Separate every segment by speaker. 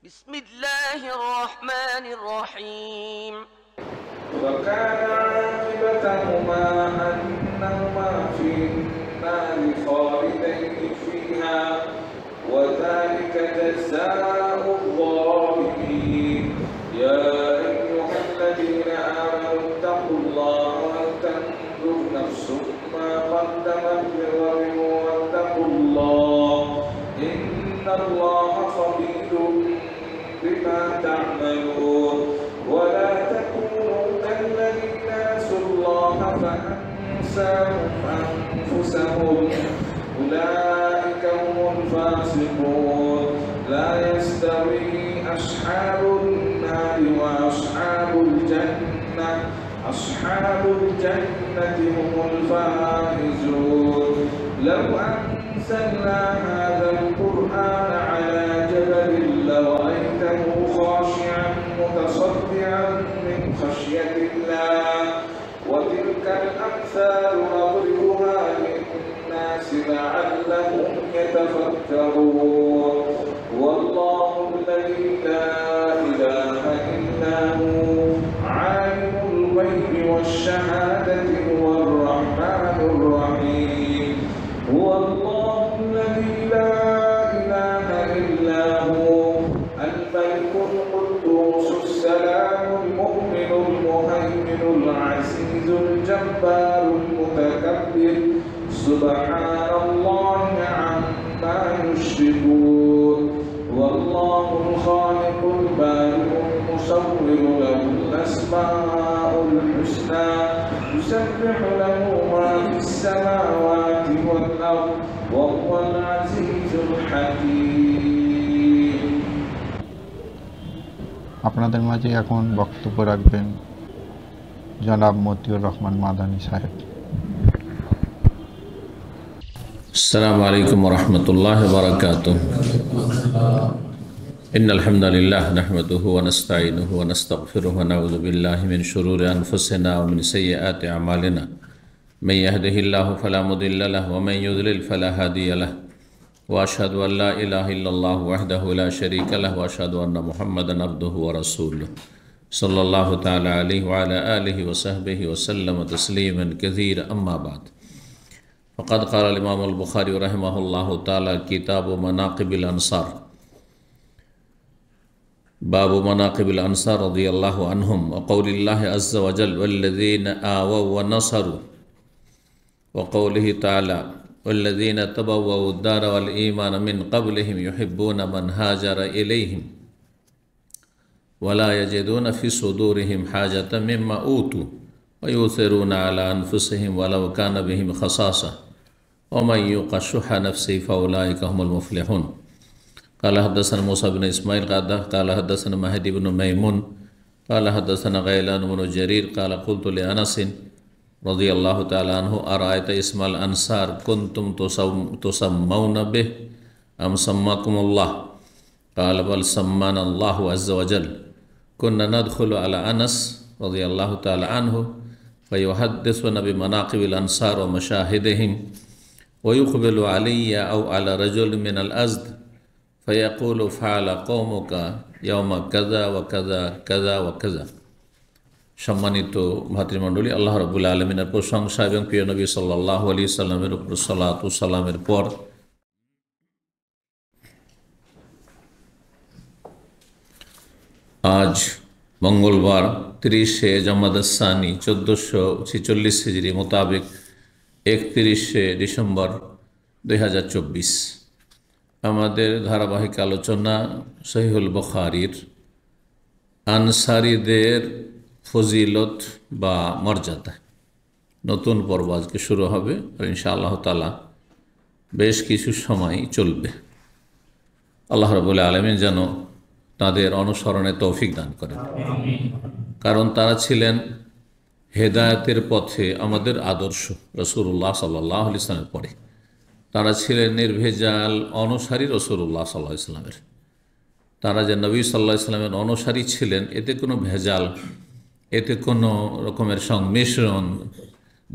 Speaker 1: بسم الله الرحمن الرحيم
Speaker 2: وكان عاقبتهما أنهما في النار خالدين فيها وذلك جزاء الظالمين يا أيها الذين آمنوا اتقوا الله ولتنظر نفس ما قدمت لغد واتقوا الله إن الله خبير بما تعملون ولا تكونوا كالذين نسوا الله فأنساهم أنفسهم أولئك هم الفاسقون لا يستوي أصحاب النار وأصحاب الجنة أصحاب الجنة هم الفائزون لو أنزلنا هذا القرآن على جبل لرأيته خاشعا متصدعا من خشية الله وتلك الأمثال نضربها للناس لعلهم يتفكرون والله الذي لا إله إلا هو عالم الغيب والشهادة هو الرحمن الرحيم هو الله الذي لا إله إلا هو الملك القدوس السلام المؤمن المهيمن العزيز الجبار المتكبر سبحان الله عما يشركون والله الخالق البارئ المصور له الأسماء الحسنى يسبح له ما في السماوات والأرض وهو العزيز الحكيم
Speaker 3: আপনাদের মাঝে এখন বক্তব্য রাখবেন জনাব মতিউর রহমান মাদানী সাহেব।
Speaker 4: السلام عليكم ورحمة الله وبركاته إن الحمد لله نحمده ونستعينه ونستغفره ونعوذ بالله من شرور أنفسنا ومن سيئات أعمالنا من يهده الله فلا مضل له ومن يضلل فلا هادي له وأشهد أن لا إله إلا الله وحده لا شريك له وأشهد أن محمدا عبده ورسوله صلى الله تعالى عليه وعلى آله وصحبه وسلم تسليما كثيرا أما بعد فقد قال الإمام البخاري رحمه الله تعالى كتاب مناقب الأنصار باب مناقب الأنصار رضي الله عنهم وقول الله عز وجل والذين آووا ونصروا وقوله تعالى والذين تبوأوا الدار والإيمان من قبلهم يحبون من هاجر إليهم ولا يجدون في صدورهم حاجة مما أوتوا ويؤثرون على أنفسهم ولو كان بهم خصاصة ومن يوق شح نفسه فأولئك هم المفلحون قال حدثنا موسى بن إسماعيل قال حدثنا مهدي بن ميمون قال حدثنا غيلان بن جرير قال قلت لأنس رضي الله تعالى عنه أرأيت اسم الأنصار كنتم تسمون به أم سماكم الله قال بل سمانا الله عز وجل كنا ندخل على أنس رضي الله تعالى عنه فيحدثنا بمناقب الأنصار ومشاهدهم ويقبل علي أو على رجل من الأزد فيقول فعل قومك يوم كذا وكذا كذا وكذا সম্মানিত ভাতৃমণ্ডলী আল্লাহ রাব্বুল আলামিনের প্রশংসা এবং প্রিয় নবী সাল্লাল্লাহু আলাইহি সাল্লামের উপর সালাত ও সালামের পর আজ মঙ্গলবার 30শে জামাদাস-সানি 1446 হিজরি মোতাবেক 31শে ডিসেম্বর 2024 আমাদের ধারাবাহিক আলোচনা সহিহুল বুখারীর আনসারীদের ফজিলত বা মর্যাদা নতুন পর্ব আজকে শুরু হবে আর ইনশাআল্লাহ তাআলা বেশ কিছু সময় চলবে। আল্লাহ রাব্বুল আলামিন যেন তাদের অনুসরণে তৌফিক দান করেন, কারণ তারা ছিলেন হেদায়েতের পথে আমাদের আদর্শ। রাসূলুল্লাহ সাল্লাল্লাহু আলাইহি ওয়াসাল্লামের পরে তারা ছিলেন নির্ভেজাল অনুসারী রাসূলুল্লাহ সাল্লাল্লাহু আলাইহি ওয়াসাল্লামের। তারা যে নবী সাল্লাল্লাহু আলাইহি ওয়াসাল্লামের অনুসারী ছিলেন, এতে কোনো ভেজাল, এতে কোনো রকমের সংমিশ্রণ,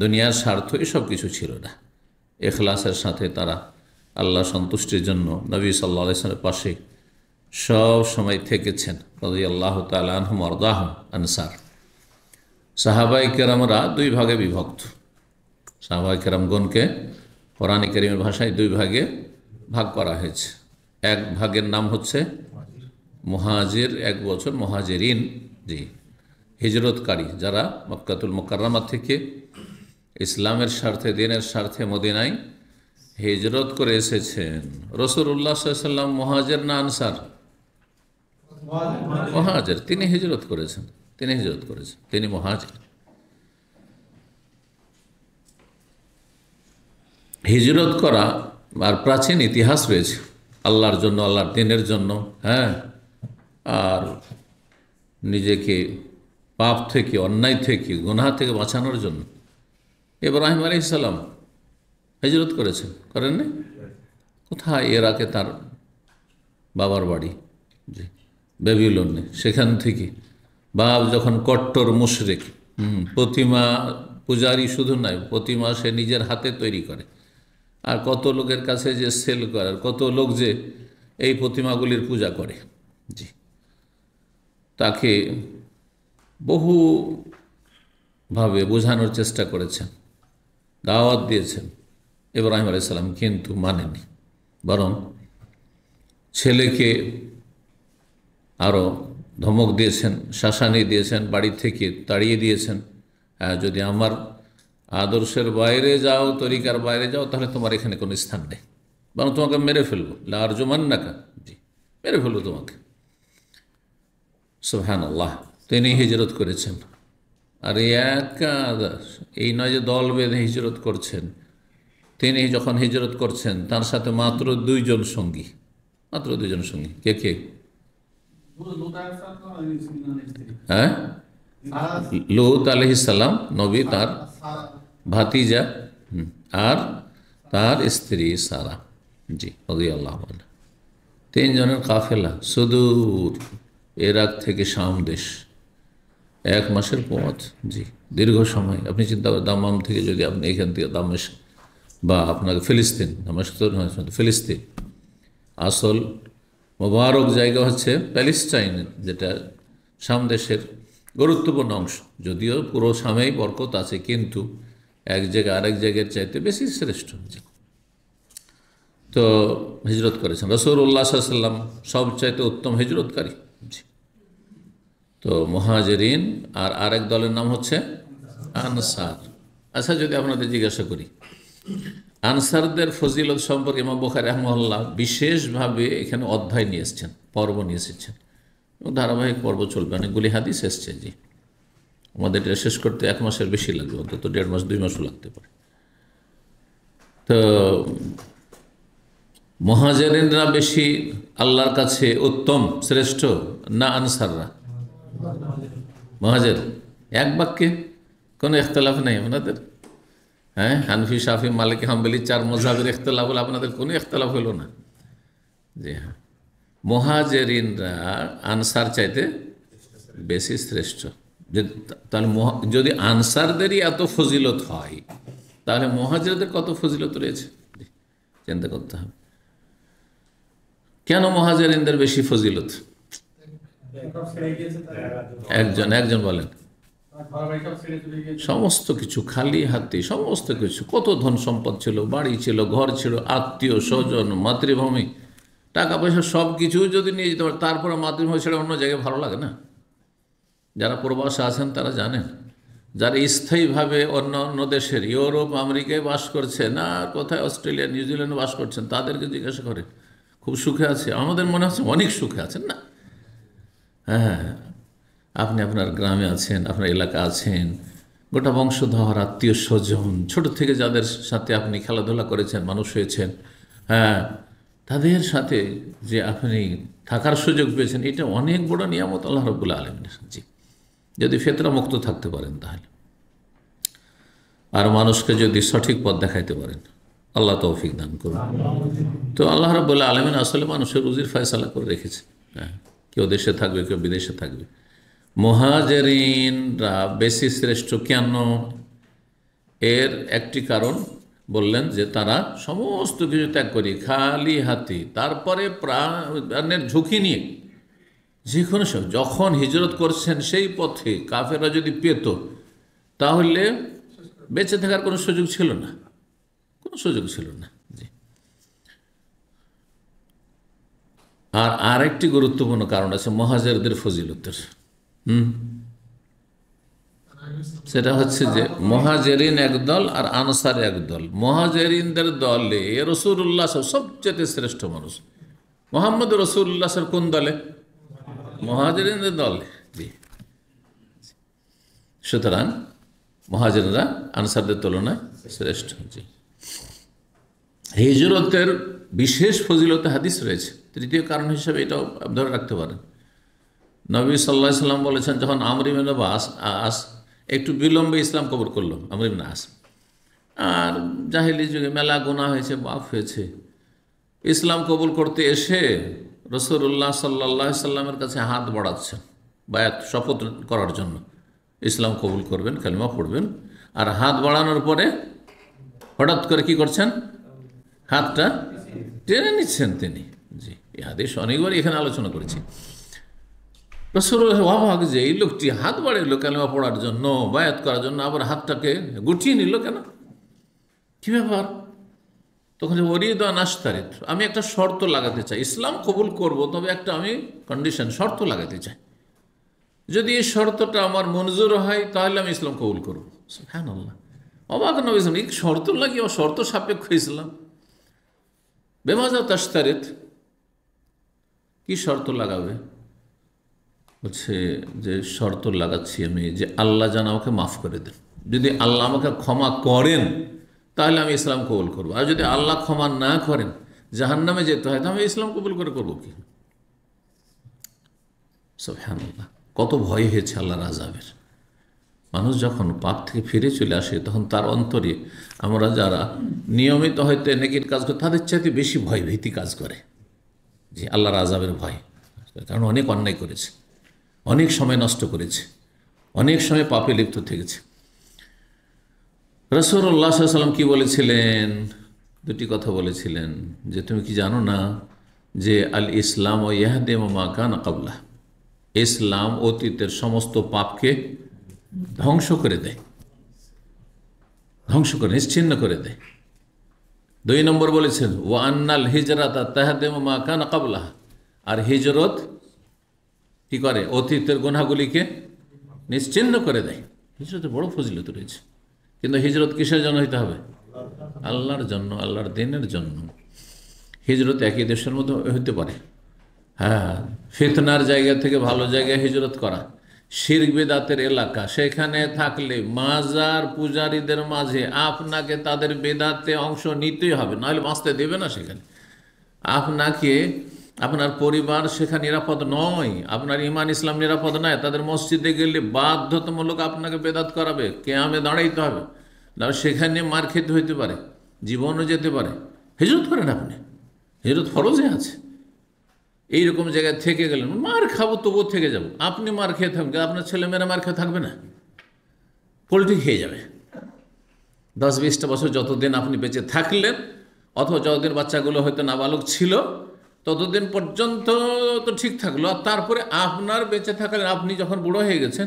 Speaker 4: দুনিয়ার স্বার্থ এসব কিছু ছিল না। ইখলাসের সাথে তারা আল্লাহ সন্তুষ্টির জন্য নবী সাল্লাল্লাহু আলাইহি ওয়াসাল্লামের পাশে সব সময় থেকেছেন রাদিয়াল্লাহু তাআলা আনহুম ওয়ারদাহুম আনসার। সাহাবায়ে কেরামরা দুই ভাগে বিভক্ত। সাহাবায়ে কেরামগণকে কোরআন কারীমের ভাষায় দুই ভাগে ভাগ করা হয়েছে। এক ভাগের নাম হচ্ছে মুহাজির, এক বছর মুহাজিরিন, জি হিজরতকারী, যারা মক্কাতুল মুকাররমা থেকে ইসলামের স্বার্থে, দিনের স্বার্থে মদিনায় হিজরত করে এসেছেন। রাসূলুল্লাহ সাল্লাল্লাহু আলাইহি ওয়াসাল্লাম মুহাজির না আনসার? মুহাজির। তিনি হিজরত করেছেন, তিনি মুহাজির। হিজরত করা আর প্রাচীন ইতিহাস রয়েছে আল্লাহর জন্য, আল্লাহর দিনের জন্য, হ্যাঁ, আর নিজেকে পাপ থেকে, অন্যায় থেকে, গুনাহ থেকে বাঁচানোর জন্য। ইব্রাহিম আলাইহিস সালাম হিজরত করেছেন, করেননি? কোথায়? ইরাকে তার বাবার বাড়ি, জি বেবিলনে। সেখান থেকে বাপ যখন কট্টর মুশরিক, প্রতিমা পূজারি শুধু নয়, প্রতিমা সে নিজের হাতে তৈরি করে, আর কত লোকের কাছে যে সেল করে, আর কত লোক যে এই প্রতিমাগুলির পূজা করে, জি তাকে বহুভাবে বোঝানোর চেষ্টা করেছেন, দাওয়াত দিয়েছেন। ইব্রাহিম আলাইহিস সালাম কিন্তু মানেনি, বরং ছেলেকে আরও ধমক দিয়েছেন, শাসানি দিয়েছেন, বাড়ি থেকে তাড়িয়ে দিয়েছেন। যদি আমার আদর্শের বাইরে যাও, তরিকার বাইরে যাও, তাহলে তোমার এখানে কোনো স্থান নেই, বরং তোমাকে মেরে ফেলবো, লা আরজুমান্নাকা, জি মেরে ফেলবো তোমাকে। সুবহানাল্লাহ। তিনি হিজরত করেছেন, আর একা এই নয় যে দল বেঁধে হিজরত করছেন। তিনি যখন হিজরত করছেন তার সাথে মাত্র দুইজন সঙ্গী, মাত্র দুইজন সঙ্গী। কে কে? হ্যাঁ, লূত আলাইহিস সালাম নবী, তার ভাতিজা, আর তার স্ত্রী সারা, জি রাদিয়াল্লাহু আনহা। তিনজনের কাফেলা, সুদূর ইরাক থেকে শাম দেশ, 1 মাসের পথ, জি দীর্ঘ সময়। আপনি চিন্তা করেন, দামাম থেকে যদি আপনি এখান থেকে দামেস্ক বা আপনাকে ফিলিস্তিন, দামেস্ক তো নয়, ফিলিস্তিন, আসল মোবারক জায়গা হচ্ছে প্যালেস্টাইন, যেটা শাম দেশের গুরুত্বপূর্ণ অংশ। যদিও পুরো শামেই বরকত আছে, কিন্তু এক জায়গা আরেক জায়গার চাইতে বেশি শ্রেষ্ঠ। তো হিজরত করেছেন রাসূলুল্লাহ সাল্লাল্লাহু আলাইহি ওয়াসাল্লাম, সবচাইতে উত্তম হিজরতকারী। তো মুহাজিরিন আর আরেক দলের নাম হচ্ছে আনসার। আচ্ছা, যদি আপনাদের জিজ্ঞাসা করি আনসারদের ফজিলত সম্পর্কে, ইমাম বুখারী রাহিমাহুল্লাহ বিশেষভাবে এখানে অধ্যায় নিয়ে এসেছেন, পর্ব নিয়ে এসেছেন, ধারাবাহিক পর্ব চলবে, অনেকগুলি হাদিস এসছে। জি আমাদের এটা শেষ করতে 1 মাসের বেশি লাগবে, অন্তত 1.5 মাস 2 মাসও লাগতে পারে। তো মুহাজিরিনরা বেশি আল্লাহর কাছে উত্তম, শ্রেষ্ঠ না আনসাররা? মুহাজির। এক বাক্যে, কোনো ইখতিলাফ নেই আপনাদের? হ্যাঁ, হানফি, শাফি, মালিকি, হাম্বলি 4 মাযহাবের ইখতিলাফ হলো, আপনাদের কোনো ইখতিলাফ হলো না। জি হ্যাঁ, মুহাজিরিনরা আনসার চাইতে বেশি শ্রেষ্ঠ। তাহলে যদি আনসারদেরই এত ফজিলত হয়, তাহলে মুহাজিরদের কত ফজিলত রয়েছে চিন্তা করতে হবে। কেন মুহাজিরিনদের বেশি ফজিলত? একজন বলেন। সমস্ত কিছু খালি হাতে, সমস্ত কিছু, কত ধন সম্পদ ছিল, বাড়ি ছিল, ঘর ছিল, আত্মীয় স্বজন, মাতৃভূমি, টাকা পয়সা, সব কিছু যদি নিয়ে যেতে পারে, তারপরে মাতৃভূমি ছেড়ে অন্য জায়গায় ভালো লাগে না? যারা প্রবাসে আছেন তারা জানেন, যারা স্থায়ীভাবে অন্য অন্য দেশের, ইউরোপ, আমেরিকায় বাস করছেন, আর কোথায় অস্ট্রেলিয়া, নিউজিল্যান্ডে বাস করছেন, তাদেরকে জিজ্ঞাসা করে খুব সুখে আছে? আমাদের মনে হচ্ছে অনেক সুখে আছেন না? হ্যাঁ, আপনি আপনার গ্রামে আছেন, আপনার এলাকা আছেন, গোটা বংশধর, আত্মীয় স্বজন, ছোট থেকে যাদের সাথে আপনি খেলাধুলা করেছেন, মানুষ হয়েছেন, হ্যাঁ, তাদের সাথে যে আপনি থাকার সুযোগ পেয়েছেন, এটা অনেক বড় নিয়ামত আল্লাহ রাব্বুল আলামিনের। জি, যদি ফিতরা মুক্ত থাকতে পারেন তাহলে, আর মানুষকে যদি সঠিক পথ দেখাইতে পারেন, আল্লাহ তৌফিক দান করুন। তো আল্লাহ রাব্বুল আলামিন আসলে মানুষের রুজির ফয়সালা করে রেখেছে। হ্যাঁ, কেউ দেশে থাকবে, কেউ বিদেশে থাকবে। মুহাজিরিনরা বেশি শ্রেষ্ঠ কেন? এর একটি কারণ, বললেন যে তারা সমস্ত কিছু ত্যাগ করি খালি হাতে, তারপরে প্রাণের ঝুঁকি নিয়ে যে কোনো যখন হিজরত করছেন সেই পথে কাফেররা যদি পেত তাহলে বেঁচে থাকার কোনো সুযোগ ছিল না, কোনো সুযোগ ছিল না। জি। আর আরেকটি গুরুত্বপূর্ণ কারণ আছে মুহাজিরদের ফজিলতের। সেটা হচ্ছে যে মুহাজিরিন একদল আর আনসার একদল। মুহাজিরিনদের দলে রাসূলুল্লাহ সবচেয়ে শ্রেষ্ঠ মানুষ। মুহাম্মদ রাসূলুল্লাহ কোন দলে? মুহাজিরিনদের দলে। জি। সুতরাং মুহাজিররা আনসারদের তুলনায় শ্রেষ্ঠ। জি। হিজরতের বিশেষ ফজিলত হাদিস রয়েছে। তৃতীয় কারণ হিসেবে এটাও ধরে রাখতে পারেন। নবী সাল্লাল্লাহু আলাইহি ওয়াসাল্লাম বলেছেন, যখন আমর ইবনে আস একটু বিলম্বে ইসলাম কবুল করলো, আমর ইবনে আস, আর জাহেলি যুগে মেলা গুনাহ হয়েছে, পাপ হয়েছে, ইসলাম কবুল করতে এসে রাসূলুল্লাহ সাল্লাল্লাহু আলাইহি সাল্লামের কাছে হাত বাড়াচ্ছেন বায়াত শপথ করার জন্য, ইসলাম কবুল করবেন, কালিমা পড়বেন। আর হাত বাড়ানোর পরে হঠাৎ করে কি করছেন? হাতটা টেনে নিচ্ছেন তিনি। জি, এই হাদিস অনেকবার এখানে আলোচনা করেছি। রাসূলুল্লাহ অবাক যে এই লোকটি হাত বাড়াইলো কালিমা পড়ার জন্য, বায়াত করার জন্য, আবার হাতটাকে গুটিয়ে নিল কেন? কি ব্যাপার? তখন ওরিদ নাশতারিত, আমি একটা শর্ত লাগাতে চাই, ইসলাম কবুল করব, তবে একটা আমি কন্ডিশন, শর্ত লাগাতে চাই। যদি এই শর্তটা আমার মঞ্জুর হয় তাহলে আমি ইসলাম কবুল করব। সুবহানাল্লাহ, অবাক নবী এই শর্ত লাগিয়ে শর্ত সাপেক্ষ ইসলাম। বেমাজা তাশতারিত, কি শর্ত লাগাবে? বলছে যে শর্ত লাগাচ্ছি আমি যে আল্লাহ যেন আমাকে মাফ করে দেন। যদি আল্লাহ আমাকে ক্ষমা করেন তাহলে আমি ইসলাম কবুল করবো, আর যদি আল্লাহ ক্ষমা না করেন, জাহান্নামে যেতে হয়, তাহলে আমি ইসলাম কবুল করে করবো কি? সুবহানাল্লাহ, কত ভয় হয়েছে আল্লাহর আযাবের। মানুষ যখন পাপ থেকে ফিরে চলে আসে তখন তার অন্তরে আমরা যারা নিয়মিত হয়তো নেকির কাজ করে তাদের চাইতে বেশি ভয় ভীতি কাজ করে, যে আল্লাহর আযাবের ভয়। কারণ অনেক অন্যায় করেছে, অনেক সময় নষ্ট করেছে, অনেক সময় পাপে লিপ্ত থেকেছে। রাসূলুল্লাহ সাল্লাল্লাহু আলাইহি ওয়াসাল্লাম কি বলেছিলেন? দুটি কথা বলেছিলেন যে তুমি কি জানো না যে আল ইসলাম ও ইয়াহদিমু মা কানা ক্বাবলাহ, ইসলাম অতীতের সমস্ত পাপকে ধ্বংস করে দেয়, ধ্বংস করে নিশ্চিহ্ন করে দেয়। 2 নম্বর বলেছেন ওয়া আন্নাল হিজরাতা তাহদিমু মা কানা ক্বাবলাহ, আর হিজরত কি করে? অতীতের গুনাহগুলিকে নিশ্চিহ্ন করে দেয়। হিজরতের বড় ফজিলত রয়েছে, কিন্তু হিজরত কিসের জন্য হইতে হবে? আল্লাহর জন্য, আল্লাহর দ্বীনের জন্য। হিজরত একই দেশের মধ্যে হইতে পারে, হ্যাঁ, ফিতনার জায়গা থেকে ভালো জায়গায় হিজরত করা, শিরক বিদআতের এলাকা, সেখানে থাকলে মাজার পূজারীদের মাঝে আপনাকে তাদের বিদআতে অংশ নিতেই হবে, নাহলে বাঁচতে দেবে না সেখানে। আপনাকে, আপনার পরিবার সেখানে নিরাপদ নয়, আপনার ঈমান ইসলাম নিরাপদ নয়। তাদের মসজিদে গেলে বাধ্যতামূলক আপনাকে বেদাত করাবে, কিয়ামে দাঁড়াইতে হবে, না সেখানে মার খেতে হইতে পারে, জীবনও যেতে পারে। হিজরত করেন আপনি, হিজরত ফরজে আছে। এইরকম জায়গায় থেকে গেলেন, মার খাবো তবুও থেকে যাব, আপনি মার খেয়ে থাকবেন, আপনার ছেলেমেয়েরা মার খেয়ে থাকবে না, পোলট্রি খেয়ে যাবে। 10-20টা বছর যতদিন আপনি বেঁচে থাকলেন, অথবা যতদিন বাচ্চাগুলো হয়তো নাবালক ছিল, ততদিন পর্যন্ত তো ঠিক থাকলো। আর তারপরে আপনার বেঁচে থাকলেন, আপনি যখন বুড়ো হয়ে গেছেন,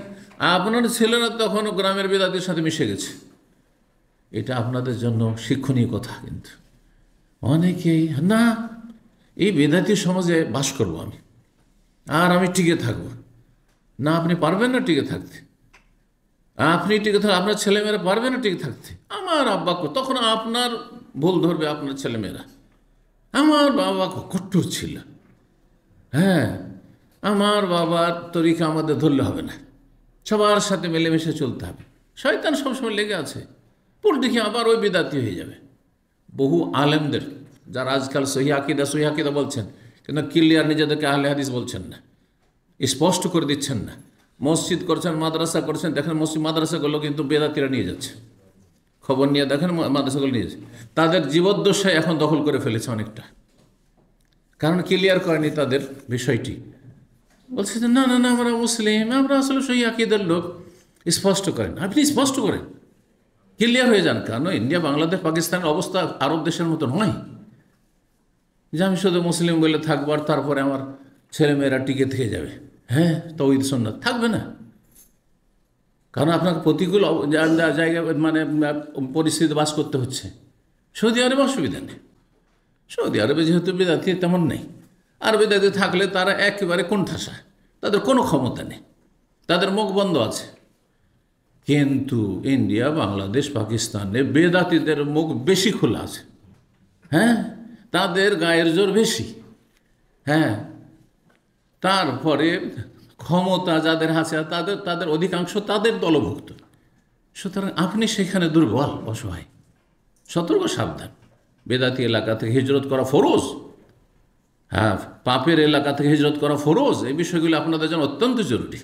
Speaker 4: আপনার ছেলেরা তখন গ্রামের বেদাতের সাথে মিশে গেছে। এটা আপনাদের জন্য শিক্ষণীয় কথা। কিন্তু অনেকেই না, এই বেদাতি সমাজে বাস করব আমি, আর আমি টিকে থাকবো না। আপনি পারবেন না টিকে থাকতে, আপনি টিকে থাকলে আপনার ছেলেমেয়েরা পারবে না টিকে থাকতে। আমার আব্বা, তখন আপনার ভুল ধরবে আপনার ছেলেমেয়েরা, আমার বাবা কঠোর ছিল, হ্যাঁ, আমার বাবার তরিকা আমাদের ধরলে হবে না, সবার সাথে মিলেমিশে চলতে হবে। শয়তান সবসময় লেগে আছে, পোলট্রি খেয়ে আবার ওই বিদাতি হয়ে যাবে। বহু আলেমদের যারা আজকাল সহি আকিদা বলছেন, কিন্তু ক্লিয়ার নিজেদেরকে আহলে হাদিস বলছেন না, স্পষ্ট করে দিচ্ছেন না। মসজিদ করছেন, মাদ্রাসা করছেন, দেখেন মসজিদ মাদ্রাসাগুলো কিন্তু বেদাতিরা নিয়ে যাচ্ছে, খবর নিয়ে দেখেন মাদ্রাসাগুলো নিয়ে যাচ্ছে। তাদের জীবদ্দশায় এখন দখল করে ফেলেছে অনেকটা, কারণ ক্লিয়ার করেনি তাদের বিষয়টি। বলছে যে না না না, আমরা মুসলিম, আমরা আসলে সহি আকিদার লোক। স্পষ্ট করেন, আপনি স্পষ্ট করেন, ক্লিয়ার হয়ে যান। কারণ ইন্ডিয়া, বাংলাদেশ, পাকিস্তানের অবস্থা আরব দেশের মতো নয় যে আমি শুধু মুসলিম বলে থাকবো আর তারপরে আমার ছেলেমেয়েরা টিকে থেকে যাবে। হ্যাঁ, তৌহিদ সুন্নাত থাকবে না, কারণ আপনাকে প্রতিকূল জায়গায় মানে পরিস্থিতি বাস করতে হচ্ছে। সৌদি আরবে অসুবিধা নেই, সৌদি আরবে যেহেতু বিদাতি তেমন নেই, আর বিদাতি থাকলে তারা একেবারে কোণঠাসা, তাদের কোনো ক্ষমতা নেই, তাদের মুখ বন্ধ আছে। কিন্তু ইন্ডিয়া, বাংলাদেশ, পাকিস্তানে বেদাতিদের মুখ বেশি খোলা আছে। হ্যাঁ, তাদের গায়ের জোর বেশি। হ্যাঁ, তারপরে ক্ষমতা যাদের আছে তাদের অধিকাংশ তাদের দলভুক্ত। সুতরাং আপনি সেখানে দুর্বল, অসহায়। সতর্ক সাবধান। বেদাতি এলাকা থেকে হিজরত করা ফরজ। হ্যাঁ, পাপের এলাকা থেকে হিজরত করা ফরজ। এই বিষয়গুলো আপনাদের জন্য অত্যন্ত জরুরি।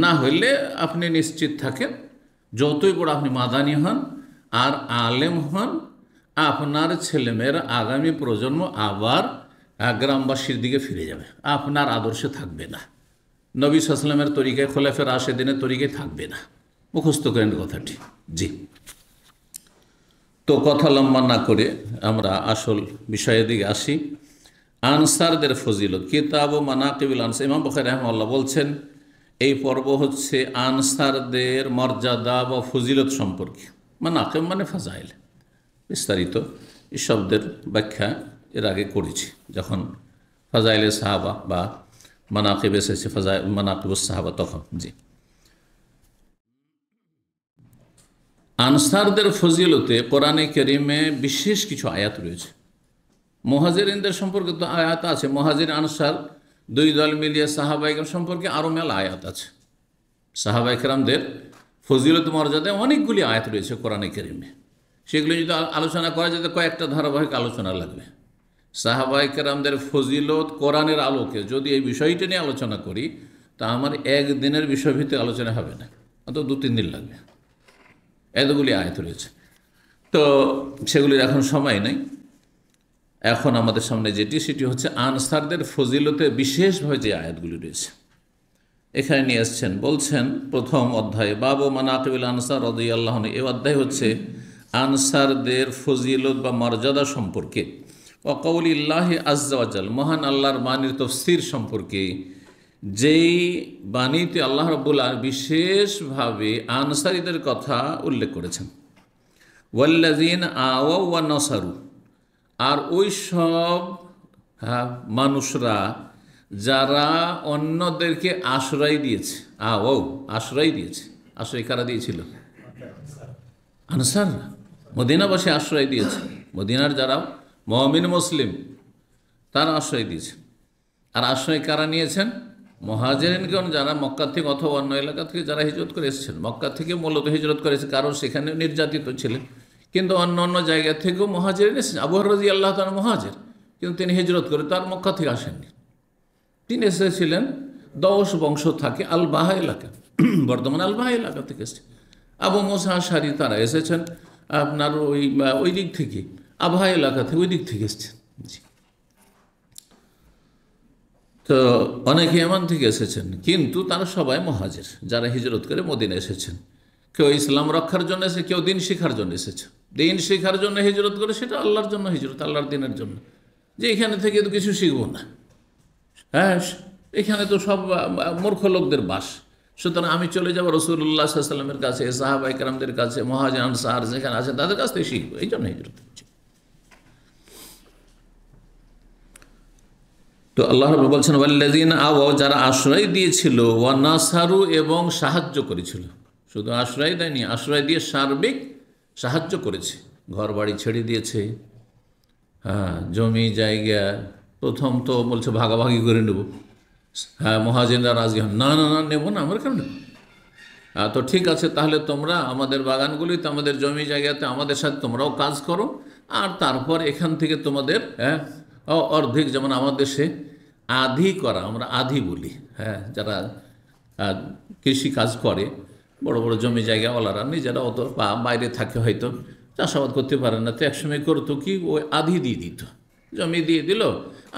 Speaker 4: না হইলে আপনি নিশ্চিত থাকেন, যতই বড় আপনি মাদানি হন আর আলেম হন, আপনার ছেলেমেয়েরা আগামী প্রজন্ম আবার গ্রামবাসীর দিকে ফিরে যাবে, আপনার আদর্শে থাকবে না, নবী সাল্লাল্লাহু আলাইহি ওয়াসাল্লামের তরিকায়, খোলাফায়ে রাশেদিনের তরিকায় থাকবে না। মুখস্থ করেন কথাটি। জি, তো কথা লম্বা না করে আমরা আসল বিষয়ের দিকে আসি। আনসারদের ফজিলত, কিতাব ও মানাকিবুল আনসার। ইমাম বুখারী রাহিমাহুল্লাহ বলছেন এই পর্ব হচ্ছে আনসারদের মর্যাদা বা ফজিলত সম্পর্কে। মানাকিব মানে ফাজাইল। বিস্তারিত এই শব্দের ব্যাখ্যা এর আগে করেছি যখন ফাজাইলে সাহাবা বা মানাকিব এসেছে, মানাকিবুস সাহাবা, তখন। জি, আনসারদের ফজিলতে কোরআনে কারীমে বিশেষ কিছু আয়াত রয়েছে। মুহাজিরিনদের সম্পর্কে তো আয়াত আছে, মুহাজির আনসার দুই দল মিলিয়ে সাহাবায়ে কেরাম সম্পর্কে আরও মেলা আয়াত আছে। সাহাবায়ে কেরামদের ফজিলত মর্যাদায় অনেকগুলি আয়াত রয়েছে কোরআনে কারীমে। সেগুলো যদি আলোচনা করা যেত কয়েকটা ধারাবাহিক আলোচনা লাগবে। সাহাবায়ে কেরামদের ফজিলত কোরআনের আলোকে যদি এই বিষয়টি নিয়ে আলোচনা করি তা আমার একদিনের বিষয়ভিত্তিক আলোচনা হবে না, অত 2-3 দিন লাগবে। এতগুলি আয়াত রয়েছে, তো সেগুলির এখন সময় নেই। এখন আমাদের সামনে যেটি, সেটি হচ্ছে আনসারদের ফজিলতে বিশেষভাবে যে আয়াতগুলি রয়েছে এখানে নিয়ে এসছেন। বলছেন প্রথম অধ্যায়ে বাবু মানাকিবুল আনসার রাদিয়াল্লাহু আনহু। এই অধ্যায় হচ্ছে আনসারদের ফজিলত বা মর্যাদা সম্পর্কে। ওয়া কাউলিল্লাহি আযজা ওয়া জাল, মহান আল্লাহর বাণীর তাফসীর সম্পর্কে, যেই বাণীতে আল্লাহ রাব্বুল আলামিন বিশেষভাবে আনসারীদের কথা উল্লেখ করেছেন। ওয়াল্লাযীনা আওয়াও ওয়া নাসারু, আর ওই সব মানুষরা যারা অন্যদেরকে আশ্রয় দিয়েছে। আওয়াও, আশ্রয় দিয়েছে। আশ্রয় কারা দিয়েছিল? আনসার, মদিনাবাসী আশ্রয় দিয়েছে। মদিনার যারা মুমিন মুসলিম তারা আশ্রয় দিয়েছে। আর আশ্রয় কারা নিয়েছেন? মুহাজিরিনগণ, যারা মক্কা থেকে অথবা অন্য এলাকা থেকে যারা হিজরত করে এসেছেন। মক্কা থেকে মূলত হিজরত করেছে কারণ সেখানে নির্যাতিত ছিলেন, কিন্তু অন্য অন্য জায়গা থেকেও মুহাজিরিন এসেছেন। আবু হুরায়রা রাদিয়াল্লাহু তাআলা মুহাজির, কিন্তু তিনি হিজরত করে তার মক্কা থেকে আসেননি। তিনি এসেছিলেন দওস বংশ থাকে আল বাহা এলাকা, বর্তমান আল বাহা এলাকা থেকে এসেছেন। আবু মুসা আশআরী তারা এসেছেন আপনার ওই দিক থেকে, আবহা এলাকা থেকে, ওই দিক থেকে এসেছেন। তো অনেকে এমন থেকে এসেছেন, কিন্তু তারা সবাই মুহাজির যারা হিজরত করে মদিনা এসেছেন। কেউ ইসলাম রক্ষার জন্য এসেছে, কেউ দিন শিখার জন্য এসেছে। দিন শিখার জন্য হিজরত করে, সেটা আল্লাহর জন্য হিজরত, আল্লাহর দিনের জন্য, যে এখানে থেকে তো কিছু শিখবো না। হ্যাঁ, এখানে তো সব মূর্খ লোকদের বাস, সুতরাং আমি চলে যাবো রাসূলুল্লাহ সাল্লাল্লাহু আলাইহি ওয়াসাল্লামের কাছে, সাহাবায়ে কেরামদের কাছে, মুহাজির আনসার যেখানে আছে তাদের কাছ থেকে শিখবো, এই জন্য হিজরত করছি। তো আল্লাহ রাব্বুল বলছেন ওয়াল্লাযীনা আওয়াও, যারা আশ্রয় দিয়েছিল, ওয়া নাসারু, এবং সাহায্য করেছিল। শুধু আশ্রয় দেয়নি, আশ্রয় দিয়ে সার্বিক সাহায্য করেছে। ঘর বাড়ি ছেড়ে দিয়েছে, হ্যাঁ, জমি জায়গা প্রথম তো বলছে ভাগাভাগি করে নেব। হ্যাঁ, মুহাজিররা রাজি হন, না না না, নেব না, আমরা কেন নেব? তো ঠিক আছে, তাহলে তোমরা আমাদের বাগানগুলিতে, আমাদের জমি জায়গাতে আমাদের সাথে তোমরাও কাজ করো, আর তারপর এখান থেকে তোমাদের অর্ধেক, যেমন আমাদের দেশে আধি করা, আমরা আধি বলি। হ্যাঁ, যারা কৃষি কাজ করে, বড় বড় জমি জায়গাওয়ালারা নিজেরা অত বাইরে থাকে, হয়তো চাষাবাদ করতে পারে না, তো একসময় করতো কি, ওই আধি দিয়ে দিত, জমি দিয়ে দিল,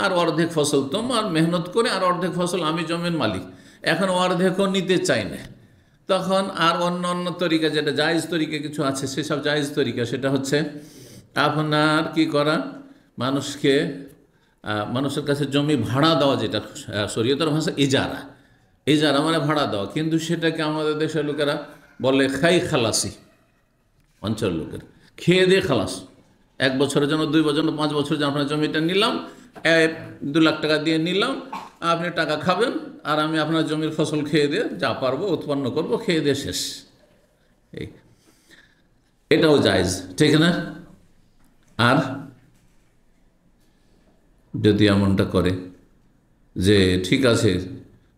Speaker 4: আর অর্ধেক ফসল তোমার মেহনত করে, আর অর্ধেক ফসল আমি জমির মালিক। এখন অর্ধেকও নিতে চাই না, তখন আর অন্য অন্য তরিকা, যেটা জায়েজ তরিকা কিছু আছে, সেসব জায়েজ তরিকা, সেটা হচ্ছে আপনার কি করা, মানুষের কাছে জমি ভাড়া দেওয়া, যেটা শরীয়তের ভাষা ইজারা। ইজারা মানে ভাড়া দেওয়া, কিন্তু সেটাকে আমাদের দেশের লোকেরা বলে খাই খালাসি। অঞ্চল লোকের খেয়ে দিয়ে খালাস, 1 বছরের জন্য, 2 বছরের জন্য, 5 বছরের জন্য আপনার জমিটা নিলাম, 2 লাখ টাকা দিয়ে নিলাম, আপনি টাকা খাবেন আর আমি আপনার জমির ফসল খেয়ে দিয়ে যা পারবো উৎপন্ন করব, খেয়ে দিয়ে শেষ। এটাও জায়েজ, ঠিক না? আর যদি এমনটা করে যে ঠিক আছে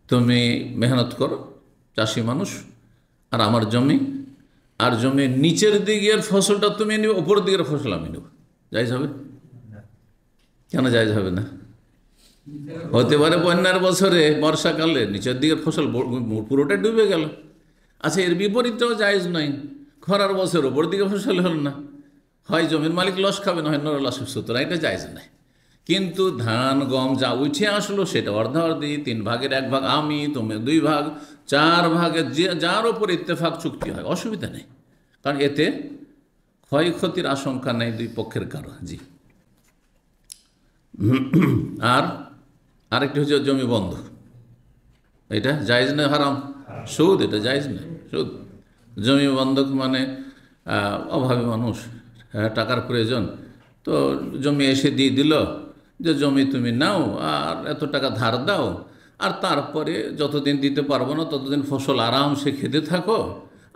Speaker 4: তুমি মেহনত করো, চাষি মানুষ, আর আমার জমি, আর জমির নিচের দিকের ফসলটা তুমি নিবে, উপরের দিকের ফসল আমি নেব, জায়েজ হবে? কেন জায়েজ হবে না? হতে পারে বন্যার বছরে বর্ষাকালে নিচের দিকের ফসল পুরোটাই ডুবে গেল। আচ্ছা, এর বিপরীতটাও জায়েজ নয়, খরার বছর ওপর দিকে ফসল হল না, হয় জমির মালিক লস খাবে না হয় নর লস, সুতরাং এটা জায়েজ নাই। কিন্তু ধান গম যা উঠে আসলো সেটা অর্ধাঅর্ধি, 3 ভাগের 1 ভাগ আমি, তুমি 2 ভাগ, 4 ভাগে যার ওপর ইত্তেফাক চুক্তি হয়, অসুবিধা নেই, কারণ এতে ক্ষয়ক্ষতির আশঙ্কা নেই 2 পক্ষের কারো। জি। আর আরেকটি হচ্ছে জমি বন্ধক, এটা জায়েজ না হারাম? সুদ, এটা জায়েজ না, সুদ। জমি বন্ধক মানে অভাবী মানুষ, টাকার প্রয়োজন, তো জমি এসে দিয়ে দিল যে জমি তুমি নাও আর এত টাকা ধার দাও, আর তারপরে যতদিন দিতে পারবো না ততদিন ফসল আরামসে খেতে থাকো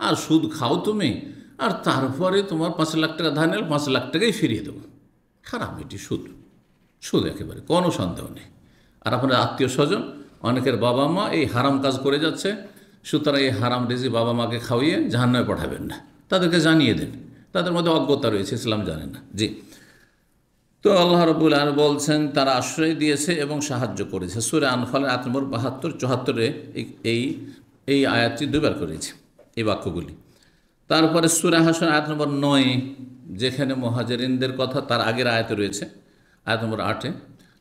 Speaker 4: আর সুদ খাও তুমি, আর তারপরে তোমার 5 লাখ টাকা ধার নিলে 5 লাখ টাকাই ফিরিয়ে দেবো। খারাপ, এটি সুদ, সুদ একেবারে, কোনো সন্দেহ নেই। আর আপনার আত্মীয় স্বজন, অনেকের বাবা মা এই হারাম কাজ করে যাচ্ছে, সুতরাং এই হারাম রেজি বাবা মাকে খাওয়িয়ে জাহান্নামে পাঠাবেন না, তাদেরকে জানিয়ে দেন, তাদের মধ্যে অজ্ঞতা রয়েছে, ইসলাম জানে না। জি। তো আল্লাহ রাব্বুল আলামিন বলছেন তারা আশ্রয় দিয়েছে এবং সাহায্য করেছে। সূরা আনফালের 8 নম্বর 72, 74-এ এই আয়াতটি 2 বার করেছে, এই বাক্যগুলি। তারপরে সূরা হাশর 8 নম্বর 9, যেখানে মুহাজিরিনদের কথা তার আগের আয়াতে রয়েছে, আয়াত নম্বর 8-এ,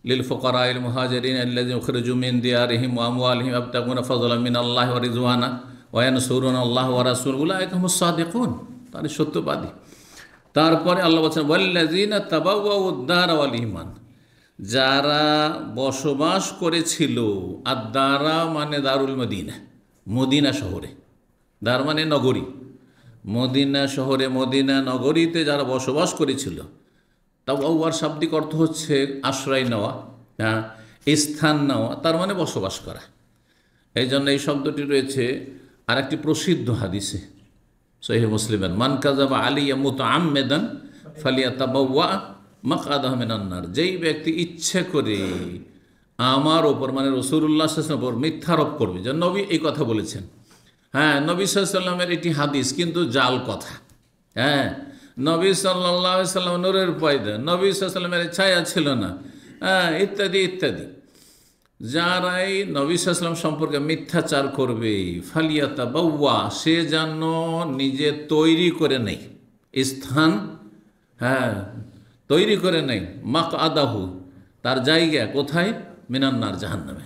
Speaker 4: লিল ফুকারাইল মুহাজিরিন আল্লাযিনা উখরিজু মিন দিয়ারিহিম ওয়া আমওয়ালিহিম ইয়াবতাগুনা ফাযলাম মিনাল্লাহি ওয়া রিজওয়ানা ওয়া ইয়ানসুরুনা আল্লাহ ওয়া রাসূলুহু উলাইকা হুমুস সাদিকুন, তারা সত্যবাদী। তারপরে আল্লাহ বলছেন ওয়াল্লাযিনা তাবাওয়াউদ দারা ওয়াল ঈমান, যারা বসবাস করেছিল, আর দারা মানে দারুল মদিনা, মদিনা শহরে, দার মানে নগরী, মদিনা শহরে, মদিনা নগরীতে যারা বসবাস করেছিল। তাওয়ার শাব্দিক অর্থ হচ্ছে আশ্রয় নেওয়া, স্থান নেওয়া, তার মানে বসবাস করা। এই জন্য এই শব্দটি রয়েছে আরেকটি প্রসিদ্ধ হাদিসে, সহিহ মুসলিমের, মান কাযাবা আলাইয়া মুতাআম্মিদান ফালিয়াতাবাওয়া মাকআদাহু মিনান নার, যেই ব্যক্তি ইচ্ছে করে আমার ওপর মানে রাসূলুল্লাহ সাল্লাল্লাহু আলাইহি ওয়াসাল্লামের ওপর মিথ্যারোপ করবে, যে নবী এই কথা বলেছেন। হ্যাঁ, নবী সাল্লাল্লাহু আলাইহি ওয়াসাল্লামের এটি হাদিস, কিন্তু জাল কথা। হ্যাঁ, নবী সাল্লাল্লাহু আলাইহি ওয়াসাল্লাম নূরের পয়দা, নবী সাল্লাল্লাহু আলাইহি ওয়াসাল্লামের ছায়া ছিল না, হ্যাঁ, ইত্যাদি ইত্যাদি। যারাই নবী সাল্লাল্লাহু আলাইহি ওয়াসাল্লাম সম্পর্কে মিথ্যাচার করবে, ফালিয়াতাবাওয়া, সে যেন নিজে তৈরি করে নেই স্থান, হ্যাঁ, তৈরি করে নেই, মাকআদাহু, তার জায়গা কোথায়, মিনান নার, জাহান্নামে,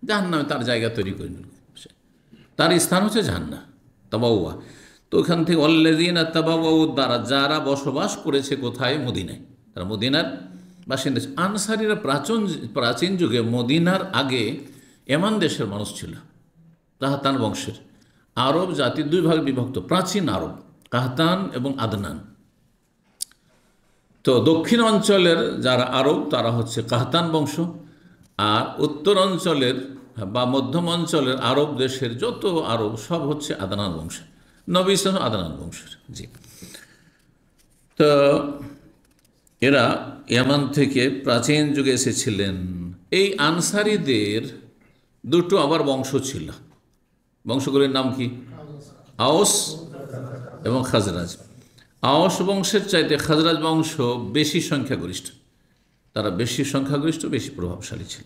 Speaker 4: জাহান্নামে তার জায়গা তৈরি করে নিল, তার স্থান হচ্ছে জাহান্নাম, তাবাওয়া। তো ওখান থেকে ওয়াল্লাযিনা তাবাওয়াউদ দারা, যারা বসবাস করেছে কোথায়, মদিনায়, তারা মদিনার বাসিন্দা। আনসারীরা প্রাচীন যুগে, মদিনার আগে এমান দেশের মানুষ ছিল, কাহতান বংশের। আরব জাতি 2 ভাগে বিভক্ত, প্রাচীন আরব, কাহতান এবং আদনান। তো দক্ষিণ অঞ্চলের যারা আরব তারা হচ্ছে কাহতান বংশ, আর উত্তর অঞ্চলের বা মধ্যম অঞ্চলের আরব দেশের যত আরব সব হচ্ছে আদনান বংশ, নবী সাল্লাল্লাহু আদনান বংশের। জি। তো এরা ইয়ামান থেকে প্রাচীন যুগে এসেছিলেন। এই আনসারীদের 2টো আবার বংশ ছিল, বংশগুলির নাম কি, আওস এবং খাজরাজ। আওস বংশের চাইতে খাজরাজ বংশ বেশি সংখ্যাগরিষ্ঠ, তারা বেশি সংখ্যাগরিষ্ঠ, বেশি প্রভাবশালী ছিল।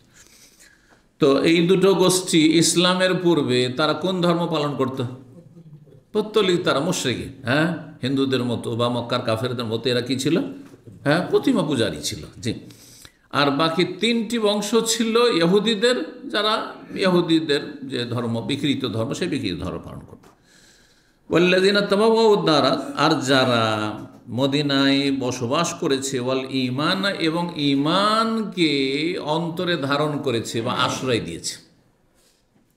Speaker 4: তো এই 2টো গোষ্ঠী ইসলামের পূর্বে তারা কোন ধর্ম পালন করত, পৌত্তলিক, তারা মুশরিক, হ্যাঁ, হিন্দুদের মতো বা মক্কার কাফেরদের মতো এরা কি ছিল, হ্যাঁ, প্রতিমা পূজারী ছিল। জি। আর বাকি 3টি বংশ ছিল ইহুদিদের, যারা ইহুদিদের যে ধর্ম, বিকৃত ধর্ম, সেই বিকৃত ধর্ম পালন করত। ওয়াল্লাযীনা তাবাওয়াউদ দারা, আর যারা মদিনায় বসবাস করেছে, ওয়াল ঈমান, এবং ঈমানকে অন্তরে ধারণ করেছে বা আশ্রয় দিয়েছে।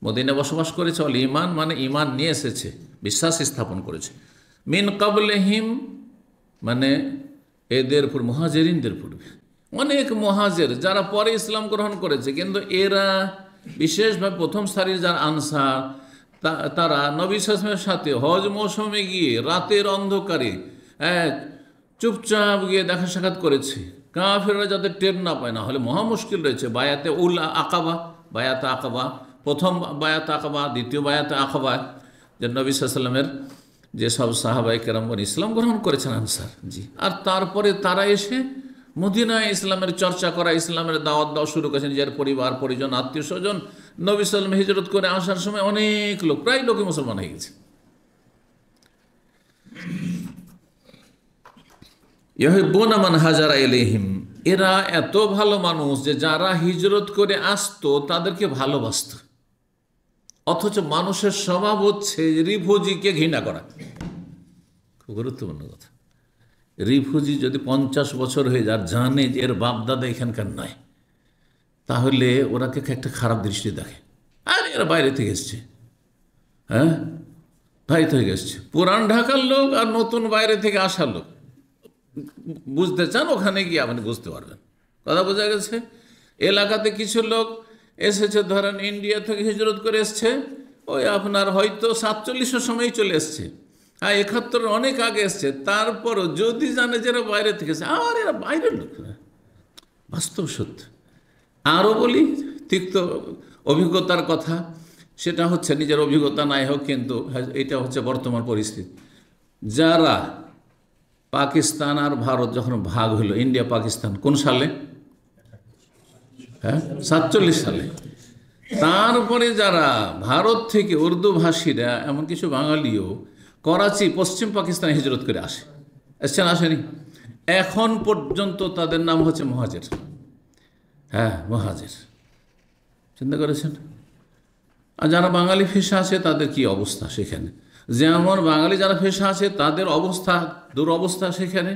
Speaker 4: মদিনায় বসবাস করেছে, ওয়াল ঈমান মানে ঈমান নিয়ে এসেছে, বিশ্বাস স্থাপন করেছে। মিন ক্বাবলিহিম মানে এদের পূর্বে, মুহাজিরিনদের পূর্বে অনেক মুহাজির যারা পরে ইসলাম গ্রহণ করেছে, কিন্তু এরা বিশেষভাবে প্রথম সারির যারা আনসার, তারা নবী সাল্লাল্লাহু আলাইহি ওয়াসাল্লামের সাথে হজ মৌসুমে গিয়ে রাতের অন্ধকারে চুপচাপ গিয়ে দেখা সাক্ষাৎ করেছে, কাফেররা যাতে টের না পায়, না হলে মহা মুশকিল রয়েছে। বায়াতে উল আকাবা, বায়াতে আকাবা, প্রথম বায়াতে আকাবা, দ্বিতীয় বায়াতে আকাবা, যে নবী সাল্লাল্লাহু আলাইহি ওয়াসাল্লামের যেসব সাহাবায়ে কেরামগণ ইসলাম গ্রহণ করেছেন আনসার, জি, আর তারপরে তারা এসে মদিনায় ইসলামের চর্চা করা, ইসলামের দাওয়াত দেওয়া শুরু করেছেন। নিজের পরিবার পরিজন আত্মীয় স্বজন, নবী সাল্লাল্লাহু আলাইহি ওয়াসাল্লাম হিজরত করে আসার সময় অনেক লোক, প্রায় লোকই মুসলমান হয়ে গেছে। ইউহিব্বুনা মান হাজারা ইলাইহিম, এরা এত ভালো মানুষ যে যারা হিজরত করে আসতো তাদেরকে ভালোবাসত। অথচ মানুষের স্বভাব হচ্ছে রিফিউজিকে ঘৃণা করা। খুব গুরুত্বপূর্ণ কথা। রিফিউজি যদি 50 বছর হয়ে যায়, জানে যে এর বাপদাদা এখানকার নয়, তাহলে ওরাকে একটা খারাপ দৃষ্টি দেখে। আর এরা বাইরে থেকে এসছে, হ্যাঁ, বাইরে থেকে এসছে। পুরান ঢাকার লোক আর নতুন বাইরে থেকে আসা লোক, বুঝতে চান ওখানে গিয়ে আপনি বুঝতে পারবেন। কথা বোঝা গেছে? এলাকাতে কিছু লোক এসেছে, ধরেন ইন্ডিয়া থেকে হিজরত করে এসছে, ওই আপনার হয়তো 47-এর সময়ই চলে এসছে, হ্যাঁ 71-এর অনেক আগে এসছে, তারপরও যদি জানে যে এরা বাইরে থেকে এসছে, আর এরা বাইরের লোক, বাস্তব সত্য। আরও বলি তিক্ত অভিজ্ঞতার কথা, সেটা হচ্ছে নিজের অভিজ্ঞতা নাই হোক, কিন্তু এটা হচ্ছে বর্তমান পরিস্থিতি। যারা পাকিস্তান আর ভারত যখন ভাগ হলো, ইন্ডিয়া পাকিস্তান কোন সালে? হ্যাঁ 47 সালে। তারপরে যারা ভারত থেকে উর্দু ভাষীরা, এমন কিছু বাঙালিও করাচি পশ্চিম পাকিস্তানে হিজরত করে এসছেন, আসেনি? এখন পর্যন্ত তাদের নাম হচ্ছে মুহাজির। হ্যাঁ মুহাজির, চিন্তা করেছেন? আর যারা বাঙালি ফেসা আছে তাদের কি অবস্থা সেখানে? যেমন বাঙালি যারা ফেসা আছে তাদের অবস্থা দুরবস্থা সেখানে,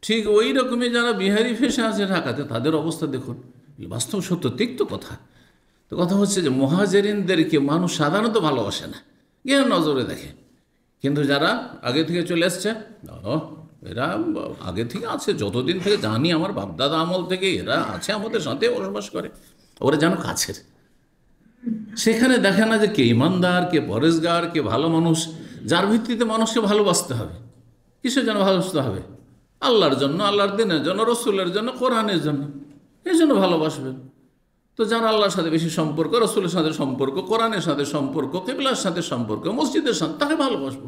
Speaker 4: ঠিক ওই রকমই যারা বিহারি ফেসা আছে ঢাকাতে, তাদের অবস্থা দেখুন। বাস্তব সত্য, তিক্ত কথা। তো কথা হচ্ছে যে মুহাজিরিনদেরকে মানুষ সাধারণত ভালোবাসে না, জ্ঞান নজরে দেখে। কিন্তু যারা আগে থেকে চলে এসছে, এরা আগে থেকে আছে, যতদিন থেকে জানি, আমার বাপদাদা আমল থেকে এরা আছে, আমাদের সাথে বসবাস করে, ওরা যেন কাছের। সেখানে দেখে না যে কে ইমানদার, কে পরেজগার, কে ভালো মানুষ, যার ভিত্তিতে মানুষকে ভালোবাসতে হবে। কিসের জন্য ভালোবাসতে হবে? আল্লাহর জন্য, আল্লাহর দিনের জন্য, রসুলের জন্য, কোরআনের জন্য, এই জন্য ভালোবাসবেন। তো যার আল্লাহর সাথে বেশি সম্পর্ক, রসুলের সাথে সম্পর্ক, কোরআনের সাথে সম্পর্ক, কিবলার সাথে সম্পর্ক, মসজিদের সাথে, তাকে ভালোবাসবো।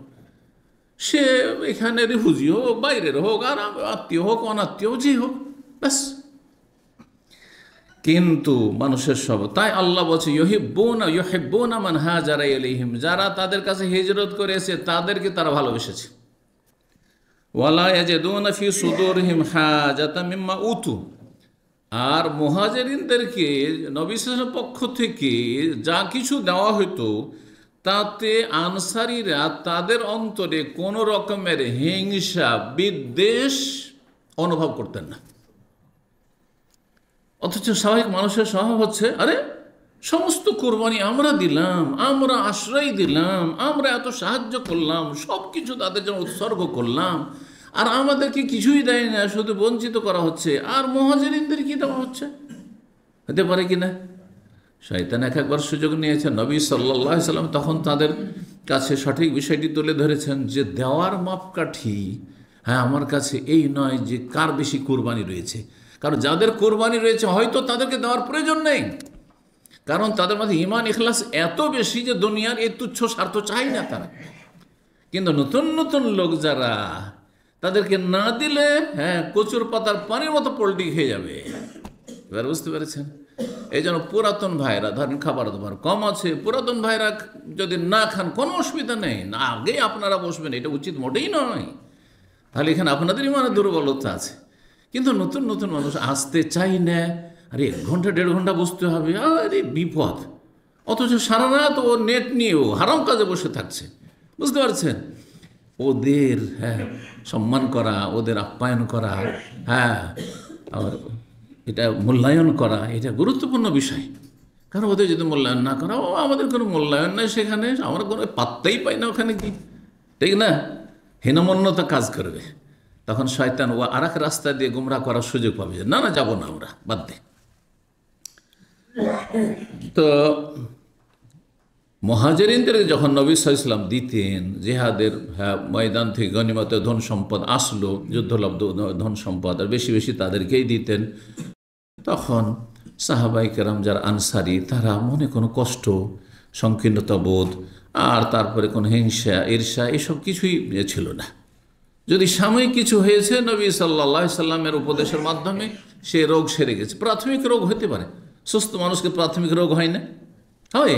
Speaker 4: সে এখানে রিফিউজি হোক, বাইরের হোক, আর আত্মীয় হোক, অনাত্মীয়, যে হোক, ব্যাস। কিন্তু মানুষের সব, তাই আল্লাহ বলছে ইউহিব্বুনা মান হাজারা ইলাইহিম, যারা তাদের কাছে হিজরত করেছে তাদেরকে তারা ভালোবেসেছে। ওয়ালা ইয়াজিদুনা ফি সুদুরিহিম হাজাতাম মিম্মা উতু, আর মুহাজিরিনদেরকে নবী সাল্লাল্লাহু আলাইহি ওয়াসাল্লামের পক্ষ থেকে যা কিছু দেওয়া হতো, তাতে আনসারীরা তাদের অন্তরে কোনো রকমের হিংসা বিদ্বেষ অনুভব করতেন না। অথচ স্বাভাবিক মানুষের স্বভাব হচ্ছে, আরে সমস্ত কোরবানি আমরা দিলাম, আমরা আশ্রয় দিলাম, আমরা এত সাহায্য করলাম, সব কিছু তাদের জন্য উৎসর্গ করলাম, আর আমাদেরকে কিছুই দেয় না, শুধু বঞ্চিত করা হচ্ছে, আর মুহাজিরিনদের কি দেওয়া হচ্ছে? হতে পারে কি না? শয়তান একবার সুযোগ নিয়েছেন। নবী সাল্লাল্লাহু আলাইহি সাল্লাম তখন তাদের কাছে সঠিক বিষয়টি তুলে ধরেছেন যে দেওয়ার মাপকাঠি, হ্যাঁ, আমার কাছে এই নয় যে কার বেশি কোরবানি রয়েছে, কারণ যাদের কোরবানি রয়েছে হয়তো তাদেরকে দেওয়ার প্রয়োজন নেই, কারণ তাদের মধ্যে ঈমান ইখলাস এত বেশি যে দুনিয়ার এই তুচ্ছ স্বার্থ চাই না তারা। কিন্তু নতুন নতুন লোক যারা, তাদেরকে না দিলে হ্যাঁ কচুর পাতার পানির মতো পোল্ট্রি খেয়ে যাবে। এবার বুঝতে পেরেছেন? এই জন্য পুরাতন ভাইরা, ধরেন খাবার দাবার কম আছে, পুরাতন ভাইরা যদি না খান কোনো অসুবিধা নেই, না আগেই আপনারা বসবেন, এটা উচিত মোটেই নয়। তাহলে এখানে আপনাদের ইমানের দুর্বলতা আছে। কিন্তু নতুন নতুন মানুষ আসতে চাই না, আরে 1 ঘন্টা 1.5 ঘন্টা বসতে হবে, আরে বিপদ। অথচ সারা রাত ও নেট নিয়েও হারাম কাজে বসে থাকছে, বুঝতে পারছেন? ওদের সম্মান করা, ওদের আপ্যায়ন করা, আর এটা মূল্যায়ন করা, এটা গুরুত্বপূর্ণ বিষয়। কারণ ওদের যদি মূল্যায়ন না করা, আমাদের কোনো মূল্যায়ন নেই সেখানে, আমরা কোনো পাত্তাই পাই না ওখানে, কি ঠিক না? হীনমন্যতা কাজ করবে, তখন শয়তান ও আর এক রাস্তা দিয়ে গুমরাহ করার সুযোগ পাবে, যে না না যাবো না, আমরা বাদ দে। তো মুহাজিরিনদের যখন নবী সাল্লাল্লাহু আলাইহি ওয়াসাল্লাম দিতেন, জিহাদের ময়দান থেকে গনিমতে ধন সম্পদ আসলো, যুদ্ধলব্ধ ধন সম্পদ, আর বেশি বেশি তাদেরকেই দিতেন, তখন সাহাবাই কেরাম যারা আনসারি, তারা মনে কোনো কষ্ট, সংকীর্ণতা বোধ, আর তারপরে কোনো হিংসা, ঈর্ষা, এসব কিছুই ছিল না। যদি সাময়িক কিছু হয়েছে, নবী সাল্লাল্লাহু আলাইহি সাল্লামের উপদেশের মাধ্যমে সে রোগ সেরে গেছে। প্রাথমিক রোগ হতে পারে, সুস্থ মানুষকে প্রাথমিক রোগ হয় না, হয়,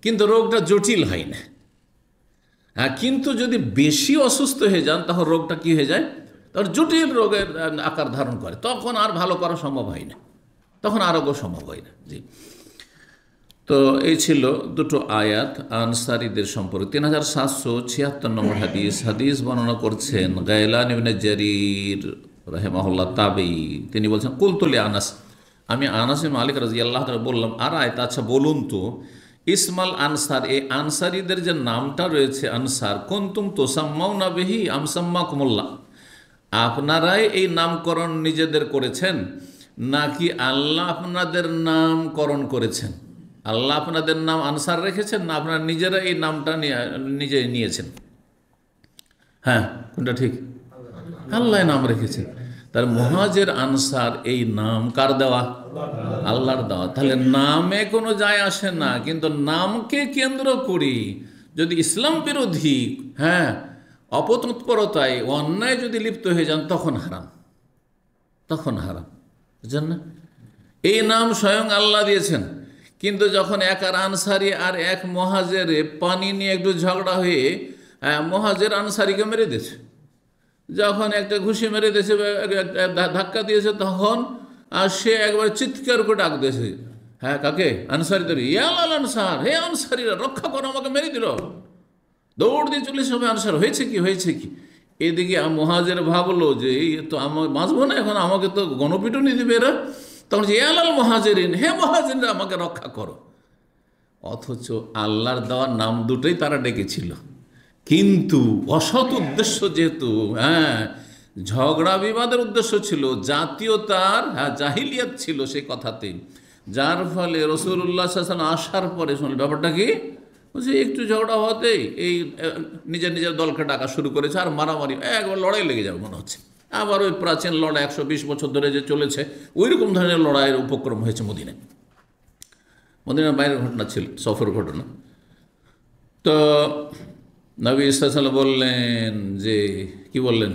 Speaker 4: কিন্তু রোগটা জটিল হয় না। কিন্তু যদি বেশি অসুস্থ হয়ে যান, তখন রোগটা কি হয়ে যায়, তখন জটিল রোগের আকার ধারণ করে, তখন আর ভালো করা সম্ভব হয় না, তখন আরোগ্য সম্ভব হয় না। জি, তো এই ছিল দুটো আয়াত আনসারীদের সম্পর্কে। 3776 নম্বর হাদিস বর্ণনা করছেন গায়লান ইবনে জারির রাহিমাহুল্লাহ তাবেঈ। তিনি বলছেন, কুলতু লি আনাস, আমি আনাস ইবনে মালিক রাদিয়াল্লাহু তাআলা বললাম, আর আয়াত, আচ্ছা বলুন তো, ইসমাল আনসার, এই আনসারীদের যে নামটা রয়েছে আনসার, কুনতুম তুসাম্মাউনা বিহি আম সাম্মাকুমুল্লাহ, আপনারাই এই নামকরণ নিজেদের করেছেন নাকি আল্লাহ আপনাদের নামকরণ করেছেন? আল্লাহ আপনাদের নাম আনসার রেখেছেন, না আপনারা নিজেরা এই নামটা নিজে নিয়েছেন? কোনটা ঠিক? আল্লাহ নাম রেখেছেন। তার মুহাজির আনসার এই নাম কার দেওয়া? আল্লাহর দেওয়া। তাহলে নামে কোনো যায় আসে না, কিন্তু নামকে কেন্দ্র করি যদি ইসলাম বিরোধী অপতৎপরতায়, অন্যায় যদি লিপ্ত হয়ে যান, তখন হারাম, তখন হারাম। বুঝছেন না? এই নাম স্বয়ং আল্লাহ দিয়েছেন, কিন্তু যখন এক আর আনসারি আর এক মুহাজিরে পানি নিয়ে একটু ঝগড়া হয়ে মুহাজির আনসারিকে মেরে দিয়েছে, যখন একটা ঘুষি মেরে দিয়েছে, ধাক্কা দিয়েছে, তখন সে একবার চিৎকার করে ডাক দিয়েছে, কাকে? আনসারিদের, ইয়াল আনসার, হে আনসারিরা রক্ষা করো, আমাকে মেরে দিল। দৌড় দিয়ে চলে সবাই আনসার, হয়েছে কি, হয়েছে কি? এদিকে মুহাজির ভাবলো যে তো আমার বাঁচবো না এখন, আমাকে তো গণপিটুনি দিবে এরা। তখন যে ইয়াল মুহাজিরিন, হে মুহাজিরিনরা আমাকে রক্ষা করো। অথচ আল্লাহর দেওয়ার নাম দুটোই তারা ডেকেছিল, কিন্তু অসৎ উদ্দেশ্য, যেহেতু ঝগড়া বিবাদের উদ্দেশ্য ছিল, জাতীয়তার জাহিলিয়াত ছিল সেই কথাতে, যার ফলে রাসূলুল্লাহ সাল্লাল্লাহু আলাইহি ওয়াসাল্লাম আসার পরে শুনল ব্যাপারটা কি, বলছে একটু ঝগড়া হতেই এই নিজের নিজের দলকে ডাকা শুরু করেছে, আর মারামারি, একবার লড়াই লেগে যাবে মনে হচ্ছে। আবার ওই প্রাচীন লড়াই 120 বছর ধরে যে চলেছে, ওই রকম ধরনের লড়াইয়ের উপক্রম হয়েছে মদিনায়। মদিনার বাইরের ঘটনা ছিল, সফর ঘটনা। তো নবী সাল্লাল্লাহু আলাইহি ওয়াসাল্লাম বললেন যে, কি বললেন?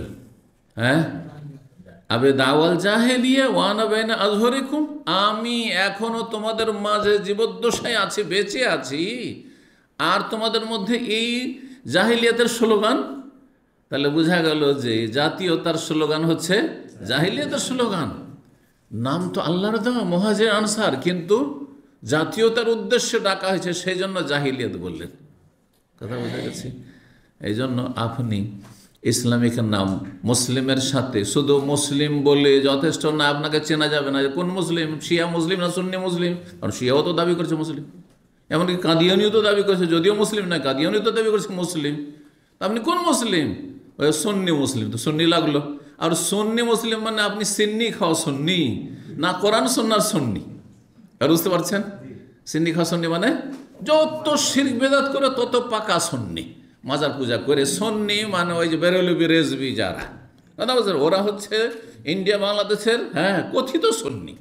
Speaker 4: আবে দাওয়াল জাহেলিয়া ওয়ানা বাইনা আযহরিকুম, আমি এখনো তোমাদের মাঝে জীবদ্দশায় আছি, বেঁচে আছি, আর তোমাদের মধ্যে এই জাহিলিয়াতের স্লোগান। তাহলে বোঝা গেল যে জাতীয়তার স্লোগান হচ্ছে জাহিলিয়াতের স্লোগান। নাম তো আল্লাহর দেওয়া, মুহাজির আনসার, কিন্তু জাতীয়তার উদ্দেশ্যে ডাকা হয়েছে, সেই জন্য জাহিলিয়াত বললেন। কথা বোঝা গেছে? এই জন্য আপনি ইসলামিক নাম মুসলিমের সাথে শুধু মুসলিম বলে যথেষ্ট না, আপনাকে চেনা যাবে না যে কোন মুসলিম, শিয়া মুসলিম না সুন্নি মুসলিম। কারণ শিয়াও তো দাবি করছে মুসলিম, এমনকি কাদিয়ানিও তো দাবি করছে, যদিও মুসলিম নয়, কাদিয়ানিও তো দাবি করছে মুসলিম। আপনি কোন মুসলিম? ওই সুন্নি মুসলিম, তো সুন্নি লাগলো। আর সুন্নি মুসলিম মানে আপনি সিন্নি খাওয়া সুন্নি না, কোরআন সুন্নার সুন্নি। আর বুঝতে পারছেন? সিন্নি খাওয়া সুন্নি মানে যত শিরক বেদাত করে তত পাকা সুন্নি, মাজার পূজা করে। সুন্নি মানে ওই যে বেরেলবি রেজবি যারা, কথা বলছেন, ওরা হচ্ছে ইন্ডিয়া বাংলাদেশের কথিত সুন্নি।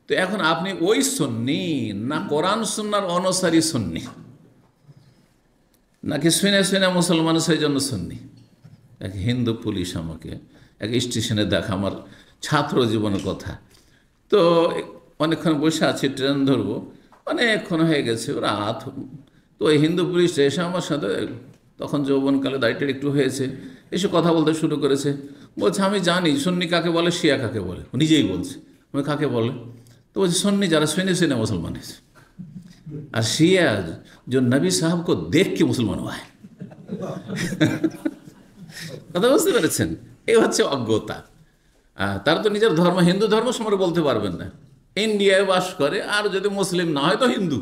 Speaker 4: তো এখন আপনি ওই সুন্নি না কোরআন সুন্নার অনুসারী সুন্নি, নাকি শুনে শুনে মুসলমান সেই জন্য সুন্নি? এক হিন্দু পুলিশ আমাকে এক স্টেশনে দেখা, আমার ছাত্র জীবনের কথা। তো অনেকক্ষণ বসে আছি, ট্রেন ধরবো, অনেকক্ষণ হয়ে গেছে রাত। তো ওই হিন্দু পুলিশ এসে আমার সাথে, তখন যৌবনকালে দাড়িটা একটু হয়েছে, এসে কথা বলতে শুরু করেছে। বলছে, আমি জানি সুন্নি কাকে বলে, শিয়া কাকে বলে। নিজেই বলছে, আমি কাকে বলে? তো বলছে, सुन्नी जरा सुने सुने मुसलमान है, और शिया जो नबी साहब को देख के मुसलमान हुआ है। কথা বুঝতে পেরেছেন? এই হচ্ছে অজ্ঞতা। তারা তো নিজের ধর্ম হিন্দু ধর্ম সম্পর্কে বলতে পারবেন না। ইন্ডিয়ায় বাস করে, আর যদি মুসলিম না হয় তো হিন্দু,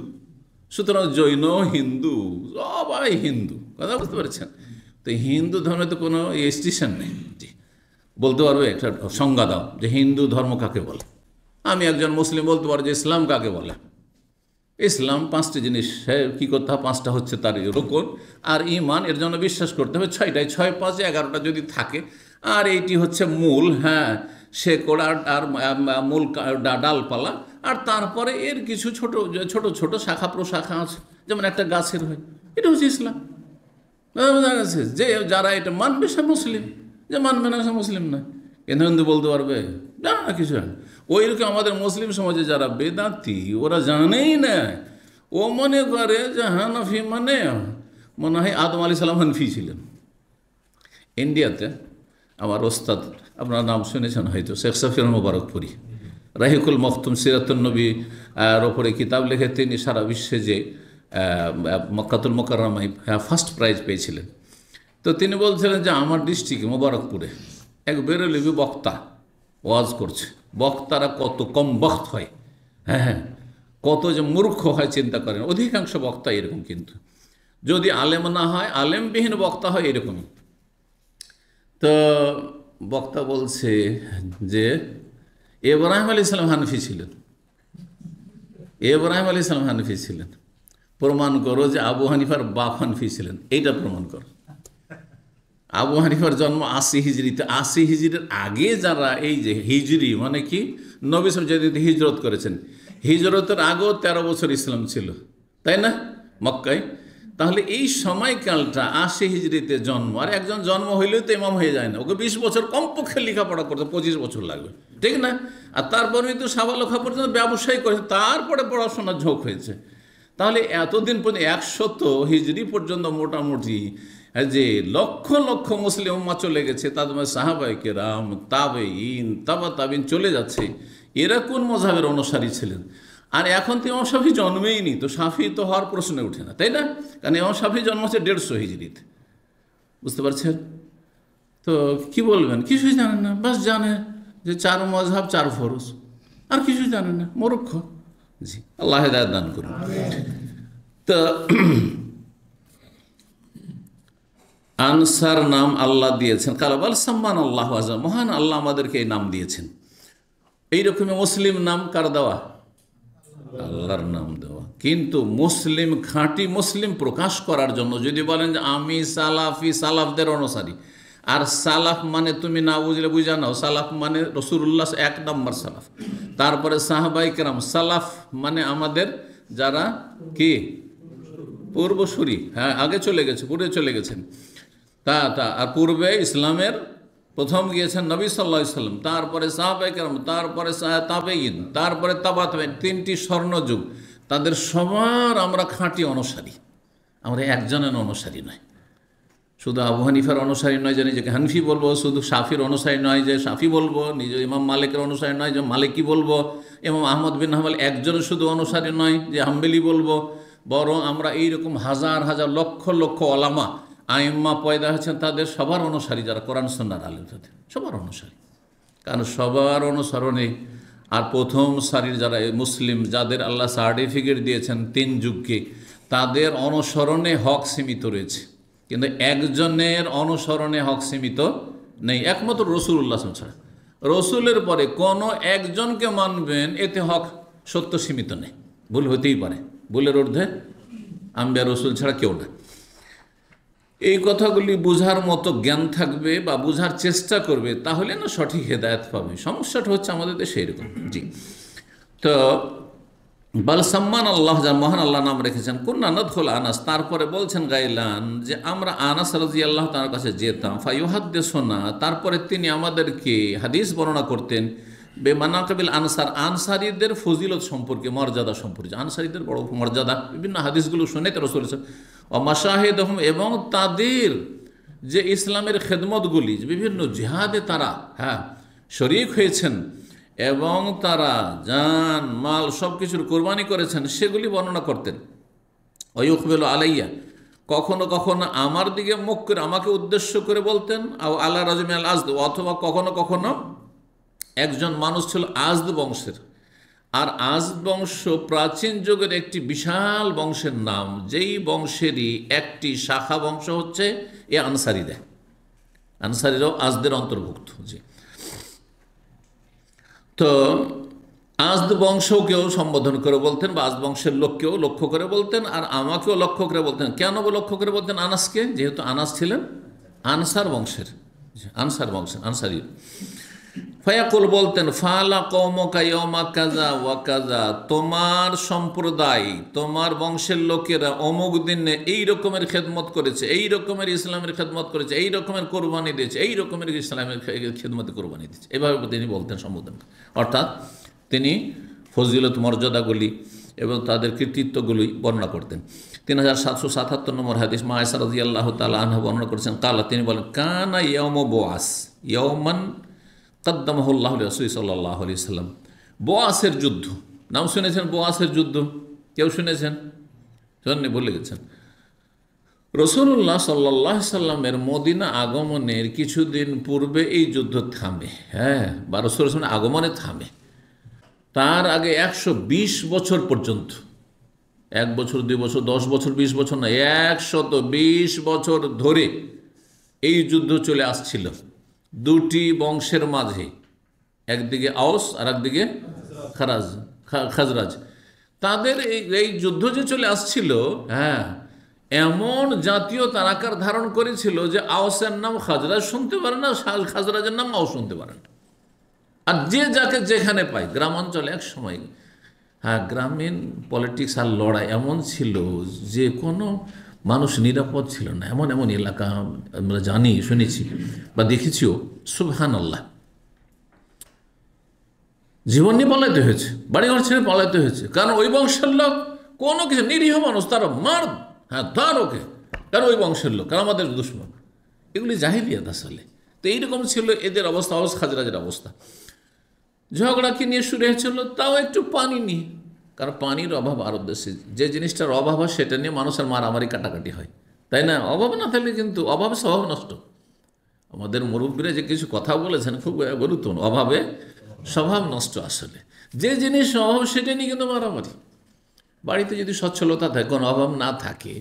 Speaker 4: সুতরাং জৈন হিন্দু সবাই হিন্দু। কথা বুঝতে পেরেছেন? তো হিন্দু ধর্মে তো কোনো স্টেশন নেই। বলতে পারবে একটা সংজ্ঞা দাও যে হিন্দু ধর্ম কাকে বলে? আমি একজন মুসলিম বলতে পারবো যে ইসলাম কাকে বলে। ইসলাম 5টি জিনিস কী করতে হবে, 5টা হচ্ছে তার রুকন, আর ইমান এর জন্য বিশ্বাস করতে হবে 6টায়, 6 5 11টা যদি থাকে, আর এইটি হচ্ছে মূল, হ্যাঁ শেকড় আর মূল ডালপালা, আর তারপরে এর কিছু ছোট ছোট ছোট শাখা প্রশাখা আছে, যেমন একটা গাছের হয়। এটা হচ্ছে ইসলাম। যে যারা এটা মানবে সে মুসলিম, যে মানবে না সে মুসলিম নয়। কিন্তু হিন্দু বলতে পারবে জানে না কিছু। ওইরকম আমাদের মুসলিম সমাজে যারা বেদাতি, ওরা জানেই না। ও মনে করে যে হানাফি মানে মনে হয় আদম আলাইহিস সালাম হানফি ছিলেন। ইন্ডিয়াতে আমার ওস্তাদ, আপনার নাম শুনেছেন হয়তো, শেখ সাফির মোবারকপুরি, রাহিকুল মখতুম সিরাতুন নবী এর ওপরে কিতাব লিখে তিনি সারা বিশ্বে যে মক্কাতুল মুকাররমায় ফার্স্ট প্রাইজ পেয়েছিলেন। তো তিনি বলছিলেন যে আমার ডিস্ট্রিক্টে মোবারকপুরে এক বেরলভী বক্তা ওয়াজ করছে। বক্তারা কত কম বক্ত হয়, হ্যাঁ কত যে মূর্খ হয় চিন্তা করেন। অধিকাংশ বক্তা এরকম, কিন্তু যদি আলেম না হয়, আলেমবিহীন বক্তা হয় এরকমই। তো বক্তা বলছে যে ইব্রাহিম আলাইহিস সালাম হানফি ছিলেন। ইব্রাহিম আলাইহিস সালাম হানফি ছিলেন, প্রমাণ করো যে আবু হানিফার বাপ হানফি ছিলেন, এইটা প্রমাণ করো। আবু হানিফার জন্ম 80 হিজরিতে। 80 হিজরির আগে যারা, এই যে হিজরি মানে কি, নবী সাল্লাল্লাহু আলাইহি ওয়াসাল্লাম হিজরত করেছেন, হিজরতের আগেও 13 বছর ইসলাম ছিল, তাই না, মক্কায়। তাহলে এই সময়কালটা 80 হিজরিতে জন্ম, আর একজন জন্ম হইলেও তো ইমাম হয়ে যায় না, ওকে 20 বছর কমপক্ষে লেখাপড়া করতে 25 বছর লাগবে, ঠিক না? আর তারপরে তো সাবালক পর্যন্ত ব্যবসায়ী করেছে, তারপরে পড়াশোনার ঝোঁক হয়েছে। তাহলে এতদিন পর্যন্ত 100 হিজরি পর্যন্ত মোটামুটি যে লক্ষ লক্ষ মুসলিম উম্মাহ চলে গেছে, তাদের মধ্যে সাহাবায়ে কেরাম, তাবেঈন, তাবা তাবিন চলে যাচ্ছে। এরা কোন মযহাবের অনুসারী ছিলেন? আর এখন তো ইমাম শাফি জন্মেই নি, তো শাফি তো হওয়ার প্রশ্নে ওঠে না, তাই না? কারণ ইমাম শাফি জন্ম হচ্ছে 150 হিজরিতে, বুঝতে পারছেন? তো কি বলবেন? কিছুই জানেন না, বাস জানে যে 4 মযহাব 4 ফরজ, আর কিছুই জানেন না, মূর্খ। জি, আল্লাহ হেদায়েত দান করুন। তো আনসার নাম আল্লাহ দিয়েছেন, কালাবাল সাম্মান আল্লাহ আযম, মহান আল্লাহ আমাদেরকে এই নাম দিয়েছেন। এইরকমই মুসলিম নাম কার দেওয়া? আল্লাহর নাম দেওয়া। কিন্তু মুসলিম, খাঁটি মুসলিম প্রকাশ করার জন্য যদি বলেন যে আমি সালাফি, সালাফদের অনুসারী, আর সালাফ মানে তুমি না বুঝলে বুঝা নাও, সালাফ মানে রাসূলুল্লাহ 1 নম্বর সালাফ, তারপরে সাহাবায়ে কেরাম, সালাফ মানে আমাদের যারা কি পূর্বসূরি, হ্যাঁ আগে চলে গেছে, পূর্বে চলে গেছেন, তা আর পূর্বে ইসলামের প্রথম গিয়েছেন নবী সাল্লাল্লাহু আলাইহি সাল্লাম, তারপরে সাহাবায়ে কেরাম, তারপরে তাবেঈন, তারপরে তাবা তাবেঈন, 3টি স্বর্ণযুগ, তাদের সবার আমরা খাঁটি অনুসারী। আমরা একজনের অনুসারী নয়, শুধু আবু হানিফার অনুসারী নয় যে নিজেকে হানফি বলবো, শুধু শাফির অনুসারী নয় যে শাফি বলবো, নিজে ইমাম মালিকের অনুসারী নয় যে মালিকি বলবো, ইমাম আহমদ বিন হাম্বল একজনের শুধু অনুসারী নয় যে হাম্বলি বলবো, বরং আমরা এইরকম হাজার হাজার লক্ষ লক্ষ ওলামা আইম্মা পয়দা হয়েছেন, তাদের সবার অনুসারী, যারা কোরআন সুন্নাহর আলেম, তাদের সবার অনুসারী। কারণ সবার অনুসরণে, আর প্রথম সারির যারা মুসলিম, যাদের আল্লাহ সার্টিফিকেট দিয়েছেন 3 যুগকে, তাদের অনুসরণে হক সীমিত রয়েছে, কিন্তু একজনের অনুসরণে হক সীমিত নেই, একমাত্র রাসূলুল্লাহ ছাড়া। রসুলের পরে কোনো একজনকে মানবেন, এতে হক সত্য সীমিত নেই, ভুল হতেই পারে, ভুলের ঊর্ধ্বে আম্বিয়া রসুল ছাড়া কেউ না। এই কথাগুলি বোঝার মতো জ্ঞান থাকবে বা বোঝার চেষ্টা করবে, তাহলে না সঠিক হেদায়েত পাবে। সমস্যাটা হচ্ছে আমাদের দেশে এরকম। জি, তো বাল সাম্মান আল্লাহ, যা মহান আল্লাহ নাম রেখেছেন, কুন্না নাদখুল আনাস, তারপরে বলছেন গাইলান যে আমরা আনাস রাদিয়াল্লাহু তাআলার কাছে যেতাম, ফায়ুহাদ্দিসুনা, তারপরে তিনি আমাদেরকে হাদিস বর্ণনা করতেন, বেমানাকিবিল আনসার, আনসারীদের ফজিলত সম্পর্কে, মর্যাদা সম্পর্কে, আনসারীদের বড় মর্যাদা, বিভিন্ন হাদিসগুলো শুনে তো রাসূল ও মাশাহিদহুম, এবং তাদের যে ইসলামের খেদমতগুলি, বিভিন্ন জিহাদে তারা শরীক হয়েছেন এবং তারা জান মাল সব কিছুর কোরবানি করেছেন, সেগুলি বর্ণনা করতেন। ওয়ায়ুকবিলু আলাইয়া, কখনো কখনো আমার দিকে মুখ করে আমাকে উদ্দেশ্য করে বলতেন, আল্লাহ রাজমি আল আজদ, অথবা কখনো কখনো একজন মানুষ ছিল আজদ বংশের। আর আজদ বংশ প্রাচীন যুগের একটি বিশাল বংশের নাম, যেই বংশেরই একটি শাখা বংশ হচ্ছে এ আনসারিরা। আনসারিরাও আজদের অন্তর্ভুক্ত। জি, তো আজদ বংশকেও সম্বোধন করে বলতেন, বা আজদ বংশের লোককেও লক্ষ্য করে বলতেন, আর আমাকেও লক্ষ্য করে বলতেন। কেন লক্ষ্য করে বলতেন আনাসকে? যেহেতু আনাস ছিলেন আনসার বংশের, আনসারি। ফায়াকুল বলতেন, ফালা কওমুকা ইয়াওমা কাযা ওয়া কাযা, তোমার সম্প্রদায়, তোমার বংশের লোকেরা অমুক দিনে এই রকমের খেদমত করেছে, এই রকমের ইসলামের খেদমত করেছে, এই রকমের কোরবানি দিয়েছে, এই রকমের ইসলামের খেদমতে কোরবানি দিয়েছে। এভাবে তিনি বলতেন সম্বোধন। অর্থাৎ তিনি ফজিলত মর্যাদাগুলি এবং তাদের কৃতিত্বগুলি বর্ণনা করতেন। 3777 নম্বর হাদিস, মা আয়েশা রাদিয়াল্লাহু তাআলা আনহা বর্ণনা করেছেন, কালা, তিনি বলেন, কানা ইয়াউমু বুআস ইয়াওমান কদ্দামাহুল্লাহু লিরাসূলিহি সাল্লাল্লাহু আলাইহি ওয়াসাল্লাম। বোয়াসের যুদ্ধ, নাম শুনেছেন? বোয়াসের যুদ্ধ কেউ শুনেছেন? শুনেননি, ভুলে গেছেন। রাসূলুল্লাহ সাল্লাল্লাহু আলাইহি সাল্লামের মদিনা আগমনের কিছুদিন পূর্বে এই যুদ্ধ থামে। হ্যাঁ, বা রাসূলের আগমনে থামে। তার আগে 120 বছর পর্যন্ত, 1 বছর 2 বছর 10 বছর 20 বছর না, 120 বছর ধরে এই যুদ্ধ চলে আসছিল দুটি বংশের মাঝে, একদিকে আওস আর একদিকে খাজরাজ। তাদের এই যুদ্ধ যে চলে আসছিল, হ্যাঁ, এমন জাতীয় তারাকার ধারণ করেছিল যে আওসের নাম খাজরাজ শুনতে পারে না, খাজরাজের নাম আওস শুনতে পারে না। আর যে যাকে যেখানে পায়, গ্রামাঞ্চলে এক সময়, হ্যাঁ, গ্রামীণ পলিটিক্স আর লড়াই এমন ছিল যে কোনো মানুষ নিরাপদ ছিল না। এমন এমন এলাকা আমরা জানি, শুনেছি বা দেখেছিও। সুবহানাল্লাহ, জীবন নিয়ে পালাইতে হয়েছে, বাড়িঘর ছেড়ে পালাইতে হয়েছে, কারণ ওই বংশের লোক কোনো কিছু, নিরীহ মানুষ, তারা মার, হ্যাঁ, ধর ওকে, কারণ ওই বংশের লোক, কারণ আমাদের দুশমন। এগুলি জাহিলিয়াত আসলে। তো এইরকম ছিল এদের অবস্থা, আওস খাজরাজের অবস্থা। ঝগড়া কি নিয়ে শুরু হয়েছিল? তাও একটু পানি নিয়ে, কারণ পানির অভাব আরব দেশে, যে জিনিসটার অভাব হয় সেটা নিয়ে মানুষের মারামারি কাটাকাটি হয়, তাই না? অভাব না থাকলে কিন্তু, অভাবে স্বভাব নষ্ট। আমাদের মুরব্বীরা যে কিছু কথা বলেছেন খুব গুরুত্বপূর্ণ, অভাবে স্বভাব নষ্ট। আসলে যে জিনিস অভাব সেটা নিয়ে কিন্তু মারামারি। বাড়িতে যদি সচ্ছলতা থাকে, কোনো অভাব না থাকে,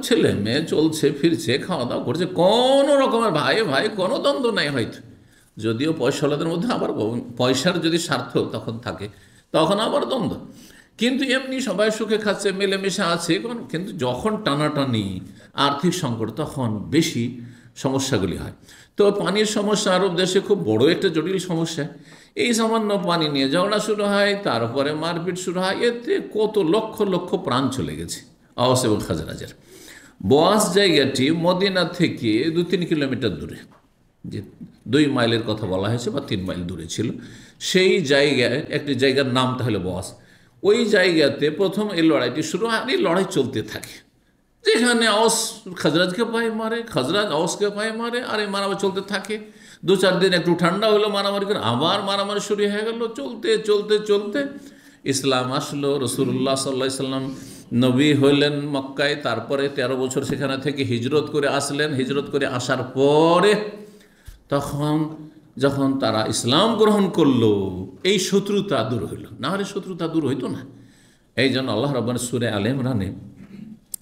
Speaker 4: ছেলে মেয়ে চলছে ফিরছে, খাওয়া দাওয়া করছে, কোনো রকমের ভাই ভাই কোনো দ্বন্দ্ব নাই হয়তো, যদিও পয়সাওয়ালাদের মধ্যে আবার পয়সার যদি স্বার্থ তখন থাকে, তখন আবার দ্বন্দ্ব। কিন্তু এমনি সবাই সুখে খাচ্ছে, মিলেমিশে আছে। কিন্তু যখন টানাটানি, আর্থিক সংকট, তখন বেশি সমস্যাগুলি হয়। তো পানির সমস্যা আরব দেশে খুব বড় একটা জটিল সমস্যা। এই সামান্য পানি নিয়ে ঝগড়া শুরু হয়, তারপরে মারপিট শুরু হয়, এতে কত লক্ষ লক্ষ প্রাণ চলে গেছে আওস এবং খাজরাজের। বোয়াস জায়গাটি মদিনা থেকে 2-3 কিলোমিটার দূরে, যে 2 মাইলের কথা বলা হয়েছে বা 3 মাইল দূরে ছিল। সেই জায়গায় একটি জায়গার নাম তাহলে বোয়াস। ওই জায়গাতে প্রথম এই লড়াইটি শুরু হয়, আর এই লড়াই চলতে থাকে, যেখানে আওস খাজরাজকে পায়ে মারে, খাজরাজ আওসকে পায়ে মারে, আর এই মারামারি চলতে থাকে। 2-4 দিন একটু ঠান্ডা হলো, মারামারি করে আবার মারামারি শুরু হয়ে গেল। চলতে চলতে চলতে ইসলাম আসলো, রাসূলুল্লাহ সাল্লাল্লাহু আলাইহি সাল্লাম নবী হইলেন মক্কায়, তারপরে 13 বছর সেখানে থেকে হিজরত করে আসলেন। হিজরত করে আসার পরে তখন যখন তারা ইসলাম গ্রহণ করলো, এই শত্রুতা দূর হইল, না হলে শত্রুতা দূর হইতো না। এই জন্য আল্লাহ রাব্বানি সূরা আলে ইমরানে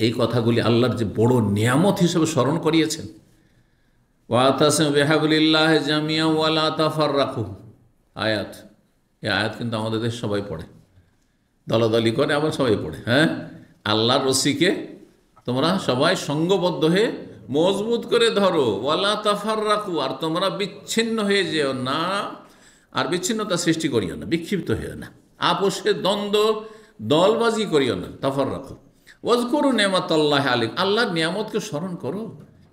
Speaker 4: এই কথাগুলি আল্লাহর যে বড় নিয়ামত হিসেবে স্মরণ করিয়েছেন। ওয়াতাসিমু বিহাবলিল্লাহি জামিআন ওয়া লা তাফাররাকু আয়াত। এই আয়াত কিন্তু আমাদের দেশে সবাই পড়ে, দলাদলি করে, আবার সবাই পড়ে। হ্যাঁ, আল্লাহর রশিকে তোমরা সবাই সঙ্গবদ্ধ হয়ে মজবুত করে ধরো, ওয়ালা তাফাররাকু, আর তোমরা বিচ্ছিন্ন হয়ে যেও না, আর বিচ্ছিন্নতা সৃষ্টি করিও না, বিক্ষিপ্ত হইও না, আপোষে দ্বন্দ্ব দলবাজি করিও না। তাফাররাকু ওয়াজকুরু নিয়ামাতাল্লাহি আলাইকুম, আল্লাহর নিয়ামতকে স্মরণ করো।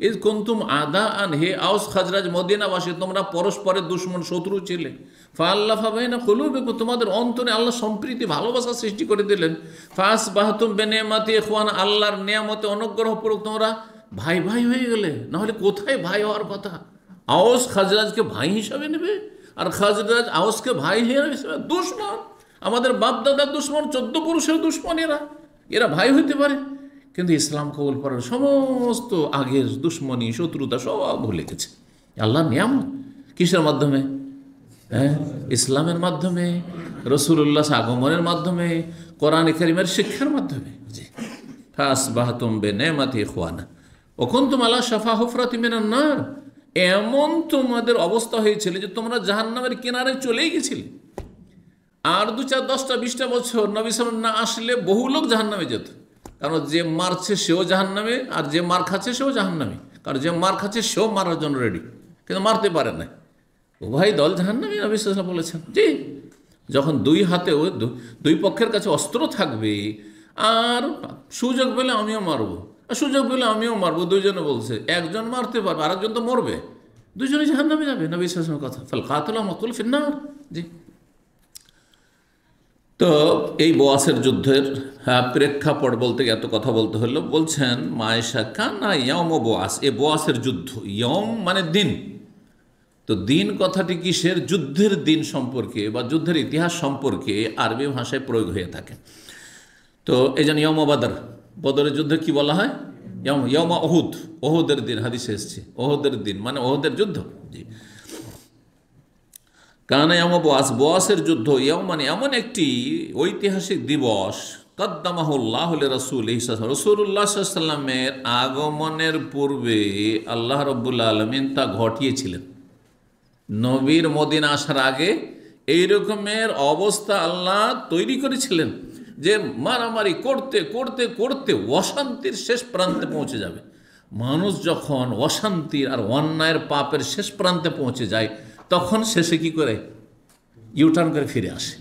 Speaker 4: ইজ কুনতুম আদাআন, হে আওস খাজরাজ মদিনাবাসী, তোমরা পরস্পরের দুশমন, শত্রু ছিলে। ফাআল্লাফা বাইনা কুলুবিকুম, তোমাদের অন্তরে আল্লাহ সম্প্রীতি ভালোবাসা সৃষ্টি করে দিলেন। ফাসবাহতুম বিনিয়ামাতি ইখওয়ানা, আল্লাহর নিয়ামতে অনুগ্রহপূর্বক তোমরা ভাই ভাই হয়ে গেলে। নাহলে কোথায় ভাই হওয়ার কথা? আওস খাজরাজকে ভাই হিসাবে নেবে, আর খাজরাজ আওসকে ভাই হিসাবে দুশমন। আমাদের বাপ দাদার দুশমন, 14 পুরুষের দুশমন, এরা ভাই হইতে পারে? কিন্তু ইসলাম কবুল করার সমস্ত আগের দুশ্মনী শত্রুতা সব ভুলে গেছে। আল্লাহর নিয়ামত কিসের মাধ্যমে? হ্যাঁ, ইসলামের মাধ্যমে, রসুল্লাহ আগমনের মাধ্যমে, কোরআন কারীমের শিক্ষার মাধ্যমে। জি, ফাসবাহতুম বিনিমাতি ইখওয়ানা ওয়া কুনতুম আলা শাফা হুফরাতিন মিনান নার, এমন তোমাদের অবস্থা হয়েছিল যে তোমরা জাহান্নামের কিনারে চলেই গেছিলে। আর 2, 4, 10টা 20টা বছর নবী সাল্লাল্লাহু আলাইহি ওয়াসাল্লাম না আসলে বহু লোক জাহান্নামে যেত। কারণ যে মারছে সেও জাহান্নামে, আর যে মার খাচ্ছে সেও জাহান্নামে। কারণ যে মার খাচ্ছে সেও মারার জন্য রেডি, কিন্তু মারতে পারে না। উভয় দল জাহান্নামী, নবী সাল্লাল্লাহু আলাইহি ওয়াসাল্লাম বলেছেন। জি, যখন দুই হাতেও দুই পক্ষের কাছে অস্ত্র থাকবে, আর সুযোগ পেলে আমিও মারবো, আর সুযোগ পেলে আমিও মারবো, দুইজনে বলছে, একজন মারতে পারবে, আরেকজন তো মরবে, দুজনে জাহান্নামে যাবে। নবী সাল্লাল্লাহু আলাইহি ওয়াসাল্লামের কথা, ফাল কাতিলু মাকতুল ফিন্নার। জি, তো এই বোয়াসের যুদ্ধের প্রেক্ষাপট বলতে এত কথা বলতে হলো। বলছেন মায়েশা কানা ইয়ম বোয়াস, এ বোয়াসের যুদ্ধ, ইয়ম মানে দিন, তো দিন কথাটি কিসের? যুদ্ধের দিন সম্পর্কে বা যুদ্ধের ইতিহাস সম্পর্কে আরবি ভাষায় প্রয়োগ হয়ে থাকে। তো এই জন্য ইয়ম বাদর, বদরের যুদ্ধে কি বলা হয়? ইয়ম ওহুদ, ওহুদের দিন, হাদিসে এসেছে ওহুদের দিন মানে ওহুদের যুদ্ধ। জি, কারণ ইয়ম বোয়াস, বোয়াসের যুদ্ধ, ইয়ম মানে এমন একটি ঐতিহাসিক দিবস, কদ্দামাহুল্লাহ লিরাসূলিহি রাসূলুল্লাহ সাল্লাল্লাহু আলাইহি ওয়াসাল্লামের আগমনের পূর্বে আল্লাহ রাব্বুল আলামিন তা ঘটিয়েছিলেন। নবীর মদিনা আসার আগে এই রকমের অবস্থা আল্লাহ তৈরি করেছিলেন যে মারামারি করতে করতে করতে অশান্তির শেষ প্রান্তে পৌঁছে যাবে। মানুষ যখন অশান্তির আর অন্যায়ের পাপের শেষ প্রান্তে পৌঁছে যায়, তখন শেষে কি করে? ইউটার্ন করে ফিরে আসে।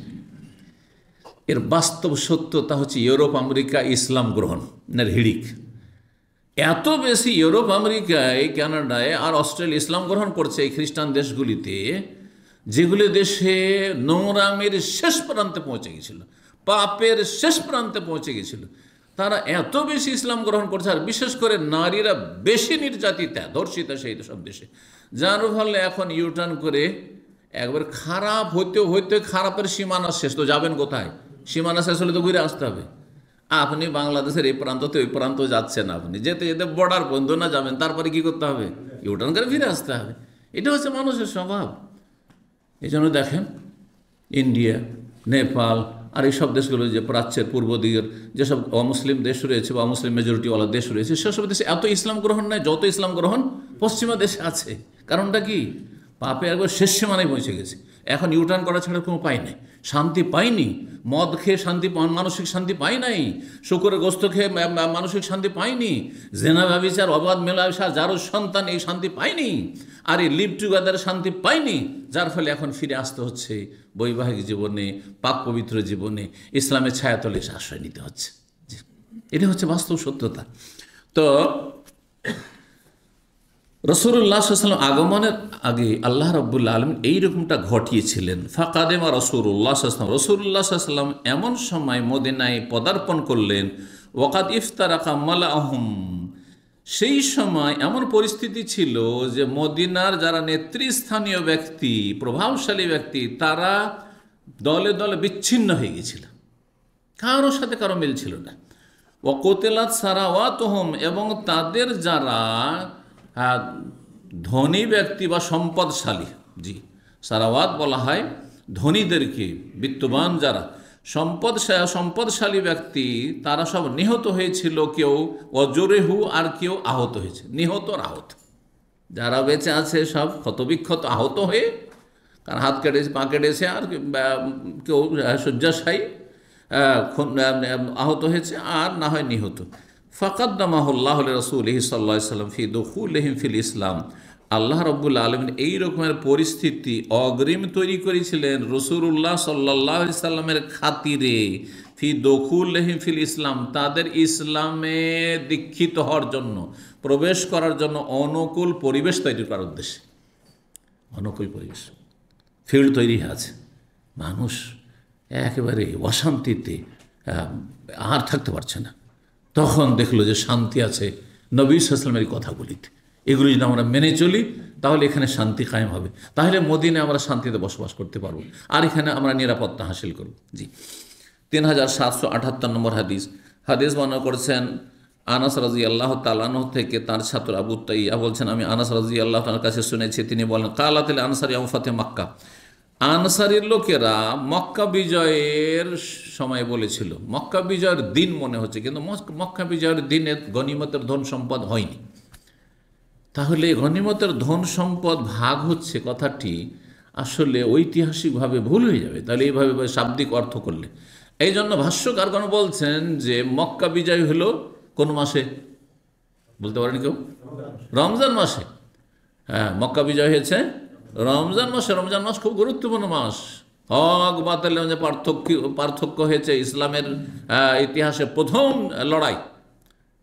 Speaker 4: এর বাস্তব সত্যতা হচ্ছে ইউরোপ আমেরিকা ইসলাম গ্রহণের হিড়িক। এত বেশি ইউরোপ আমেরিকায়, কানাডায় আর অস্ট্রেলিয়া ইসলাম গ্রহণ করছে এই খ্রিস্টান দেশগুলিতে, যেগুলি দেশে নোংরামের শেষ প্রান্তে পৌঁছে গেছিল, পাপের শেষ প্রান্তে পৌঁছে গেছিল, তারা এত বেশি ইসলাম গ্রহণ করছে। আর বিশেষ করে নারীরা বেশি নির্যাতিতা, ধর্ষিতা সেই সব দেশে, যার ফলে এখন ইউটার্ন করে একবার খারাপ হইতে হইতে খারাপের সীমানা শেষ। তো যাবেন কোথায়? সীমানা শেষ হলে তো ঘুরে আসতে হবে। আপনি বাংলাদেশের এই প্রান্ততে ওই প্রান্ত যাচ্ছেন, আপনি যেতে যেতে বর্ডার পর্যন্ত না যাবেন, তারপরে কি করতে হবে? ইউটার্ন করে ফিরে আসতে হবে। এটা হচ্ছে মানুষের স্বভাব। এই জন্য দেখেন ইন্ডিয়া, নেপাল আর এইসব দেশগুলো, যে প্রাচ্যের পূর্ব দিকের যেসব অমুসলিম দেশ রয়েছে বা মুসলিম মেজরিটিওয়ালা দেশ রয়েছে, সেসব দেশে এত ইসলাম গ্রহণ নেই যত ইসলাম গ্রহণ পশ্চিমা দেশে আছে। কারণটা কি? পাপে একবার শেষ সীমানায় পৌঁছে গেছে। এখন ইউটার্ন করা ছাড়া কোনো উপায় নেই। শান্তি পাইনি, মদ খেয়ে শান্তি, মানসিক শান্তি পাই নাই, শুকরের গোস্ত খেয়ে মানসিক শান্তি পাইনি, জেনা ব্যভিচার অবাধ মেলামেশা যারও সন্তান, এই শান্তি পাইনি, আর এই লিভ টুগেদার শান্তি পাইনি, যার ফলে এখন ফিরে আসতে হচ্ছে বৈবাহিক জীবনে, পাক পবিত্র জীবনে, ইসলামের ছায়াতলে এসে আশ্রয় নিতে হচ্ছে। এটা হচ্ছে বাস্তব সত্যতা। তো রাসূলুল্লাহ সাল্লাল্লাহু আলাইহি ওয়াসাল্লাম আগমনের আগে আল্লাহ রাব্বুল আলামিন এইরকমটা ঘটিয়েছিলেন। ফাকাদেমা রাসূলুল্লাহ সাল্লাল্লাহু আলাইহি ওয়াসাল্লাম এমন সময় মদিনায় পদার্পণ করলেন, ওয়াকাদ ইফতারাকা মালাহুম, সেই সময় এমন পরিস্থিতি ছিল যে মদিনার যারা নেতৃস্থানীয় ব্যক্তি, প্রভাবশালী ব্যক্তি, তারা দলে দলে বিচ্ছিন্ন হয়ে গেছিল, কারোর সাথে কারো মিল ছিল না। ওয়াকুতিলাত সারাওয়াতুহুম, এবং তাদের যারা ধনী ব্যক্তি বা সম্পদশালী, জি সারাওয়াত বলা হয় ধনীদেরকে, বিত্তবান যারা সম্পদশালী ব্যক্তি, তারা সব নিহত হয়েছিল, কেউ অজরেহু আর কেউ আহত হয়েছে। নিহত আর আহত, যারা বেঁচে আছে সব ক্ষতবিক্ষত আহত হয়ে, কার হাত কেটেছে, পা কেটেছে, আর কেউ শয্যাশায়ী আহত হয়েছে, আর না হয় নিহত। ফাকাদ্দামাহুল্লাহ লিরাসূলিহি সাল্লাল্লাহু আলাইহি ওয়াসাল্লাম ফি দুখুলিহিম ফিল ইসলাম, আল্লাহ রাব্বুল আলামিন এই রকমের পরিস্থিতি অগ্রিম তৈরি করেছিলেন রাসূলুল্লাহ সাল্লাল্লাহু আলাইহি ওয়াসাল্লামের খাতিরে, ফি দুখুলিহিম ফিল ইসলাম, তাদের ইসলামে দীক্ষিত হওয়ার জন্য, প্রবেশ করার জন্য অনুকূল পরিবেশ তৈরি করার উদ্দেশ্যে। অনুকূল পরিবেশ, ফিল্ড তৈরি আছে, মানুষ একেবারে অশান্তিতে আর থাকতে পারছে না। তখন দেখলো যে শান্তি আছে নবী সাল্লাল্লাহু আলাইহি ওয়াসাল্লামের কথাগুলিতে, এগুলো যদি আমরা মেনে চলি তাহলে এখানে শান্তি কায়েম হবে, তাহলে মদিনায় আমরা শান্তিতে বসবাস করতে পারবো, আর এখানে আমরা নিরাপত্তা হাসিল করব। জি, 3778 নম্বর হাদিস বর্ণনা করেছেন আনাস রাদিয়াল্লাহু তাআলা আনহু থেকে তার ছাত্র আবু তাইয়া বলছেন, আমি আনাস রাদিয়াল্লাহু তাআলার কাছে শুনেছি, তিনি বলেন, কালাতিল আনসারি ইয়াউম ফাতহি মক্কা, আনসারীর লোকেরা মক্কা বিজয়ের সময় বলেছিল, মক্কা বিজয়ের দিন মনে হচ্ছে, কিন্তু মক্কা বিজয়ের দিনে গনিমতের ধন সম্পদ হয়নি। তাহলে গনিমতের ধন সম্পদ ভাগ হচ্ছে কথাটি আসলে ঐতিহাসিকভাবে ভুল হয়ে যাবে, তাহলে এইভাবে শাব্দিক অর্থ করলে। এই জন্য ভাষ্যকারগণ বলছেন যে মক্কা বিজয় হলো কোন মাসে, বলতে পারেন কেউ? রমজান মাসে। হ্যাঁ, মক্কা বিজয় হয়েছে রমজান মাসে। রমজান মাস খুব গুরুত্বপূর্ণ মাস। হক বাতিলের যে পার্থক্য হয়েছে, ইসলামের ইতিহাসে প্রথম লড়াই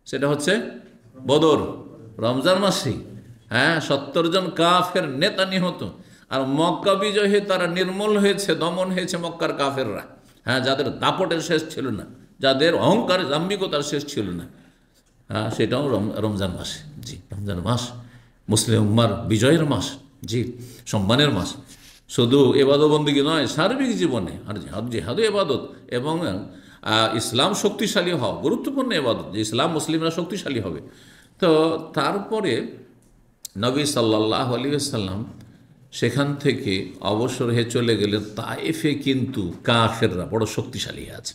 Speaker 4: সেটা হচ্ছে বদর, রমজান মাসে। হ্যাঁ, 70 জন কাফের নেতা নিহত। আর মক্কা বিজয় হয়ে তারা নির্মূল হয়েছে, দমন হয়েছে মক্কার কাফেররা। হ্যাঁ, যাদের দাপটের শেষ ছিল না, যাদের অহংকার দাম্ভিকতার শেষ ছিল না, হ্যাঁ, সেটাও রমজান মাসে। জি, রমজান মাস মুসলিম উম্মার বিজয়ের মাস, জি, সম্মানের মাস। শুধু এবাদতবন্দেগী নয়, সার্বিক জীবনে আর জিহাদও এবাদত, এবং ইসলাম শক্তিশালী হওয়া গুরুত্বপূর্ণ এবাদত, যে ইসলাম মুসলিমরা শক্তিশালী হবে। তো তারপরে নবী সাল্লাল্লাহু আলাইহি ওয়াসাল্লাম সেখান থেকে অবসর হয়ে চলে গেলেন তায়েফে, কিন্তু কাফেররা বড় শক্তিশালী আছে।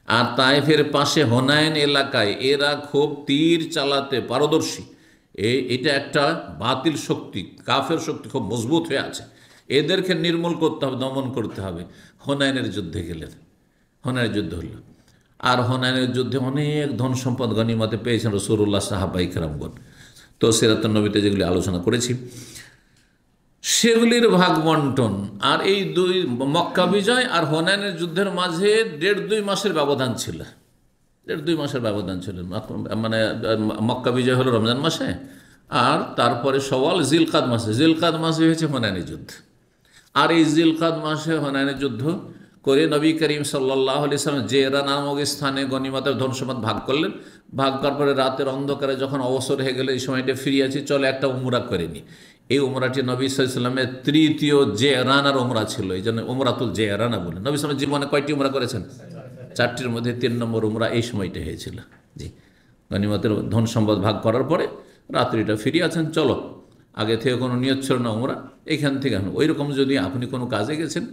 Speaker 4: আর তায়েফের পাশে হুনাইন এলাকায় এরা খুব তীর চালাতে পারদর্শী। এটা একটা বাতিল শক্তি, কাফের শক্তি খুব মজবুত হয়ে আছে, এদেরকে নির্মূল করতে হবে, দমন করতে হবে। হুনাইনের যুদ্ধে গেলেন, হুনাইনের যুদ্ধ হল। আর হুনাইনের যুদ্ধে অনেক ধন সম্পদ গনিমতে পেয়েছেন রাসূলুল্লাহ, সাহাবায়ে কেরামগণ। তো সিরাতুন নবীতে যেগুলি আলোচনা করেছি সেগুলির ভাগ বন্টন। আর এই দুই মক্কা বিজয় আর হুনাইনের যুদ্ধের মাঝে 1.5-2 মাসের ব্যবধান ছিল। 1.5-2 মাসের ব্যবধান ছিল। মানে মক্কা বিজয় হলো রমজান মাসে, আর তারপরে সওয়াল জিলকাদ মাসে। জিলকাদ মাসে হয়েছে হুনাইনের যুদ্ধ। আর এই জিলকাদ মাসে হুনাইনের যুদ্ধ করে নবী করিম সাল্লাল্লাহু আলাইহি ওয়াসাল্লাম জেরা নামক স্থানে গনিমতের ধন সম্পদ ভাগ করলেন। ভাগ করার পরে রাতের অন্ধকারে যখন অবসর হয়ে গেলে, এই সময়টা ফিরে আছি, চলে একটা উমরা করে নি। এই উমরাটি নবী সাল্লাল্লাহু আলাইহি ওয়াসাল্লামের তৃতীয় জেরানার উমরা ছিল, এই জন্য উমরাতুল জেরানা বলে। নবী সাল্লাল্লাহু আলাইহি ওয়াসাল্লাম জীবনে কয়টি উমরা করেছেন? 4টির মধ্যে 3 নম্বর উমরা এই সময়টা হয়েছিল। জি, গনিমতের ধন সম্পদ ভাগ করার পরে রাত্রিটা ফিরে আছেন, চলো, আগে থেকে কোনো নিয়ত ছিল না উমরা, এখান থেকে ওই রকম যদি আপনি কোনো কাজে গেছেন,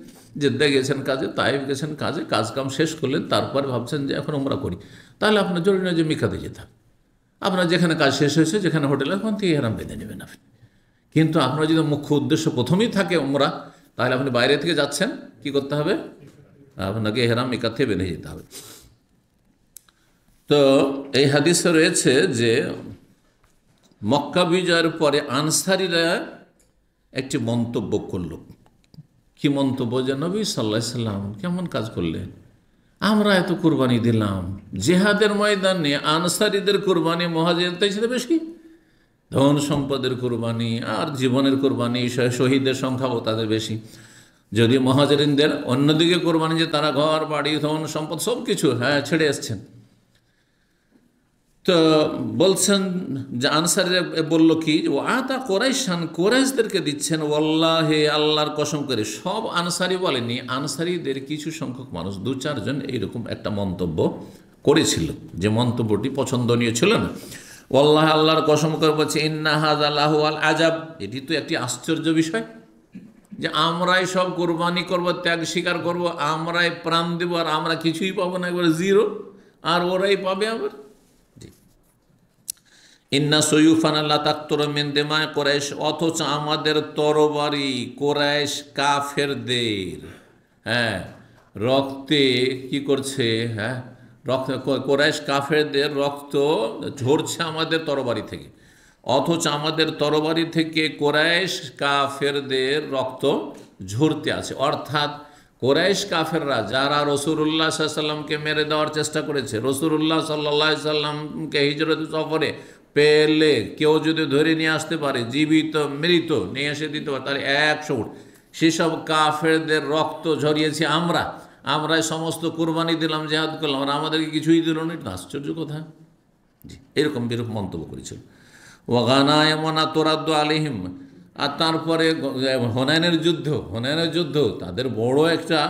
Speaker 4: জেদ্দা গেছেন কাজে, তাইফ গেছেন কাজে, কাজ কাম শেষ করলেন, তারপরে ভাবছেন যে এখন উমরা করি, তাহলে আপনার জরুরি নয় যে মিকাতে যেতে হবে। আপনার যেখানে কাজ শেষ হয়েছে, যেখানে হোটেলে, ওখান থেকে ইহরাম বেঁধে নেবেন আপনি। কিন্তু আপনার যদি মুখ্য উদ্দেশ্য প্রথমেই থাকে উমরা, তাহলে আপনি বাইরে থেকে যাচ্ছেন, কি করতে হবে? আপনাকে ইহরাম মিকাত থেকে বেঁধে যেতে হবে। তো এই হাদিসে রয়েছে যে মক্কা বিজয়ের পরে আনসারীরা একটি মন্তব্য করল। কি মন্তব্য? যে নবী সাল্লাল্লাহু আলাইহি সাল্লাম কেমন কাজ করলেন, আমরা এত কুরবানি দিলাম, জিহাদের ময়দানে আনসারীদের কুরবানি মুহাজিরদের চেয়ে বেশি, ধন সম্পদের কুরবানি আর জীবনের কুরবানি, শহীদের সংখ্যাও তাদের বেশি। যদি মুহাজিরিনদের অন্যদিকে কুরবানি, যে তারা ঘর বাড়ি ধন সম্পদ সব কিছু ছেড়ে এসছেন। তো বলছেন যে আনসারীরা বলল কি, ও আতা কোরাইশান, কোরাইশদেরকে দিচ্ছেন, ওয়াল্লাহি, আল্লাহর কসম করে। সব আনসারী বলেনি, আনসারীদের কিছু সংখ্যক মানুষ, 2-4 জন এইরকম একটা মন্তব্য করেছিল, যে মন্তব্যটি পছন্দনীয় ছিল না। ওয়াল্লাহি, আল্লাহর কসম করে বলছে, ইন্না হাযা লাহু আল আজাব, এটি তো একটি আশ্চর্য বিষয় যে আমরাই সব কোরবানি করব, ত্যাগ স্বীকার করব, আমরাই প্রাণ দেব, আর আমরা কিছুই পাবো না, একবারে জিরো, আর ওরাই পাবে আবার। ইন্না সয়ুফানা লা তাকতুরু মিন দিমায়ে কুরাইশ, অথচ আমাদের তরবারি কোরাইশ কাফেরদের রক্তে কি করছে? রক্ত, কোরাইশ কাফেরদের রক্ত ঝরছে আমাদের তরবারি থেকে, অথচ আমাদের তরবারি থেকে কোরাইশ কাফেরদের রক্ত ঝরতে আছে। অর্থাৎ কোরাইশ কাফেররা যারা রাসূলুল্লাহ সাল্লাল্লাহু আলাইহি সাল্লামকে মেরে দেওয়ার চেষ্টা করেছে, রাসূলুল্লাহ সাল্লাল্লাহু আলাইহি সাল্লামকে হিজরত সফরে পেলে কেউ যদি ধরে নিয়ে আসতে পারে, জীবিত মৃত নিয়ে এসে দিতে পারে, তাহলে 100 উট, সেসব কাফেরদের রক্ত ঝরিয়েছি আমরাই সমস্ত কুরবানি দিলাম, জিহাদ করলাম, আর আমাদেরকে কিছুই দিল না। এটা আশ্চর্য কথা। জি, এরকম বিরূপ মন্তব্য করেছিল। ওয়া গানায়মনা তুরাদ্দু আলাইহিম, আর তারপরে হুনাইনের যুদ্ধ তাদের বড় একটা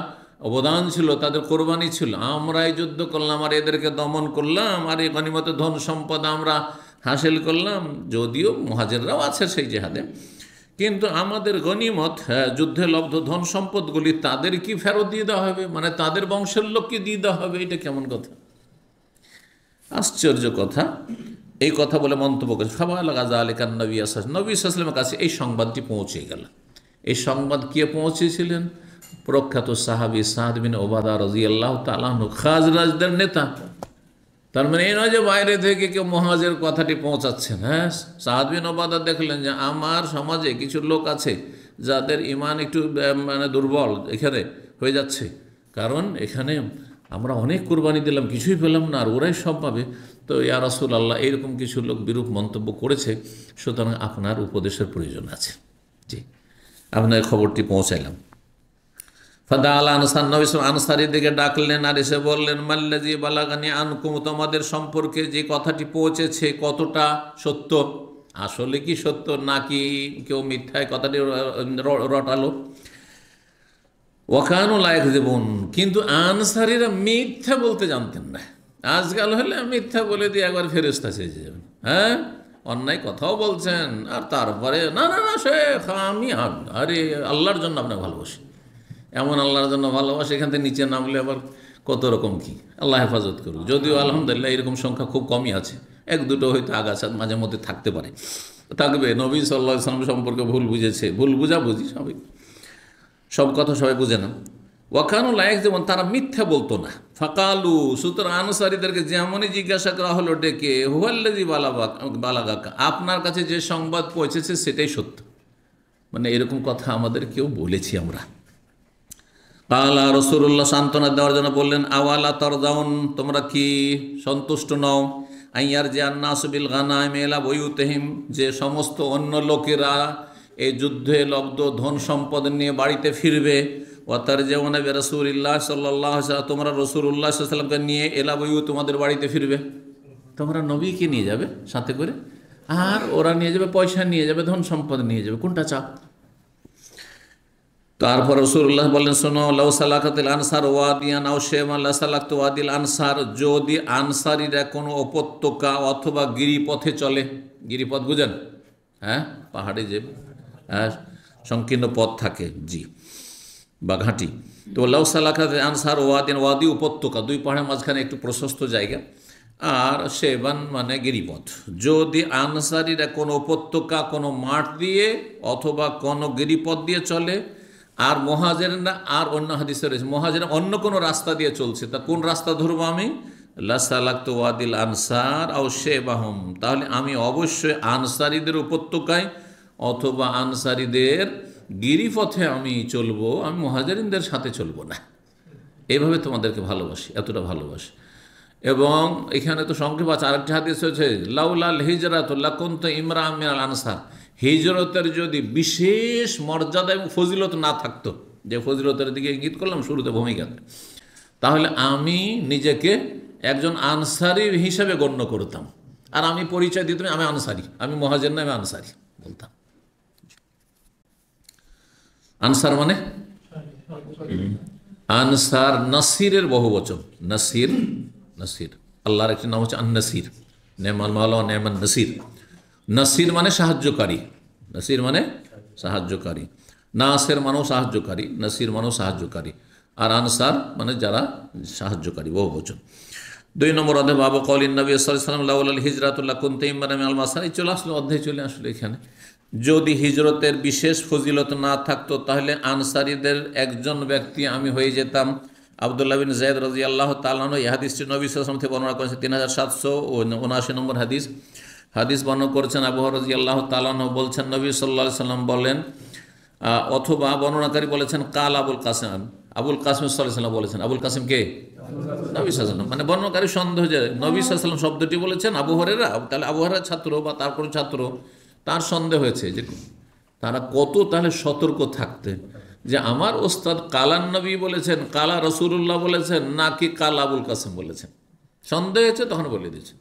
Speaker 4: অবদান ছিল, তাদের কোরবানি ছিল। আমরা এই যুদ্ধ করলাম আর এদেরকে দমন করলাম আর এই গনিমতে ধন সম্পদ আমরা হাসিল করলাম, যদিও মুহাজিররাও আছে সেই জেহাদে, কিন্তু আমাদের গনিমত যুদ্ধে লব্ধ ধন সম্পদগুলি তাদের কি ফেরত দিয়ে দেওয়া হবে, মানে তাদের বংশের লোককে দিয়ে দেওয়া হবে? এটা কেমন কথা, আশ্চর্য কথা। এই কথা বলে মন্তব্য করে নবী সাল্লাল্লাহু কাছে এই সংবাদটি পৌঁছে গেল। এই সংবাদ কে পৌঁছেছিলেন? প্রখ্যাত সাহাবী সাদ বিন ওবাদা রাদিয়াল্লাহু তাআলা আনহু, খাজরাজদের নেতা। তার মানে এই নয় যে বাইরে থেকে কেউ মুহাজির কথাটি পৌঁছাচ্ছেন। হ্যাঁ, সাদ বিন ওবাদা দেখলেন যে আমার সমাজে কিছু লোক আছে যাদের ঈমান একটু মানে দুর্বল এখানে হয়ে যাচ্ছে, কারণ এখানে আমরা অনেক কুরবানি দিলাম, কিছুই পেলাম না, আর ওরাই সব পাবে। তো ইয়া রাসূলুল্লাহ, এইরকম কিছু লোক বিরূপ মন্তব্য করেছে, সুতরাং আপনার উপদেশের প্রয়োজন আছে। জি, আপনার খবরটি পৌঁছাইলাম। ফাদা আল আনসার, নবী আনসারীর দিকে ডাকলেন আর এসে বললেন, মাল্লাজি বালাগানি আনকুম, তোমাদের সম্পর্কে যে কথাটি পৌঁছেছে কতটা সত্য? আসলে কি সত্য নাকি কেউ মিথ্যায় কথাটি রটালো? ওয়াকানু লা ইয়াকযিবুন, কিন্তু আনসারীরা মিথ্যা বলতে জানতেন না। আজকাল হলে মিথ্যা বলে দিয়ে একবার ফেরেশতা সেজে যাবেন। হ্যাঁ, অন্যায় কথাও বলছেন আর তারপরে না না না শেখ আমি আরে আল্লাহর জন্য আপনাকে ভালোবাসি, এমন আল্লাহর জন্য ভালোবাসি, এখান থেকে নিচে নামলে আবার কত রকম কি, আল্লাহ হেফাজত করুক। যদিও আলহামদুলিল্লাহ এরকম সংখ্যা খুব কমই আছে, এক দুটো হয়তো আগাছা মাঝে মধ্যে থাকতে পারে, থাকবে। নবী সাল্লাল্লাহু আলাইহি ওয়াসাল্লাম সম্পর্কে ভুল বুঝেছে, ভুল বুঝাবুঝি, সবাই সব কথা সবাই বুঝে না। ওয়াকানু লা ইয়াকযিবুন, তারা মিথ্যা বলতো না। ফাকালু, সুতরাং আনসারীদেরকে যেমনই জিজ্ঞাসা করা হলো ডেকে, হুয়াল্লাযী বালাগাকা, আপনার কাছে যে সংবাদ পৌঁছেছে সেটাই সত্য, মানে এরকম কথা আমাদের কেউ বলেছি আমরা। কালা, রাসূলুল্লাহ সান্ত্বনা দেওয়ার জন্য বললেন, আওয়ালা তারদাউন, তোমরা কি সন্তুষ্ট নও? আইয়ার যে আন্নাসু বিল গানাইম ইলা বুয়ুতিহিম, যে সমস্ত অন্য লোকেরা এই যুদ্ধে লব্ধ ধন সম্পদ নিয়ে বাড়িতে ফিরবে। ওয়াতার যেমন রাসূলুল্লাহ সাল্লাল্লাহু আলাইহি ওয়াসাল্লাম, তোমরা রাসূলুল্লাহ সাল্লাল্লাহু আলাইহি ওয়াসাল্লামকে নিয়ে এলা বুয়ু, তোমাদের বাড়িতে ফিরবে। তোমরা নবীকে নিয়ে যাবে সাথে করে, আর ওরা নিয়ে যাবে পয়সা, নিয়ে যাবে ধন সম্পদ নিয়ে যাবে, কোনটা চাও? তারপর রাসূলুল্লাহ বললেন, শোনো, লাউ সালাকাতিল আনসার ওয়াদিয়ান আও শাইমা লা সালাকতু ওয়াদিল আনসার, যদি আনসারীরা কোনো উপত্যকা অথবা গিরিপথে চলে, গিরিপথ বুঝেন? হ্যাঁ, পাহাড়ে যে সংকীর্ণ পথ থাকে, জি, বা ঘাঁটি। তো লাউ সালাকাতিল আনসার ওয়াদিন, ওয়াদি উপত্যকা, দুই পাহাড়ের মাঝখানে একটু প্রশস্ত জায়গা, আর শেবান মানে গিরিপথ। যদি আনসারীরা কোনো উপত্যকা, কোনো মাঠ দিয়ে অথবা কোনো গিরিপথ দিয়ে চলে, আর মুহাজিররা, আর অন্য হাদিসে রয়েছে মুহাজিররা অন্য কোনো রাস্তা দিয়ে চলছে, তা কোন রাস্তা ধরবো আমি? লা সালাকতু ওয়াদিল আনসার আও শাইবাহুম, তাহলে আমি অবশ্যই আনসারীদের উপত্যকায় অথবা আনসারীদের গিরিপথে আমি চলবো, আমি মুহাজিরিনদের সাথে চলবো না। এইভাবে তোমাদেরকে ভালোবাসি, এতটা ভালোবাসি। এবং এখানে তো সংক্ষেপ আছে, আরেকটি হাদিস হয়েছে, লাউলাল হিজরাতু লাকুনতু ইমরাআম মিনাল আনসার, হিজরতের যদি বিশেষ মর্যাদা এবং ফজিলত না থাকতো, যে ফজিলতের দিকে ইঙ্গিত করলাম শুরুতে ভূমিকাতে, তাহলে আমি নিজেকে একজন আনসারী হিসেবে গণ্য করতাম, আর আমি পরিচয় দিতাম আমি আনসারী, আমি মুহাজির না, আমি আনসারী বলতাম। আনসার মানে আনসার, নাসিরের বহুবচন, নাসির, নাসির আল্লাহর একটি নাম হচ্ছে আন-নাসির, নেমান মাওলা নেমান নাসির। নাসির মানে সাহায্যকারী, নাসির মানে সাহায্যকারী, নাসের মানেও সাহায্যকারী, নাসির মানেও সাহায্যকারী, আর আনসার মানে যারা সাহায্যকারী, বহু বচন। 2 নম্বর অধ্যায় বাবু কওলিন নবী সাল্লাল্লাহু আলাইহি ওয়াসাল্লাম লাউলাল হিজরাতু লাকুনতু ইমরাআম মিনাল মাসার, চলে আসলো অধ্যায়, চলে আসলো এখানে। যদি হিজরতের বিশেষ ফজিলত না থাকতো তাহলে আনসারীদের একজন ব্যক্তি আমি হয়ে যেতাম। আব্দুল্লাহ বিন যায়েদ রাদিয়াল্লাহু তাআলা আনহু, এই হাদিসটি নবী সাল্লাল্লাহু আলাইহি ওয়াসাল্লাম থেকে বর্ণনা করেছেন, 3779 নম্বর হাদিস। হাদিস বর্ণনা করেছেন আবু হুরায়রা রাদিয়াল্লাহু তাআলা আনহু, বলছেন নবী সাল্লাল্লাহু আলাইহি ওয়াসাল্লাম বলেন, অথবা বর্ণনাকারী বলেছেন কাল আবুল কাসিম, আবুল কাসিম সাল্লাল্লাহু আলাইহি ওয়াসাল্লাম বলেছেন। আবুল কাসিম কে? নবী সাল্লাল্লাহু আলাইহি ওয়াসাল্লাম। মানে বর্ণনাকারী সন্দেহ যে নবী সাল্লাল্লাহু আলাইহি ওয়াসাল্লাম শব্দটি বলেছেন আবু হুরায়রা, তাহলে আবু হুরায়রার ছাত্র বা তার কোনো ছাত্র, তার সন্দেহ হয়েছে যে তারা কত তাহলে সতর্ক থাকতেন যে আমার ওস্তাদ কালান নবী বলেছেন, কালা রাসূলুল্লাহ বলেছেন, নাকি কাল আবুল কাসিম বলেছেন। সন্দেহ হয়েছে, তখন বলে দিয়েছে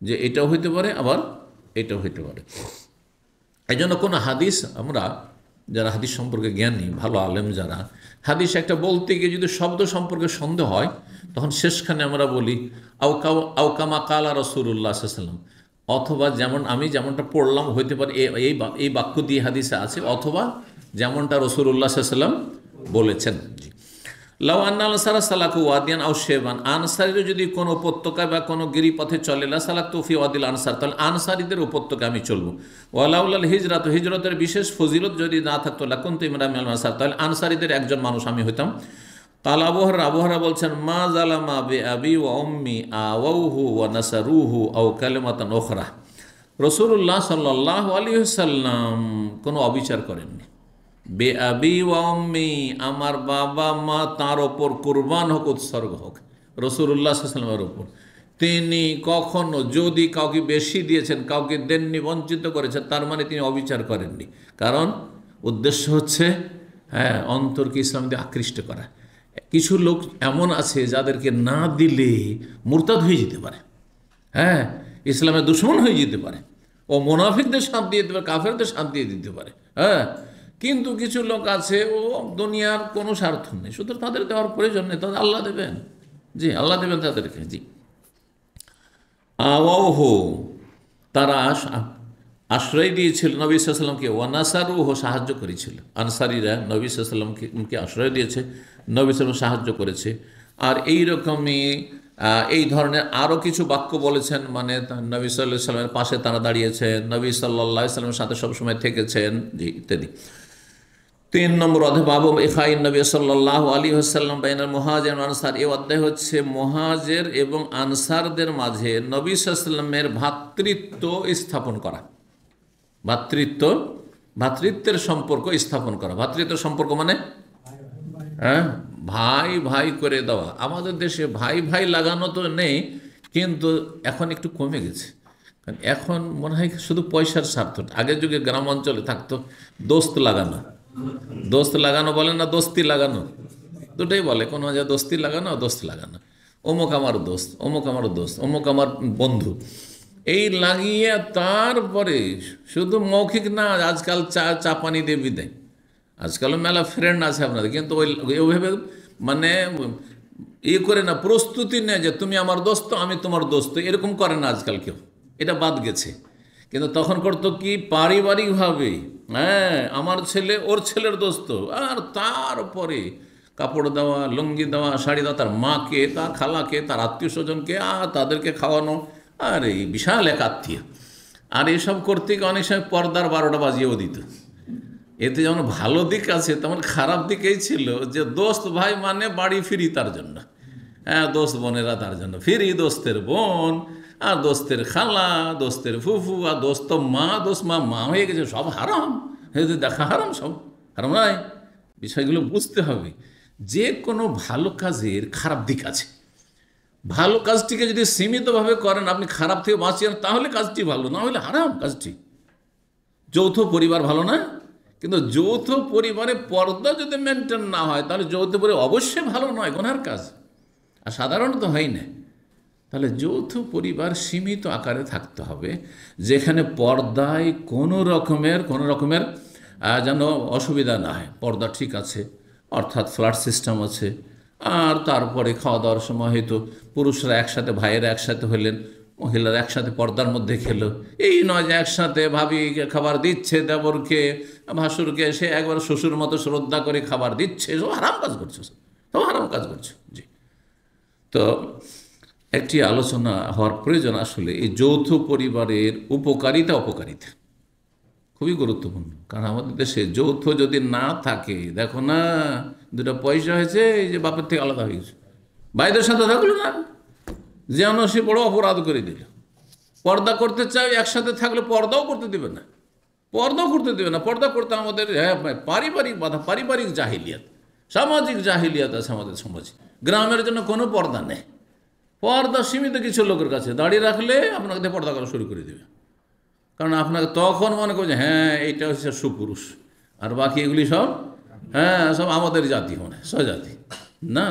Speaker 4: যে এটাও হইতে পারে, আবার এটাও হইতে পারে। এই জন্য কোনো হাদিস আমরা যারা হাদিস সম্পর্কে জ্ঞানী, ভালো আলেম যারা, হাদিস একটা বলতে গিয়ে যদি শব্দ সম্পর্কে সন্দেহ হয়, তখন শেষখানে আমরা বলি আউকামা কালা রাসূলুল্লাহ সাল্লাল্লাহু আলাইহি ওয়াসাল্লাম, অথবা যেমন আমি যেমনটা পড়লাম হইতে পারে এই বাক্য দিয়ে হাদিসে আছে, অথবা যেমনটা রাসূলুল্লাহ সাল্লাল্লাহু আলাইহি ওয়াসাল্লাম বলেছেন। লাউ আন্না আনসারা সালাকু ওয়াদিয়ান আও শেবান, আনসারীরা যদি কোনো উপত্যকায় বা কোনো গিরিপথে চলে, লা সালাকতু ফি ওয়াদিল আনসার, তাহলে আনসারীদের উপত্যকায় আমি চলবো। ওয়ালাউলাল হিজরাত, হিজরতের বিশেষ ফজিলত যদি না থাকতো, লাকুনতু ইমরান মিনাল আনসার, তাহলে আনসারীদের একজন মানুষ আমি হইতাম। কাল আবহাওয়া বলছেন, মা জালামা বে আবি ওয়া উম্মি আওয়াউহু ওয়া নাসারুহু আও কালিমাতান উখরা, রাসূলুল্লাহ সাল্লাল্লাহু আলাইহি ওয়াসাল্লাম কোনো অবিচার করেননি। বে আবি ওয়া উম্মি, আমার বাবা মা তার ওপর কুরবান হোক, উৎসর্গ হোক রাসূলুল্লাহ সাল্লাল্লাহু আলাইহি ওয়াসাল্লামের ওপর, তিনি কখনো যদি কাউকে বেশি দিয়েছেন, কাউকে দেননি, বঞ্চিত করেছেন, তার মানে তিনি অবিচার করেননি। কারণ উদ্দেশ্য হচ্ছে অন্তরকে ইসলাম দিয়ে আকৃষ্ট করা। কিছু লোক এমন আছে যাদেরকে না দিলে মুরতাদ হয়ে যেতে পারে, ইসলামের দুশমন হয়ে যেতে পারে, ও মুনাফিকদের শান্তি দিতে পারে, কাফেরদের শান্তি দিতে পারে। কিন্তু কিছু লোক আছে ও দুনিয়ার কোনো স্বার্থ নেই, সুতরাং তাদের দেওয়ার প্রয়োজন নেই, তাদের আল্লাহ দেবেন। জি, আল্লাহ দেবেন তাদেরকে। জি, আওয়াহু, তারা আশ্রয় দিয়েছিল নবী সাল্লাল্লাহু আলাইহি ওয়াসাল্লামকে, ওয়ানাসারুহু, সাহায্য করেছিল। আনসারীরা নবী সাল্লাল্লাহু আলাইহি ওয়াসাল্লামকে আশ্রয় দিয়েছে, নবী সাল্লাল্লাহু আলাইহি ওয়াসাল্লাম সাহায্য করেছে। আর এই রকমই এই ধরনের আরও কিছু বাক্য বলেছেন, মানে নবী সাল্লাল্লাহু আলাইহি ওয়াসাল্লামের পাশে তারা দাঁড়িয়েছেন, নবী সাল্লাল্লাহু আলাইহি ওয়াসাল্লামের সাথে সবসময় থেকেছেন, জি, ইত্যাদি। 3 নম্বর অধ্যায়, বাবু ইখাইন নবী সাল্লাল্লাহু আলাইহি ওয়াসাল্লাম বাইনাল মুহাজির ওয়াল আনসার। এই অধ্যায় হচ্ছে মুহাজির এবং আনসারদের মাঝে নবী সাল্লাল্লাহু আলাইহি ওয়াসাল্লামের ভ্রাতৃত্ব স্থাপন করা। ভ্রাতৃত্বের সম্পর্ক স্থাপন করা। ভ্রাতৃত্বের সম্পর্ক মানে ভাই ভাই করে দেওয়া। আমাদের দেশে ভাই ভাই লাগানো তো নেই, কিন্তু এখন একটু কমে গেছে। কারণ এখন মনে হয় শুধু পয়সার স্বার্থ। আগের যুগে গ্রাম অঞ্চলে থাকতো দোস্ত লাগানো। দোস্ত লাগানো বলে না, দোস্তি লাগানো, দুটোই বলে। কোনো যে দোস্তি লাগানো, দোস্ত লাগানো। অমুক আমার দোস্ত, অমুক আমার দোস্ত, অমুক আমার বন্ধু, এই লাগিয়ে তারপরে শুধু মৌখিক না, আজকাল চা পানি দিয়ে বিদায়। আজকালও মেলা ফ্রেন্ড আছে আপনাদের, কিন্তু ওইভাবে মানে করে না, প্রস্তুতি নেয় যে তুমি আমার দোস্ত, আমি তোমার দোস্ত, এরকম করে না আজকাল কেউ। এটা বাদ গেছে। কিন্তু তখন করতো কি, পারিবারিকভাবে আমার ছেলে ওর ছেলের দোস্ত, আর তারপরে কাপড় দেওয়া, লুঙ্গি দেওয়া, শাড়ি দেওয়া, তার মাকে, তার খালাকে, তার আত্মীয় স্বজনকে, আর তাদেরকে খাওয়ানো, আর এই বিশাল এক আত্মীয়। আর এসব করতে গিয়ে অনেক সময় পর্দার 12টা বাজিয়েও দিত। এতে যেমন ভালো দিক আছে, তেমন খারাপ দিকেই ছিল, যে দোস্ত ভাই মানে বাড়ি ফিরি তার জন্য, দোস্ত বোনেরা তার জন্য ফিরি, দোস্তের বোন, আর দোস্তের খালা, দোস্তের ফুফু, আর দোস্ত মা, দোস্ত মা হয়ে গেছে, সব হারাম। দেখা হারাম, সব হারাম নয়। বিষয়গুলো বুঝতে হবে। যে কোনো ভালো কাজের খারাপ দিক আছে। ভালো কাজটিকে যদি সীমিতভাবে করেন, আপনি খারাপ থেকে বাঁচিয়ে, তাহলে কাজটি ভালো, না হলে হারাম কাজটি। যৌথ পরিবার ভালো না, কিন্তু যৌথ পরিবারে পর্দা যদি মেনটেন না হয়, তাহলে যৌথ পরিবার অবশ্যই ভালো নয়, গুনার কাজ, আর সাধারণত হয় না। তাহলে যৌথ পরিবার সীমিত আকারে থাকতে হবে, যেখানে পর্দায় কোনো রকমের যেন অসুবিধা না হয়। পর্দা ঠিক আছে, অর্থাৎ ফ্ল্যাট সিস্টেম আছে, আর তারপরে খাওয়া দাওয়ার সময় হয়তো পুরুষরা একসাথে, ভাইয়েরা একসাথে হলেন, মহিলারা একসাথে পর্দার মধ্যে খেলো। এই নয় যে একসাথে ভাবি খাবার দিচ্ছে দেবরকে, ভাসুরকে, সে একবার শ্বশুর মতো শ্রদ্ধা করে খাবার দিচ্ছে, সব হারাম কাজ করছে, সব হারাম কাজ করছে। জি, তো একটি আলোচনা হওয়ার প্রয়োজন আসলে এই যৌথ পরিবারের উপকারিতা অপকারিতা, খুবই গুরুত্বপূর্ণ। কারণ আমাদের দেশে যৌথ যদি না থাকে, দেখো না, দুটো পয়সা হয়েছে, এই যে বাপের থেকে আলাদা হয়ে গেছে, ভাইদের সাথে থাকলো না, যেন সে বড় অপরাধ করে দিল। পর্দা করতে চাই, একসাথে থাকলে পর্দাও করতে দেবে না, পর্দা করতে আমাদের পারিবারিক বাধা, পারিবারিক জাহিলিয়াত, সামাজিক জাহিলিয়াত আছে আমাদের সমাজে। গ্রামের জন্য কোনো পর্দা নেই। পর্দা সীমিত কিছু লোকের কাছে, দাঁড়িয়ে রাখলে আপনাকে পর্দা করা শুরু করে দেবে। কারণ আপনাকে তখন মনে করছে এইটা হচ্ছে সুপুরুষ, আর বাকি এগুলি সব সব আমাদের জাতি, মানে স্বজাতি। না,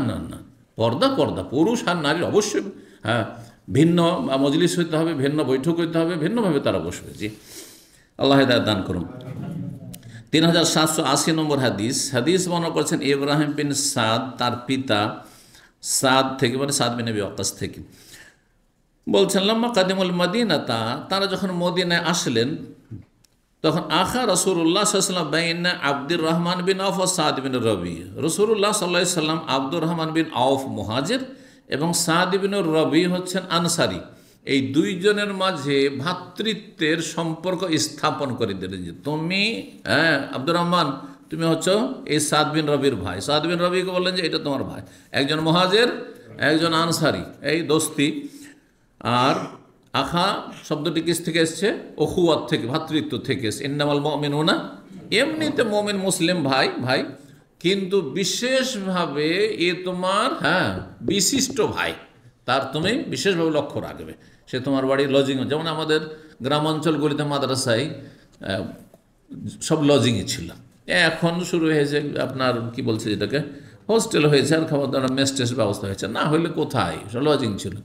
Speaker 4: পর্দা, পুরুষ আর নারীর অবশ্যই ভিন্ন মজলিস হইতে হবে, ভিন্ন বৈঠক হইতে হবে, ভিন্নভাবে তারা বসবে। জি, আল্লাহ হিদায়াত দান করুন। 3780 নম্বর হাদিস বর্ণনা করছেন ইব্রাহিম বিন সাদ, তার পিতা সাদ থেকে, মানে সাদ বিন আবি ওয়াক্কাস থেকে বলছেন, লাম্মা কাদিমুল মদিনাতা, তারা যখন মদিনায় আসলেন তখন আখা রাসূলুল্লাহ সাল্লাল্লাহু আলাইহি ওয়াসাল্লাম বাইনা আব্দুর রহমান বিন আউফ ও সাদ বিন রবি। রাসূলুল্লাহ সাল্লাল্লাহু আলাইহি ওয়াসাল্লাম আব্দুর রহমান বিন আউফ মুহাজির এবং সাদ বিন রবি হচ্ছেন আনসারী, এই দুইজনের মাঝে ভ্রাতৃত্বের সম্পর্ক স্থাপন করে দিলেন যে তুমি আব্দুর রহমান, তুমি হচ্ছ এই সাদ বিন রবির ভাই। সাদ বিন রবিকে বললেন যে এটা তোমার ভাই, একজন মুহাজির একজন আনসারী, এই দোস্তি। আর আখা শব্দটি কিস থেকে এসছে? ওখুয়াত থেকে, ভ্রাতৃত্ব থেকে এসছে। ইন্নামাল মুমিনুনা, এমনিতে মুমিন মুসলিম ভাই ভাই, কিন্তু বিশেষভাবে এ তোমার বিশিষ্ট ভাই, তার তুমি বিশেষভাবে লক্ষ্য রাখবে। সে তোমার বাড়ি লজিং, যেমন আমাদের গ্রামাঞ্চলগুলিতে মাদ্রাসায় সব লজিংয়ে ছিল, এখন শুরু হয়েছে আপনার কি বলছে যেটাকে হোস্টেল হয়েছে, আর খাবার দাবার মেস টেস ব্যবস্থা হয়েছে, না হলে কোথায় সব লজিং ছিল।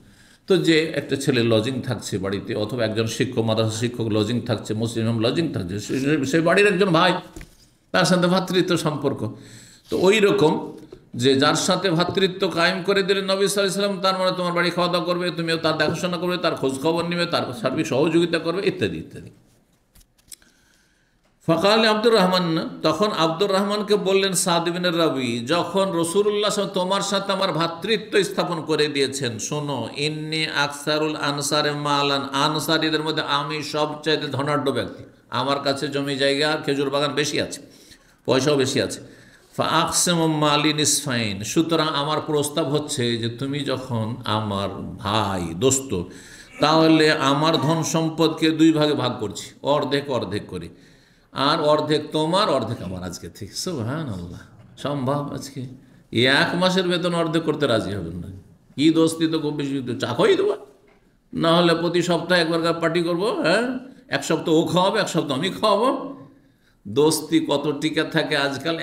Speaker 4: তো যে একটা ছেলে লজিং থাকছে বাড়িতে, অথবা একজন শিক্ষক মাদ্রাসা শিক্ষক লজিং থাকছে, মুসলিম লজিং থাকছে, সেই বাড়ির একজন ভাই, তার সাথে ভ্রাতৃত্ব সম্পর্ক। তো ওই রকম যে যার সাথে ভ্রাতৃত্ব কায়েম করে দিলেন নবী সাল্লাল্লাহু আলাইহি ওয়াসাল্লাম, তার মানে তোমার বাড়ি খাওয়া দাওয়া করবে, তুমিও তার দেখাশোনা করবে, তার খোঁজ খবর নেবে, তার সার্বিক সহযোগিতা করবে, ইত্যাদি ইত্যাদি। ফকাল আব্দুর রহমান, তখন আব্দুর রহমানকে বললেন সাদ বিন রবি, যখন রাসূলুল্লাহ তোমার সাথে আমার ভ্রাতৃত্ব স্থাপন করে দিয়েছেন, শোনো, ইন্নী আকসারুল আনসারে মালান, আনসারীদের মধ্যে আমি সবচাইতে ধনাঢ্য ব্যক্তি, আমার কাছে জমি জায়গা আর খেজুর বাগান বেশি আছে, পয়সাও বেশি আছে। ফাকসিমু মালি নিসফাইন, সুতরাং আমার প্রস্তাব হচ্ছে যে তুমি যখন আমার ভাই দোস্ত, তাহলে আমার ধন সম্পদকে দুই ভাগে ভাগ করছি, অর্ধেক অর্ধেক করে, আর অর্ধেক তোমার অর্ধেক আমার আজকে থেকে। সুবহানাল্লাহ, সম্ভব? আজকে এক মাসের বেতন অর্ধেক করতে রাজি হবেন না? কি দোস্তি, তো খুব বেশি চা খাওয়াই দেবো, না হলে প্রতি সপ্তাহে একবার পার্টি করবো, এক সপ্তাহ ও খাওয়াবে, এক সপ্তাহ আমি খাওয়াবো। দোস্তি কত টিকা থাকে আজকাল,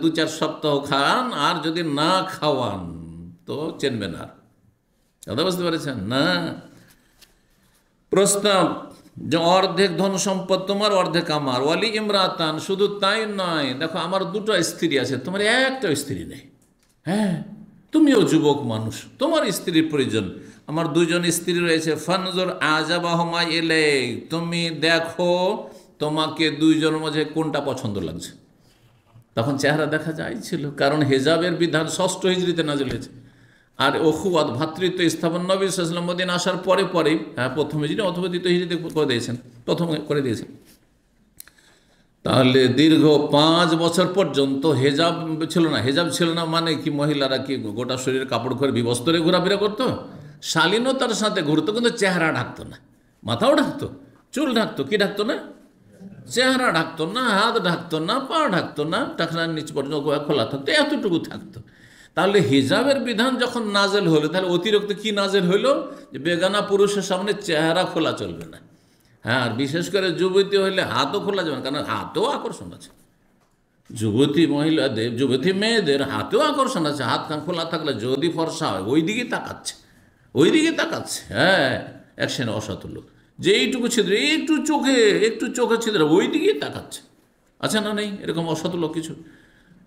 Speaker 4: 2-4 সপ্তাহ খান, আর যদি না খাওয়ান তো চেনবেন। আর কথা বুঝতে পেরেছেন না? প্রস্তাব যে অর্ধেক ধন সম্পদ তোমার, অর্ধেক আমার। ওয়ালি ইমরাতান, শুধু তাই নয়, দেখো আমার 2টা স্ত্রী আছে, তোমার একটা স্ত্রী নেই। তুমিও যুবক মানুষ, তোমার স্ত্রীর প্রয়োজন, আমার 2জন স্ত্রী রয়েছে। ফানজুর আজাবাহুমা ইলাইক, তুমি দেখো তোমাকে 2জনের মাঝে কোনটা পছন্দ লাগছে। তখন চেহারা দেখা যাইছিল, কারণ হেজাবের বিধান 6ষ্ঠ হিজরিতে নাযিল হয়েছে। আর ওখুয়াত, ভ্রাতৃত্ব স্থাপন নবী সাল্লাল্লাহু আলাইহি ওয়াসাল্লাম মদিনা আসার পরে পরেই, প্রথম হিজরি অথবা দ্বিতীয় হিজরিতে করে দিয়েছেন, প্রথম করে দিয়েছেন। তাহলে দীর্ঘ 5 বছর পর্যন্ত হেজাব ছিল না। হেজাব ছিল না মানে কি, মহিলারা কি গোটা শরীরে কাপড় করে বিবস্ত্রে ঘোরাফেরা করতো? শালীনতার সাথে ঘুরতো, কিন্তু চেহারা ঢাকতো না, মাথাও ঢাকতো, চুল ঢাকতো, কি ঢাকতো না? চেহারা ঢাকতো না, হাত ঢাকতো না, পা ঢাকতো না, টাকনার নিচ পর্যন্ত খোলা থাকতো, এতটুকু থাকতো। তাহলে হিজাবের বিধান যখন নাজেল হলো, তাহলে অতিরিক্ত কি নাজেল হইলো? যে বেগানা পুরুষের সামনে চেহারা খোলা চলবে না। আর বিশেষ করে যুবতী হইলে হাতও খোলা যাবে না, কারণ হাতেও আকর্ষণ আছে। যুবতী মহিলাদের, যুবতী মেয়েদের হাতেও আকর্ষণ আছে। হাত খান খোলা থাকলে যদি ফর্সা হয়, ওই দিকে তাকাচ্ছে, ওই দিকে তাকাচ্ছে। এক শ্রেণী অসৎ লোক, যে এইটুকু ছিদ্র, একটু চোখে ছিদ্র, ওই দিকেই তাকাচ্ছে। আচ্ছা না, নেই এরকম অসৎ লোক কিছু?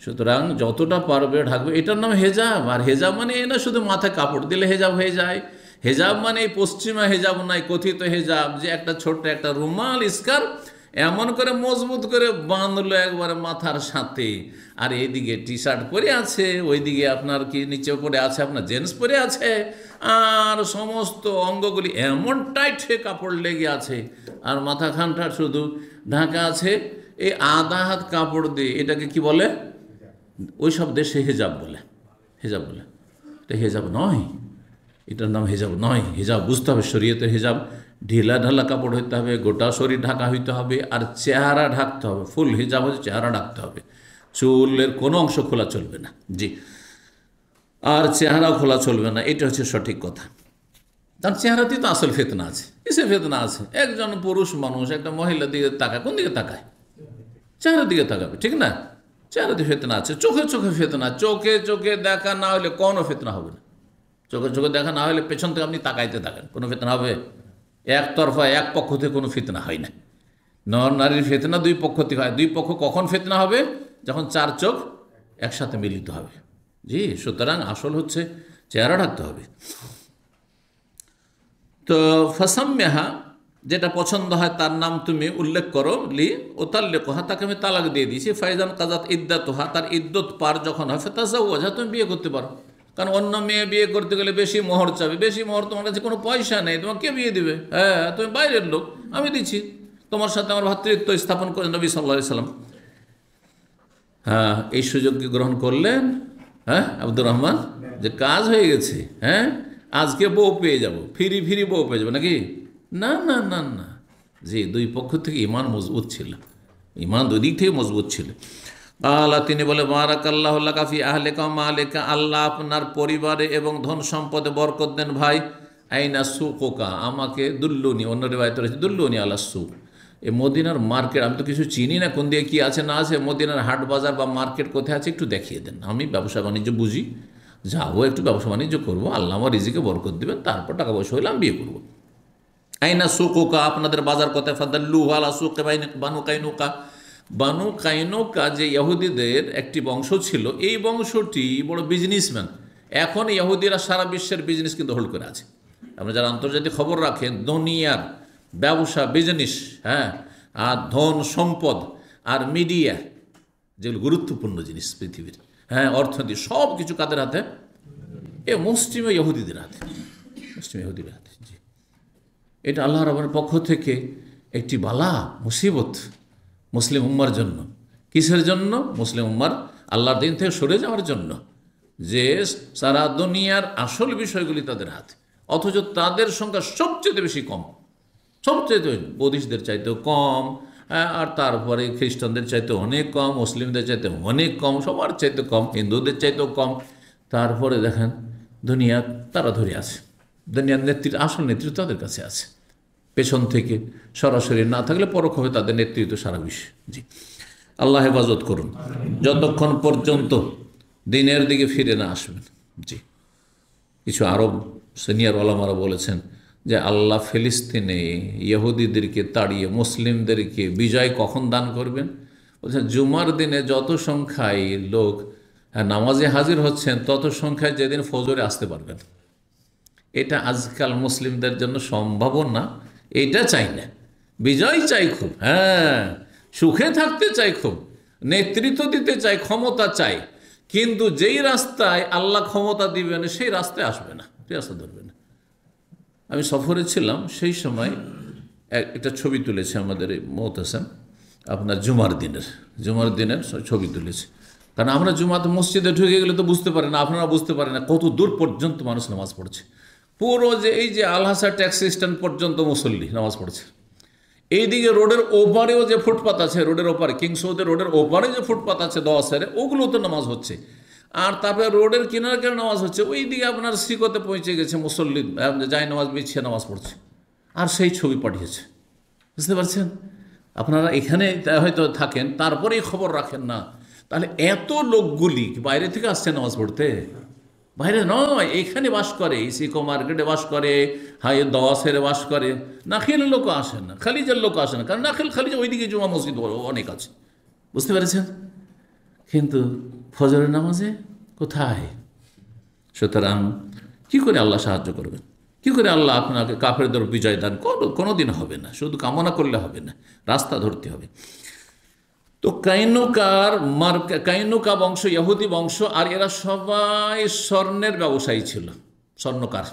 Speaker 4: সুতরাং যতটা পারবে ঢাকবে, এটার নাম হেজাব। আর হেজাব মানে এ না শুধু মাথায় কাপড় দিলে হেজাব হয়ে যায়। হেজাব মানে এই পশ্চিমা হেজাব নাই, কথিত হেজাব, যে একটা ছোট্ট একটা রুমাল স্কার্ফ এমন করে মজবুত করে বাঁধলো একবারে মাথার সাথে, আর এইদিকে টি শার্ট পরে আছে, ওইদিকে আপনার কি নিচে পরে আছে আপনার জেন্টস পরে আছে, আর সমস্ত অঙ্গগুলি এমন টাইট কাপড় লেগে আছে, আর মাথাখানটা শুধু ঢাকা আছে এই আধা হাত কাপড় দিয়ে। এটাকে কি বলে? ওই সব দেশে হেজাব বলে, হেজাব বলে। এটা হেজাব নয়, এটার নাম হেজাব নয়। হেজাব বুঝতে হবে, শরীয়তের হেজাব ঢিলা ঢালা কাপড় হইতে হবে, গোটা শরীর ঢাকা হইতে হবে, আর চেহারা ঢাকতে হবে। ফুল হিজাব হচ্ছে চেহারা ঢাকতে হবে, চুলের কোনো অংশ খোলা চলবে না, জি, আর চেহারাও খোলা চলবে না। এটা হচ্ছে সঠিক কথা। তার চেহারাতেই তো আসল ফিতনা আছে। কিসে ফিতনা আছে? একজন পুরুষ মানুষ একটা মহিলার দিকে তাকায়, কোন দিকে তাকায়? চেহারার দিকে তাকাবে, ঠিক না? চেহারাতে ফিতনা আছে, চোখে চোখে ফিতনা। চোখে চোখে দেখা না হলে কোনো ফিতনা হবে না। চোখে চোখে দেখা না হলে পেছন থেকে আপনি তাকাইতে থাকেন, কোনো ফিতনা হবে? একতরফা এক পক্ষ থেকে কোনো ফিতনা হয় না। নর নারীর ফিতনা দুই পক্ষ থেকে হয়। দুই পক্ষ কখন ফিতনা হবে? যখন চার চোখ একসাথে মিলিত হবে। জি, সুতরাং আসল হচ্ছে চেহারা ঢাকতে হবে। তো ফাসাম্মেহা, যেটা পছন্দ হয় তার নাম তুমি উল্লেখ করো, লি ওতাল্লিকুহা, তাকে আমি তালাক দিয়ে দিয়েছি। ফাইজান কাজাত ইদ্দাতুহা, তার ইদ্যত পার যখন হয়, ফাতাজাওয়াজহা, তুমি বিয়ে করতে পারো। কারণ অন্য মেয়ে বিয়ে করতে গেলে বেশি মোহর চাবে, বেশি মোহর, তোমার কাছে কোনো পয়সা নেই, তোমাকে কে বিয়ে দিবে? হ্যাঁ, তুমি বাইরের লোক, আমি দিচ্ছি, তোমার সাথে আমার ভ্রাতৃত্ব স্থাপন করে নবী সাল্লাল্লাহু আলাইহি সাল্লাম। হ্যাঁ, এই সুযোগকে গ্রহণ করলেন। হ্যাঁ, আব্দুর রহমান, যে কাজ হয়ে গেছে, হ্যাঁ, আজকে বউ পেয়ে যাব, ফিরি ফিরি বউ পেয়ে যাবো নাকি? না না না না, জি, দুই পক্ষ থেকে ইমান মজবুত ছিল, ইমান দুই দিক থেকে মজবুত ছিল। আল্লাহ, তিনি বলে, বারাকাল্লাহু লাকা ফি আহলিকা ওয়া মালিকা, আল্লাহ আপনার পরিবারে এবং ধন সম্পদে বরকত দেন। ভাই, আইনা সুকুকা, আমাকে দুল্লুনি, অন্য রিওয়ায়াতে রয়েছে দুল্লুনি আলা সুক, এই মদিনার মার্কেট, আমি তো কিছু চিনি না, কোন দিকে কী আছে না আছে, মদিনার হাট বাজার বা মার্কেট কোথায় আছে একটু দেখিয়ে দেন, আমি ব্যবসা বাণিজ্য বুঝি, যাবো, একটু ব্যবসা বাণিজ্য করবো, আল্লাহ আমার রিজিকে বরকত দেবেন, তারপর টাকা পয়সা হইলে আমি বিয়ে করবো। আইনা সুকুকা, আপনাদের বাজার কোথায়? ফাদাল্লু আলা সুকে বানু কাইনুকা, বানু কাইনুকা যে ইহুদিদের একটি বংশ ছিল, এই বংশটি বড় বিজনেসম্যান। এখন ইহুদিরা সারা বিশ্বের বিজনেস কিন্তু হোল্ড করে আছে। আমরা যারা আন্তর্জাতিক খবর রাখেন, দুনিয়ার ব্যবসা, বিজনেস, হ্যাঁ, আর ধন সম্পদ আর মিডিয়া, যেগুলো গুরুত্বপূর্ণ জিনিস পৃথিবীর, হ্যাঁ, অর্থনীতি, সব কিছু কাদের হাতে? এ মুসলিম ইহুদিদের হাতে, মুসলিম ইহুদিদের হাতে। জি, এটা আল্লাহ রাব্বুল পক্ষ থেকে একটি বালা মুসিবত মুসলিম উম্মার জন্য। কিসের জন্য? মুসলিম উম্মার আল্লাহর দিন থেকে সরে যাওয়ার জন্য, যে সারা দুনিয়ার আসল বিষয়গুলি তাদের হাতে, অথচ তাদের সংখ্যা সবচেয়ে বেশি কম, সবচেয়ে বৌদ্ধিস্টদের চাইতেও কম, আর তারপরে খ্রিস্টানদের চাইতে অনেক কম, মুসলিমদের চাইতে অনেক কম, সবার চাইতে কম, হিন্দুদের চাইতেও কম। তারপরে দেখেন দুনিয়া তারা ধরে আছে, দুনিয়ার নেতৃত্ব, আসল নেতৃত্ব তাদের কাছে আছে। পেছন থেকে সরাসরি না থাকলে পরোক্ষভাবে তাদের নেতৃত্ব সারা বিশ্বে। জি, আল্লাহ হেফাজত করুন যতক্ষণ পর্যন্ত দিনের দিকে ফিরে না আসবেন। জি, কিছু আরব সিনিয়র ওলামারা বলেছেন যে আল্লাহ ফিলিস্তিনে ইহুদিদেরকে তাড়িয়ে মুসলিমদেরকে বিজয় কখন দান করবেন? বলছেন জুমার দিনে যত সংখ্যায় লোক নামাজে হাজির হচ্ছেন, তত সংখ্যায় যেদিন ফজরে আসতে পারবেন। এটা আজকাল মুসলিমদের জন্য সম্ভব না, এটা চাই না, বিজয় চাই খুব, হ্যাঁ, সুখে থাকতে চাই খুব, নেতৃত্ব দিতে চাই, ক্ষমতা চাই, কিন্তু যেই রাস্তায় আল্লাহ ক্ষমতা দিবেন সেই রাস্তায় আসবে না, সেই রাস্তা ধরবে না। আমি সফরে ছিলাম, সেই সময় একটা ছবি তুলেছে আমাদের মোহতাসাম, আপনার জুমার দিনের ছবি তুলেছে। কারণ আমরা জুমাতে মসজিদে ঢুকে গেলে তো বুঝতে পারি না, আপনারা বুঝতে পারেন না কত দূর পর্যন্ত মানুষ নামাজ পড়ছে। পুরো যে এই যে আলহাসা ট্যাক্সি স্ট্যান্ড পর্যন্ত মুসল্লি নামাজ পড়ছে। এইদিকে রোডের ওপারেও যে ফুটপাত আছে, রোডের ওপারে, কিং সৌদের রোডের ওপারে যে ফুটপাত আছে দোয়াশারে, ওগুলোতে নামাজ হচ্ছে। আর তারপরে রোডের কিনারে কিনারে নামাজ হচ্ছে। ওই দিকে আপনার সিকোতে পৌঁছে গেছে মুসল্লি, যাই নামাজ বিছিয়ে নামাজ পড়ছে, আর সেই ছবি পাঠিয়েছে। বুঝতে পারছেন? আপনারা এখানে হয়তো থাকেন, তারপরেই খবর রাখেন না। তাহলে এত লোকগুলি বাইরে থেকে আসছে নামাজ পড়তে? বাইরে নয়, এখানে বাস করে, সিকো মার্কেটে বাস করে, হাই দোয়াশের বাস করে। নাখিলের লোক আসে না, খালিজের লোক আসে না, কারণ নাখিল খালিজ ওইদিকে জুমা মসজিদ অনেক আছে। বুঝতে পেরেছেন? কিন্তু ফজরের নামাজে কোথায়? সুতরাং কী করে আল্লাহ সাহায্য করবেন? কী করে আল্লাহ আপনাকে কাফেরদের বিজয় দান? কোনো দিন হবে না, শুধু কামনা করলে হবে না, রাস্তা ধরতে হবে। তো কাইনুকা বংশ ইহুদি বংশ, আর এরা সবাই স্বর্ণের ব্যবসায়ী ছিল, স্বর্ণকার,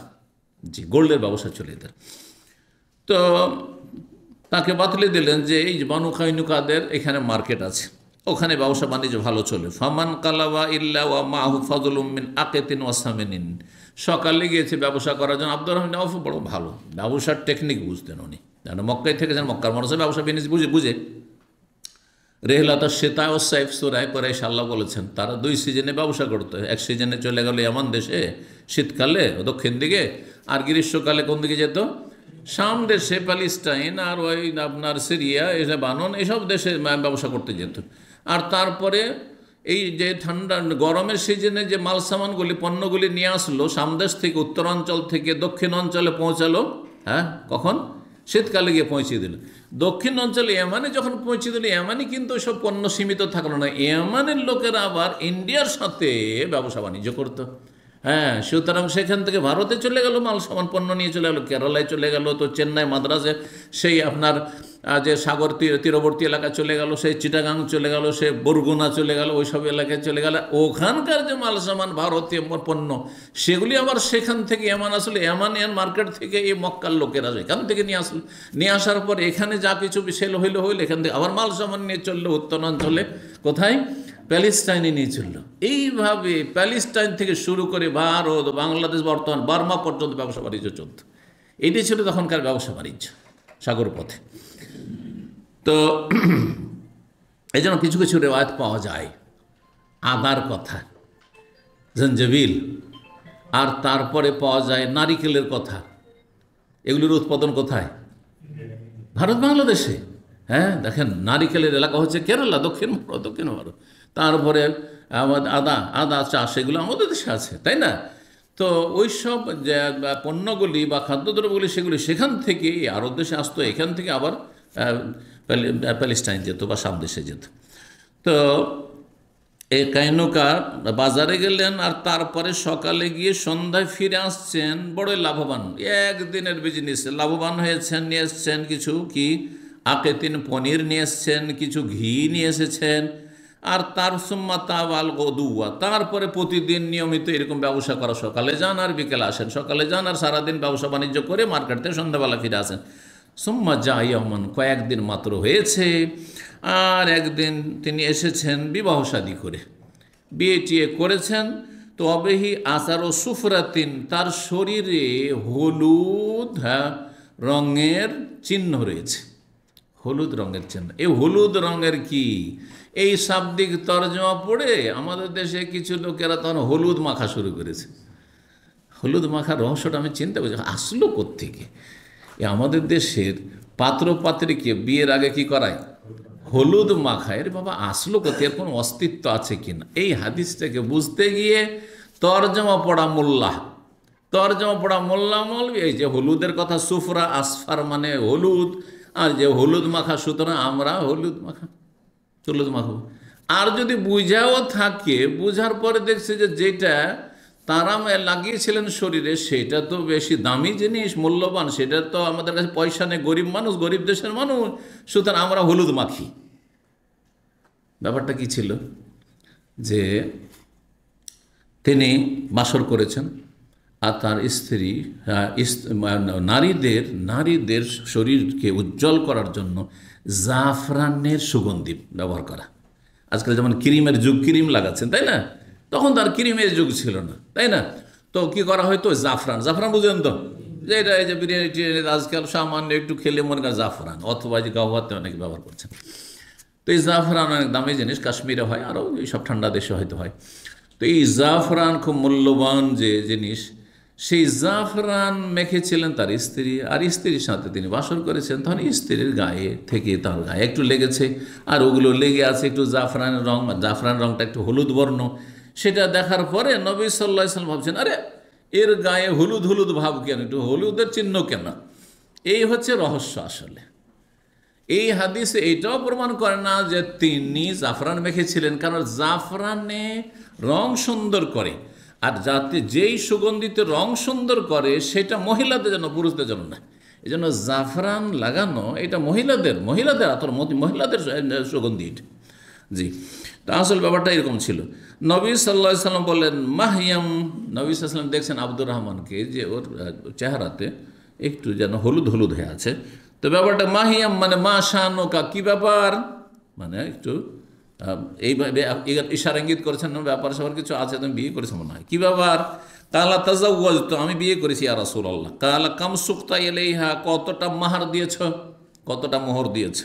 Speaker 4: জি, গোল্ডের ব্যবসা ছিল এদের। তো তাকে বাতলে দিলেন যে এই বানু কাইনুকাদের এখানে মার্কেট আছে, ওখানে ব্যবসা বাণিজ্য ভালো চলে। ফামান কালাওয়া ইল্লা ওয়া মাহু ফাদলুম মিন আকিতিন ওয়া সামিনিন, সকালে গিয়েছে ব্যবসা করার জন্য। আব্দুর রহমান আউফ বড় ভালো ব্যবসার টেকনিক বুঝতেন উনি, যেন মক্কায় থেকেছেন, মক্কার মানুষের ব্যবসা বিজনেস বুঝে। রেহলাতা সেতায় ও সাইফ সুরায় করে আল্লাহ বলেছেন তারা দুই সিজনে ব্যবসা করতো। এক সিজনে চলে গেল ইয়ামান দেশে শীতকালে দক্ষিণ দিকে, আর গ্রীষ্মকালে কোন দিকে যেত? শাম দেশে, প্যালেস্টাইন, আর ওই আপনার সিরিয়া, লেবানন, এসব দেশে ব্যবসা করতে যেত। আর তারপরে এই যে ঠান্ডা গরমের সিজনে যে মাল সামানগুলি, পণ্যগুলি নিয়ে আসলো শাম দেশ থেকে, উত্তরাঞ্চল থেকে দক্ষিণ অঞ্চলে পৌঁছালো, হ্যাঁ, কখন? শীতকালে গিয়ে পৌঁছে দিল। দক্ষিণ অঞ্চলে ইয়ামানে যখন পৌঁছে দিল, ইয়ামানে কিন্তু সব পণ্য সীমিত থাকলো না, ইয়ামানের লোকেরা আবার ইন্ডিয়ার সাথে ব্যবসা বাণিজ্য করতো। হ্যাঁ, সুতরাং সেখান থেকে ভারতে চলে গেল, মাল সামান পণ্য নিয়ে চলে গেলো, কেরালায় চলে গেল, তো চেন্নাই মাদ্রাজে সেই আপনার যে সাগর তীরবর্তী এলাকা চলে গেল, সেই চিটাগাং চলে গেল, সে বরগুনা চলে গেল, ওইসব এলাকায় চলে গেল। ওখানকার যে মাল সামান ভারতীয় পণ্য সেগুলি আবার সেখান থেকে এমন আসলে এমানিয়ান মার্কেট থেকে এই মক্কার লোকেরা এখান থেকে নিয়ে আসলো। নিয়ে আসার পর এখানে যা কিছু সেল হইল এখান থেকে আবার মাল সামান নিয়ে চললো উত্তরাঞ্চলে, কোথায়? প্যালেস্টাইনে নিয়ে চললো। এইভাবে প্যালেস্টাইন থেকে শুরু করে ভারত, বাংলাদেশ, বর্তমান বার্মা পর্যন্ত ব্যবসা বাণিজ্য চলত। এটি ছিল তখনকার ব্যবসা বাণিজ্য সাগর পথে। তো এই জন্য কিছু কিছু রেওয়ায়ত পাওয়া যায় আদার কথা, জঞ্জবিল, আর তারপরে পাওয়া যায় নারিকেলের কথা। এগুলির উৎপাদন কোথায়? ভারত, বাংলাদেশে। হ্যাঁ, দেখেন নারিকেলের এলাকা হচ্ছে কেরালা, দক্ষিণ ভারত। তারপরে আদা চাষ এগুলো আমাদের দেশে আছে, তাই না? তো ওই সব যে পণ্যগুলি বা খাদ্যদ্রব্যগুলি সেগুলি সেখান থেকে আরব দেশে আসতো, এখান থেকে আবার প্যালেস্টাইন যেত বা সাব দেশে যেত। তো এই কাইনুকা বাজারে গেলেন, আর তারপরে সকালে গিয়ে সন্ধ্যায় ফিরে আসছেন বড়ই লাভবান, একদিনের বিজনেসে লাভবান হয়েছেন। নিয়ে এসছেন কিছু কি আকেতিন পনির নিয়ে এসছেন, কিছু ঘি নিয়ে এসেছেন, আর তার সুম্মাতাওয়াল গদুয়া, তারপরে প্রতিদিন নিয়মিত এরকম ব্যবসা করা, সকালে যান আর বিকেলে আসেন, সকালে যান আর সারাদিন ব্যবসা বাণিজ্য করে মার্কেট থেকে সন্ধ্যাবেলা ফিরে আসেন। সুম্মা যাইয়মান, কয়েকদিন মাত্র হয়েছে, আর একদিন তিনি এসেছেন বিবাহ শাদী করে, বিয়ে টিয়ে করেছেন। তো অবেহি আসার ও সুফরাতিন, তার শরীরে হলুদ রঙের চিহ্ন রয়েছে, হলুদ রঙের চিহ্ন। এই হলুদ রঙের কি, এই শাব্দিক তর্জমা পড়ে আমাদের দেশে কিছু লোকেরা তখন হলুদ মাখা শুরু করেছে। হলুদ মাখার রহস্যটা আমি চিন্তা করছি আসলো কোত্থেকে। আমাদের দেশের পাত্র পাত্রীকে বিয়ের আগে কি করায়? হলুদ মাখায়। এর বাবা আসলো কোথায়, এর কোনো অস্তিত্ব আছে কিনা? এই হাদিসটাকে বুঝতে গিয়ে তর্জমা পড়া মৌলবী এই যে হলুদের কথা, সুফরা আসফার মানে হলুদ, আর যে হলুদ মাখা, সুতরাং আমরা হলুদ মাখাবো। আর যদি বুঝাও থাকে, বুঝার পরে দেখছে যে যেটা তারা লাগিয়েছিলেন শরীরে সেটা তো বেশি দামি জিনিস, মূল্যবান, সেটা তো আমাদের কাছে পয়সা নেই, গরিব মানুষ, গরিব দেশের মানুষ, সুতরাং আমরা হলুদ মাখি। ব্যাপারটা কি ছিল যে তিনি বাসর করেছেন, আর তার স্ত্রী নারীদের শরীরকে উজ্জ্বল করার জন্য জাফরানের সুগন্ধি ব্যবহার করা। আজকাল যেমন ক্রিমের যুগ, ক্রিম লাগাচ্ছেন, তাই না? তখন তার ক্রিমের যুগ ছিল না, তাই না? তো কি করা হয়তো জাফরান বুঝলেন তো, যে এটা এই যে বিরিয়ানি টিরিয়ানি আজকাল সামান্য একটু খেলে মনে করেন জাফরান, অথবা যে গাওয়াতে অনেকে ব্যবহার করছেন। তো এই জাফরান অনেক দামি জিনিস, কাশ্মীরে হয়, আরও এইসব ঠান্ডা দেশে হয়তো হয়। তো এই জাফরান খুব মূল্যবান যে জিনিস, সেই জাফরান মেখেছিলেন তার স্ত্রী, আর স্ত্রীর সাথে তিনি বাসর করেছেন। তখন স্ত্রীর গায়ে থেকে তার গায়ে একটু লেগেছে, আর ওগুলো লেগে আছে একটু জাফরানের রং, জাফরান রংটা একটু হলুদ বর্ণ। সেটা দেখার পরে নবী সাল্লাল্লাহু আলাইহি ওয়াসাল্লাম ভাবছেন, আরে এর গায়ে হলুদ ভাব কেন, একটু হলুদের চিহ্ন কেন? এই হচ্ছে রহস্য। আসলে এই হাদিসে এইটাও প্রমাণ করে না যে তিনি জাফরান মেখেছিলেন, কারণ জাফরানে রং সুন্দর করে, আর যাতে যেই সুগন্ধিত রং সুন্দর করে সেটা মহিলাদের জন্য, পুরুষদের জন্য না। এই জন্য জাফরান লাগানো এটা মহিলাদের মহিলাদের সুগন্ধি এটা। জি, তা আসল ব্যাপারটা এরকম ছিল। নবী সাল্লাল্লাহু আলাইহি সাল্লাম বললেন মাহিয়াম, নবী সাল্লাল্লাহু আলাইহি সাল্লাম দেখছেন আব্দুর রহমানকে যে ওর চেহারাতে একটু যেন হলুদ হয়ে আছে। তো ব্যাপারটা মাহিয়াম মানে মা শানুকা, কি ব্যাপার, মানে একটু এইভাবে ইশারা ইঙ্গিত করেছেন, ব্যাপার সবার কিছু আছে, তুমি বিয়ে করেছো মনে হয়, কি ব্যাপার? কালা তাজাওয়াজতু, আমি বিয়ে করেছি ইয়া রাসূলুল্লাহ। কালা কাম সুক্তা ইলাইহা, কতটা মাহার দিয়েছ, কতটা মোহর দিয়েছ?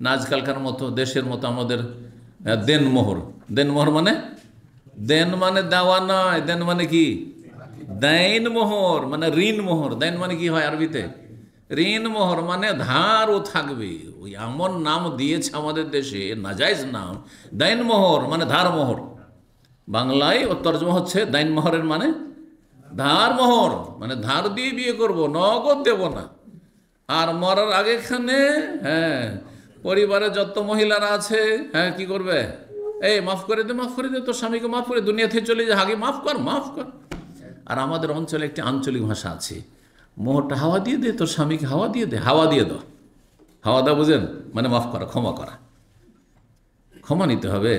Speaker 4: না আজকালকার মতো দেশের মতো আমাদের দেনমোহর মানে দেন মানে দেওয়া নয়, দেন মানে কি? দাইন মোহর মানে ঋণ মোহর। দাইন মানে কি হয় আরবিতে? ঋণ মোহর মানে ধারও থাকবে। ওই এমন নাম দিয়েছে আমাদের দেশে, নাজাইজ নাম, দাইন মোহর মানে ধার মোহর। বাংলায় ওর তর্জমা হচ্ছে দাইন মোহরের মানে ধার মোহর, মানে ধার দিয়ে বিয়ে করব, নগদ দেব না। আর মরার আগেখানে হ্যাঁ পরিবারে যত মহিলারা আছে হ্যাঁ কি করবে, এই মাফ করে দে তোর স্বামীকে মাফ করে দুনিয়া থেকে চলে যায়, আগে মাফ কর। আর আমাদের অঞ্চলে একটি আঞ্চলিক ভাষা আছে, মোহরটা হাওয়া দিয়ে দে, তোর স্বামীকে হাওয়া দিয়ে দে, হাওয়া দিয়ে দাও। হাওয়া দাও বুঝেন, মানে মাফ করা, ক্ষমা করা, ক্ষমা নিতে হবে।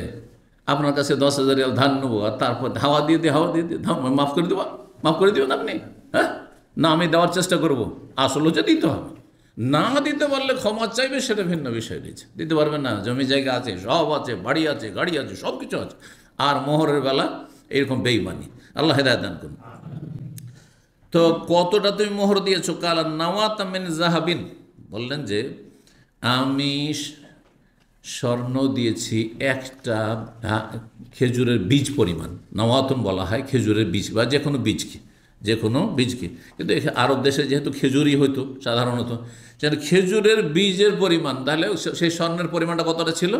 Speaker 4: আপনার কাছে 10,000 রিয়াল ধান নেবো আর তারপর হাওয়া দিয়ে দে, মাফ করে দেবেন আপনি? হ্যাঁ না, আমি দেওয়ার চেষ্টা করব, আসল হচ্ছে দিতে হবে। না দিতে পারলে ক্ষমা চাইবে, সেটা ভিন্ন বিষয় রয়েছে। দিতে পারবেন না, জমি জায়গা আছে, সব আছে, বাড়ি আছে, গাড়ি আছে, সব কিছু আছে, আর মোহরের বেলা এরকম বেঈমানি। আল্লাহ হেদায়েত দান করুন। তো কতটা তুমি মোহর দিয়েছো? কালা নাওয়াত মিন জাহাবিন, বললেন যে আমি স্বর্ণ দিয়েছি একটা খেজুরের বীজ পরিমাণ। নাওয়াতুন বলা হয় খেজুরের বীজ বা যে কোনো বীজকে, কিন্তু আরব দেশে যেহেতু খেজুরই হইতো সাধারণত, যেন খেজুরের বীজের পরিমাণ, তাহলে সেই স্বর্ণের পরিমাণটা কতটা ছিল?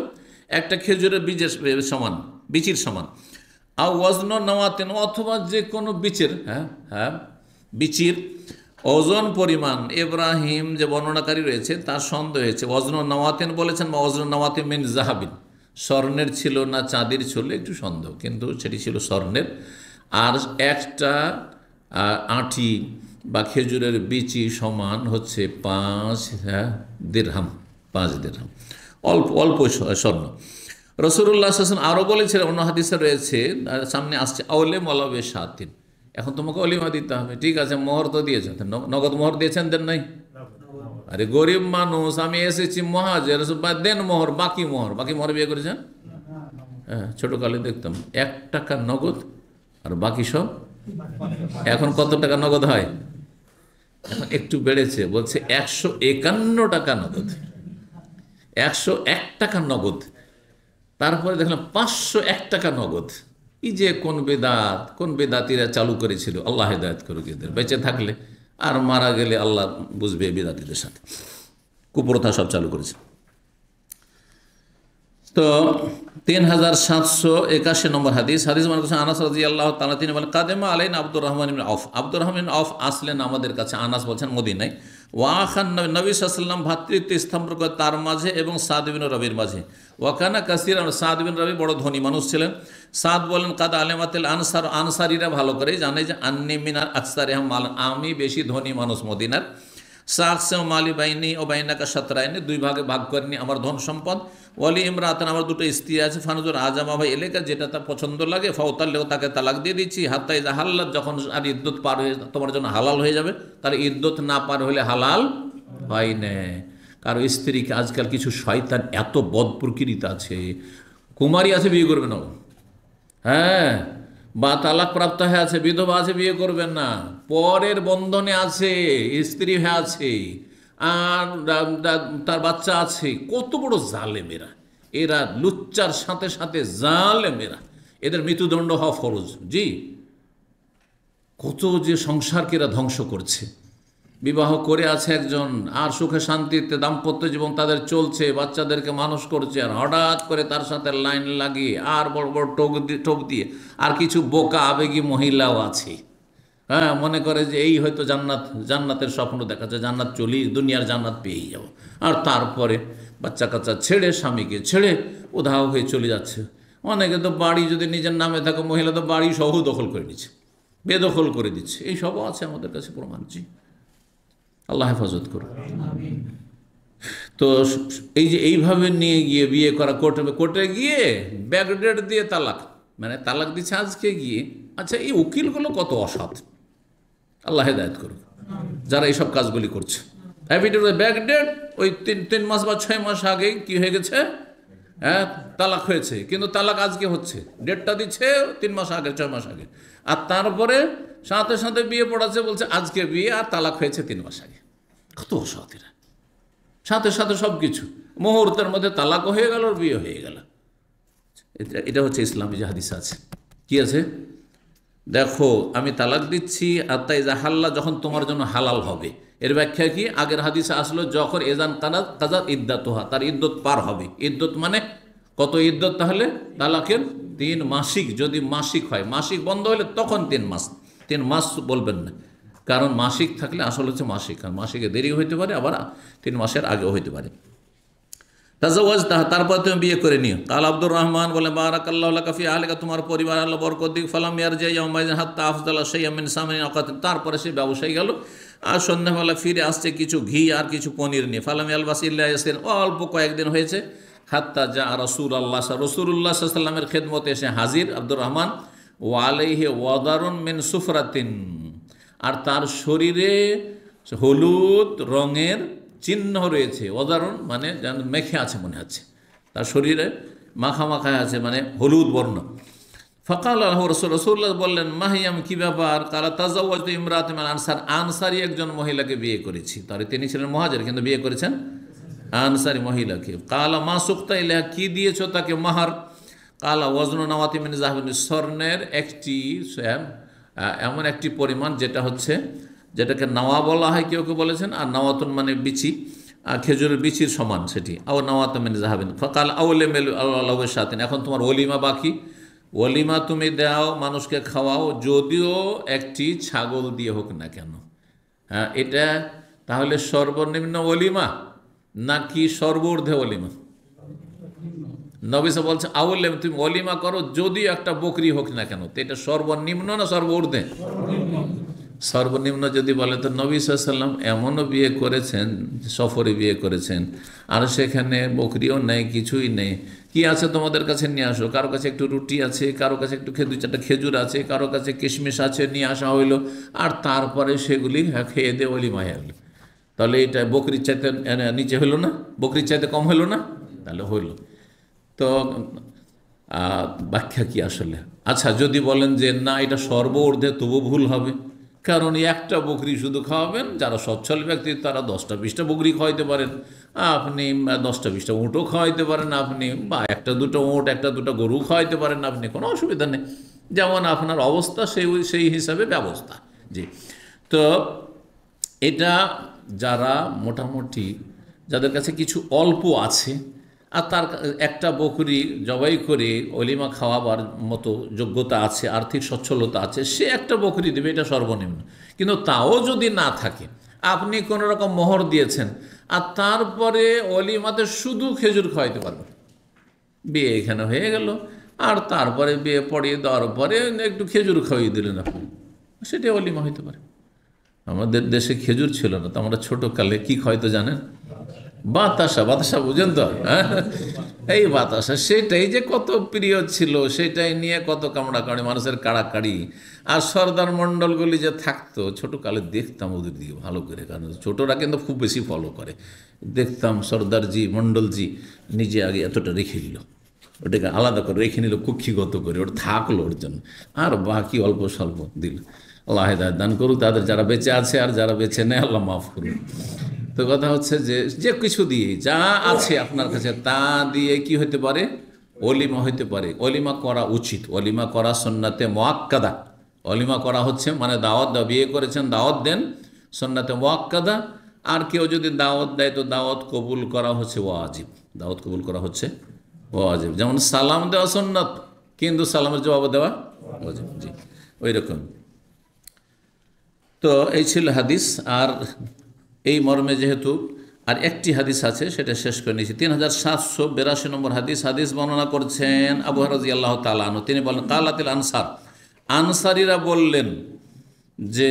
Speaker 4: একটা খেজুরের বীজের সমান, বিচির সমান। আর ওয়াজন নাওয়াতিন, অথবা যে কোনো বিচের বিচির ওজন পরিমাণ। ইব্রাহিম যে বর্ণনাকারী রয়েছে তার সন্দেহ হয়েছে, ওয়াজন নাওয়াতিন বলেছেন বা ওয়াজন নাওয়াতিন মিন জাহাবিন, স্বর্ণের ছিল না চাঁদির ছিল, একটু সন্দেহ, কিন্তু সেটি ছিল স্বর্ণের। আর একটা আঁটি বা খেজুরের বিচি সমান হচ্ছে 5 দিরহাম, অল্প স্বর্ণ। রাসূলুল্লাহ সাল্লাল্লাহু আলাইহি ওয়াসাল্লাম আরও বলেছিলেন, অন্য হাদিসে রয়েছে, সামনে আসছে, আউলে মলাবে সাতিন, এখন তোমাকে অলিমা দিতে হবে। ঠিক আছে, মোহর তো দিয়েছেন, নগদ মোহর দিয়েছেন, দেন নাই? আরে গরিব মানুষ, আমি এসেছি মহাজের, দেন মোহর, বাকি মোহর বিয়ে করেছেন? হ্যাঁ, ছোটকালে দেখতাম 1 টাকা নগদ আর বাকি সব। এখন কত টাকা নগদ হয়? এখন একটু বেড়েছে, বলছে 151 টাকা নগদ, 101 টাকা নগদ। তারপরে দেখলাম 501 টাকা নগদ। এই যে কোন বেদাতিরা চালু করেছিল, আল্লাহ হেদায়েত করুক এদের, বেঁচে থাকলে আর মারা গেলে আল্লাহ বুঝবে বেদাতিদের সাথে কুপ্রথা সব চালু করেছে। তো 3781 নম্বর হাদিস মানে আনাস রাদিয়াল্লাহু তাআলা তিনি বলেন, কাদেমা আলাইনা আব্দুর রহমান ইবনে আউফ, আব্দুর রহমান আউফ আসলেন আমাদের কাছে। আনাস বলছেন মদিনায়। ওয়াখান নবী সাল্লাল্লাহু আলাইহি ওয়াসাল্লাম ভাতৃত্ব স্থাপন করে তার মাঝে এবং সাদ বিন রবির মাঝে। ওয়াকানা কাসিরান, সাদ বিন রবি বড় ধনী মানুষ ছিলেন। সাদ বলেন, কাদ আলেমাতিল আনসার, আনসারীরা ভালো করে জানে যে আন্নি মিনার আকসারিহাম মাল, আমি বেশি ধনী মানুষ মদিনার। সাকসে মালি বাইনি ও বাইনাকা সাতরাইনি, 2 ভাগে ভাগ করেনি আমার ধন সম্পদ। ওয়ালি ইমরাতান, আমার 2টো স্ত্রী আছে। ফানুজুর আজামা ভাই এলাকা, যেটা তার পছন্দ লাগে, ফাউতাল্লেও তাকে তালাক দিয়ে দিচ্ছি। হাত্তাই জাহাল্লাত, যখন আর ইদ্যত পার হয়ে তোমার জন্য হালাল হয়ে যাবে। তার ইদ্যত না পার হলে হালাল হয় না। কারো স্ত্রীকে আজকাল কিছু শয়তান এত বদ প্রকৃতি আছে, কুমারী আছে বিয়ে করবে না, হ্যাঁ, বা তালাক প্রাপ্ত হয়ে আছে, বিধবা আছে, বিয়ে করবেন না, পরের বন্ধনে আছে, স্ত্রী হয়ে আছে, আর তার বাচ্চা আছে। কত বড় জালেমেরা এরা, লুচ্চার সাথে সাথে জালেমেরা, এদের মৃত্যুদণ্ড হওয়া ফরজ। জি, কত যে সংসারকে এরা ধ্বংস করছে। বিবাহ করে আছে একজন, আর সুখে শান্তিতে দাম্পত্য জীবন তাদের চলছে, বাচ্চাদেরকে মানুষ করছে, আর হঠাৎ করে তার সাথে লাইন লাগিয়ে আর বড় বড় টোপ দিয়ে, আর কিছু বোকা আবেগী মহিলাও আছে, হ্যাঁ, মনে করে যে এই হয়তো জান্নাতের স্বপ্ন দেখাচ্ছে, জান্নাত চলি, দুনিয়ার জান্নাত পেয়েই যাব। আর তারপরে বাচ্চা কাচ্চা ছেড়ে, স্বামীকে ছেড়ে উধাও হয়ে চলে যাচ্ছে। অনেকে তো বাড়ি যদি নিজের নামে থাকে, মহিলা তো বাড়ি সহ দখল করে নিচ্ছে, বেদখল করে দিচ্ছে। এই সবও আছে আমাদের কাছে প্রমাণ। জি, আল্লাহ হেফাজত করুন। তো এই যে এইভাবে নিয়ে গিয়ে বিয়ে করা, কোর্টে গিয়ে ব্যাকডেট দিয়ে তালাক, মানে তালাক দিচ্ছে আজকে গিয়ে। আচ্ছা, এই উকিলগুলো কত অসৎ, আল্লাহ হেদায়েত করুন যারা এইসব কাজগুলি করছে। ব্যাকডেট ওই 3 মাস বা 6 মাস আগে কি হয়ে গেছে, হ্যাঁ, তালাক হয়েছে, কিন্তু তালাক আজকে হচ্ছে, ডেটটা দিচ্ছে 3 মাস আগে, 6 মাস আগে, আর তারপরে সাথে সাথে বিয়ে পড়াচ্ছে, বলছে আজকে বিয়ে আর তালাক হয়েছে 3 মাস আগে। কত অসৎ এরা, সাথে সাথে সব কিছু মুহূর্তের মধ্যে তালাকও হয়ে গেল, বিয়ে হয়ে গেল। এটা হচ্ছে ইসলামী যে হাদিস আছে। কি আছে দেখো, আমি তালাক দিচ্ছি, আর তাই জাহাল্লা, যখন তোমার জন্য হালাল হবে। এর ব্যাখ্যা কি? আগের হাদিসে আসলো, যখন এজান কাজা ইদ্দাতুহা, তার ইদ্যত পার হবে। ইদ্যত মানে কত ইদ্যত? তাহলে তালাকের 3 মাসিক, যদি মাসিক হয়, মাসিক বন্ধ হলে তখন 3 মাস। 3 মাস বলবেন না, কারণ মাসিক থাকলে আসল হচ্ছে মাসিক, কারণ মাসিকে দেরি হইতে পারে, আবার 3 মাসের আগেও হইতে পারে। তাজাওয়াজ তারপর তুমি বিয়ে করে নিও। কাল আব্দুর রহমান বলে বারাকাল্লাহু লাকা ফি আহলিকা, তোমার পরিবার আল্লাহ বরকত দিক। ফালাম ইয়ারজি ইয়াউমাইযিন হাত্তা আফদালা শাইআম মিন সামিন আকাতিন, তারপরে সে ব্যবসায়ী গেল আর সন্ধ্যাবেলা ফিরে আসছে কিছু ঘি আর কিছু পনির নিয়ে। ফালাম ইয়ালবাস ইল্লা ইয়াসির, অল্প কয়েকদিন হয়েছে। হাত্তা যা রাসূলুল্লাহ রাসূলুল্লাহ সাল্লাল্লাহু আলাইহি ওয়াসাল্লামের খেদমতে এসে হাজির আব্দুর রহমান। ওয়া আলাইহি ওয়াদারুন মিন সুফরাতিন, আর তার শরীরে হলুদ রঙের চিহ্ন রয়েছে। ওদারণ মানে যেন মেখে আছে মনে হচ্ছে, তার শরীরে মাখা মাখায় আছে, মানে হলুদ বর্ণ। ফকাল আল্লাহ রসুল্লাহ বললেন মাহিয়াম, কি ব্যাপার? কালা তাজাওয়াজতু ইমরাতাম মিনাল আনসার, আনসারি একজন মহিলাকে বিয়ে করেছি। তাহলে তিনি ছিলেন মুহাজির কিন্তু বিয়ে করেছেন আনসারি মহিলাকে। কালা মা সুক্তা ইলাইহা, কি দিয়েছো তাকে মাহার? কালা ওয়াজনু নাওয়াতি মিন যাহাবিন, স্বর্ণের একটি এমন একটি পরিমাণ যেটা হচ্ছে, যেটাকে নাওয়া বলা হয় কেউ কেউ বলেছেন, আর নাওয়াতুন মানে বিচি, খেজুরের বিচির সমান সেটি। আও নাওয়াত মিন যাহাবিন। ফাকাল আউলিমাল আল্লাহু শাতিন, এখন তোমার ওলিমা বাকি, ওলিমা তুমি দাও, মানুষকে খাওয়াও, যদিও একটি ছাগল দিয়ে হোক না কেন। হ্যাঁ, এটা তাহলে সর্বনিম্ন ওলিমা নাকি সর্বঊর্ধ্বে ওলিমা? নবী সাল্লাল্লাহু আলাইহি ওয়াসাল্লাম বলছে আউলিম, তুমি ওলিমা করো যদিও একটা বকরি হোক না কেন। তো এটা সর্বনিম্ন না সর্বঊর্ধ্বে? সর্বনিম্ন যদি বলে তো নবী সাল্লাল্লাহু আলাইহি ওয়াসাল্লাম এমনও বিয়ে করেছেন, সফরে বিয়ে করেছেন, আর সেখানে বকরিও নেই, কিছুই নেই। কি আছে তোমাদের কাছে নিয়ে আসো। কারো কাছে একটু রুটি আছে, কারো কাছে একটু 2-4টা খেজুর আছে, কারো কাছে কিশমিশ আছে, নিয়ে আসা হইলো, আর তারপরে সেগুলি খেয়ে দিয়ে ওলিমা হয়ে গেল। তাহলে এটা বকরির চাইতে নিচে হইল না? বকরির চাইতে কম হইল না? তাহলে হইল। তো ব্যাখ্যা কি আসলে? আচ্ছা, যদি বলেন যে না এটা সর্বঊর্ধ্বে, তবু ভুল হবে, কারণ একটা বকরি শুধু খাওয়াবেন, যারা সচ্ছল ব্যক্তি তারা 10টা-20টা বকরি খাওয়াইতে পারেন, আপনি 10টা-20টা উঁটও খাওয়াইতে পারেন আপনি, বা 1-2টা উঁট 1-2টা গরু খাওয়াইতে পারেন আপনি, কোনো অসুবিধা নেই। যেমন আপনার অবস্থা সেই হিসাবে ব্যবস্থা। জি, তো এটা যারা মোটামুটি, যাদের কাছে কিছু অল্প আছে, আর তার একটা বকরি জবাই করে অলিমা খাওয়াবার মতো যোগ্যতা আছে, আর্থিক সচ্ছলতা আছে, সে একটা বকরি দেবে, এটা সর্বনিম্ন। কিন্তু তাও যদি না থাকে, আপনি কোনো রকম মোহর দিয়েছেন, আর তারপরে অলিমাতে শুধু খেজুর খাওয়াইতে পারবেন, বিয়ে এখানে হয়ে গেল, আর তারপরে বিয়ে পড়িয়ে দেওয়ার পরে একটু খেজুর খাওয়িয়ে দিলেন আপনি, সেটা অলিমা হইতে পারে। আমাদের দেশে খেজুর ছিল না, তো আমরা ছোটোকালে কী খাওয়াইতো জানেন? বাতাসা। বাতাসা বুঝেন তো? হ্যাঁ, এই বাতাসা, সেটাই যে কত প্রিয় ছিল, সেটাই নিয়ে কত কামড়াকামড়ি, মানুষের কাড়াকাড়ি। আর সর্দার মণ্ডলগুলি যে থাকতো, ছোটোকালে দেখতাম ওদের দিকে ভালো করে, কারণ ছোটরা কিন্তু খুব বেশি ফলো করে। দেখতাম সর্দারজি মণ্ডলজি নিজে আগে এতটা রেখে দিল, ওটাকে আলাদা করে রেখে নিল কুক্ষিগত করে, ওটা থাকলো ওর জন্য, আর বাকি অল্প স্বল্প দিল। আল্লাহ হেদায়েত দান করুক তাদের, যারা বেঁচে আছে আর যারা বেঁচে নেই, আল্লাহ মাফ করুন। তো কথা হচ্ছে যে কিছু দিয়ে, যা আছে আপনার কাছে তা দিয়ে কি হতে পারে? অলিমা হইতে পারে। অলিমা করা উচিত, অলিমা করা সুন্নাতে মুআক্কাদা। অলিমা করা হচ্ছে মানে দাওয়াত দাও, বিয়ে করেছেন দাওয়াত দেন, সুন্নাতে মুআক্কাদা। আর কেউ যদি দাওয়াত দেয় তো দাওয়াত কবুল করা হচ্ছে ওয়াজিব, দাওয়াত কবুল করা হচ্ছে ওয়াজিব। যেমন সালাম দেওয়া সুন্নাত, কিন্তু সালামের জবাব দেওয়া ওয়াজিব। জি, ওই রকম। তো এই ছিল হাদিস। আর এই মর্মে যেহেতু আর একটি হাদিস আছে, সেটা শেষ করে নিয়েছি। 3782 নম্বর হাদিস। হাদিস বর্ণনা করছেন আবু হুরায়রা রাদিয়াল্লাহু তাআলা আনহু। তিনি বলেন কালাতিল আনসার, আনসারীরা বললেন যে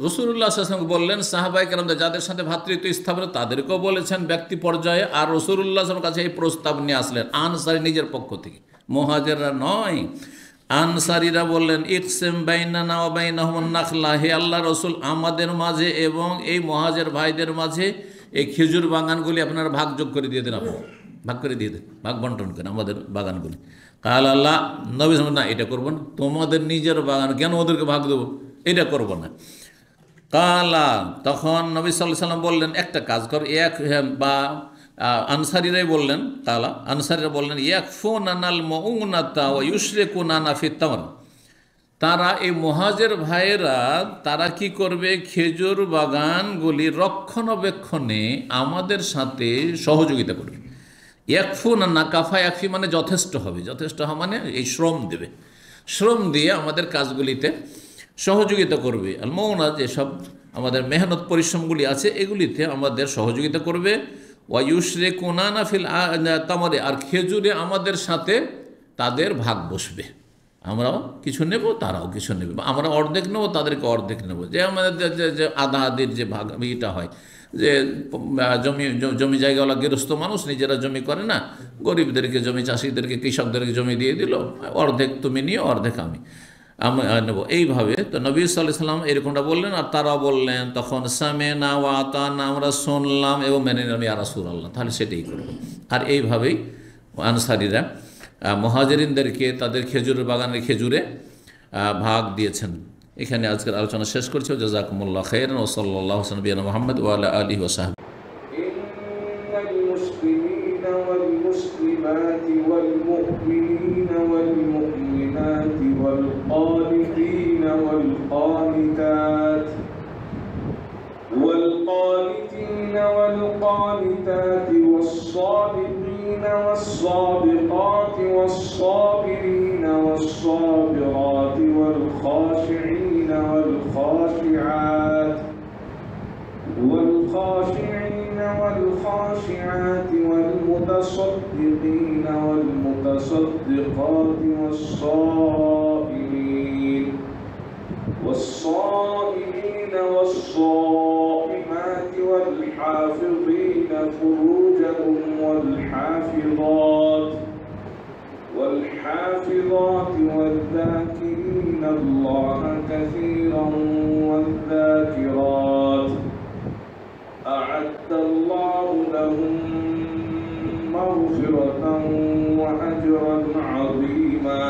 Speaker 4: রাসূলুল্লাহ সাল্লাল্লাহু আলাইহি ওয়াসাল্লাম বললেন সাহাবায়ে কেরামদের যাদের সাথে ভ্রাতৃত্ব স্থাপন, তাদেরকেও বলেছেন ব্যক্তি পর্যায়ে। আর রাসূলুল্লাহ সাল্লাল্লাহু আলাইহি ওয়াসাল্লামের কাছে এই প্রস্তাব নিয়ে আসলেন আনসারী নিজের পক্ষ থেকে, মুহাজিররা নয়। আনসারীরা বললেন ইকসিম বাইনানা ওয়া বাইনাহুম নাখলা, হে আল্লাহ রসুল, আমাদের মাঝে এবং এই মুহাজির ভাইদের মাঝে এই খেজুর বাগানগুলি আপনারা ভাগযোগ করে দিয়ে দেন, আপনি ভাগ করে দিয়ে দেন, ভাগ বন্টন করেন আমাদের বাগানগুলি। কাল আল্লাহ নবী না, এটা করবো না, তোমাদের নিজের বাগান কেন ওদেরকে ভাগ দেবো, এটা করবো না। কালা, তখন নবী সাল্লাল্লাহু আলাইহি ওয়াসাল্লাম বললেন একটা কাজ কর, বা আনসারীরাই বললেন, তালা আনসারীরা বললেন ইয়াকফুনানাল মাউনাতা ওয়া ইউশরিকুনানা ফিত তামর, তারা এই মুহাজির ভাইয়েরা তারা কি করবে, খেজুর বাগানগুলি রক্ষণাবেক্ষণে আমাদের সাথে সহযোগিতা করবে। ইয়াকফুনানা, কাফা ইয়াকফি মানে যথেষ্ট হবে, যথেষ্ট হওয়া মানে এই শ্রম দেবে, শ্রম দিয়ে আমাদের কাজগুলিতে সহযোগিতা করবে। আল মৌনা যেসব আমাদের মেহনত পরিশ্রমগুলি আছে এগুলিতে আমাদের সহযোগিতা করবে। ওয়ায়ুশরে কোনানা ফিল তামারে, আর খেজুরে আমাদের সাথে তাদের ভাগ বসবে। আমরাও কিছু নেব, তারাও কিছু নেবে, বা আমরা অর্ধেক নেব, তাদেরকে অর্ধেক নেব। যে আমাদের যে আধা আধির যে ভাগ ইটা হয়, যে জমি জায়গাওয়ালা গৃহস্থ মানুষ নিজেরা জমি করে না, গরিবদেরকে জমি, চাষিদেরকে, কৃষকদেরকে জমি দিয়ে দিল, অর্ধেক তুমি নিও, অর্ধেক আমি নেব, এইভাবে। তো নবী সাল্লাল্লাহু আলাইহি ওয়াসাল্লাম এরকমটা বললেন, আর তারাও বললেন তখন সামেনা ওয়া আতানা, আমরা শুনলাম এবং মেনে নিলাম ইয়া রাসূলুল্লাহ, তাহলে সেটাই করব। আর এইভাবেই আনসারীরা মুহাজিরিনদেরকে তাদের খেজুরের বাগানের খেজুরে ভাগ দিয়েছেন। এখানে আজকের আলোচনা শেষ করছি। জাযাকুমুল্লাহ খাইরান ওয়া সাল্লাল্লাহু আলা নবিয়িনা মুহাম্মদ ওয়া আলা আলিহি ওয়া সাহবিহি।
Speaker 2: ইন্নাল মুসলিমিনা ওয়াল মুসলিমাতি ওয়াল মুমিনিনা ওয়াল মুমিনাতি ওয়াল কানিতিনা ওয়াল কানিতাত والقانتين والقانتات والصادقين والصادقات والصابرين والصابرات والخاشعين والخاشعات والخاشعات والمتصدقين والمتصدقات والصائمين والصائمات والحافظين فروجهم والحافظات والذاكرين الله كثيرا والذاكرات أعد الله لهم مغفرة وأجرا عظيما.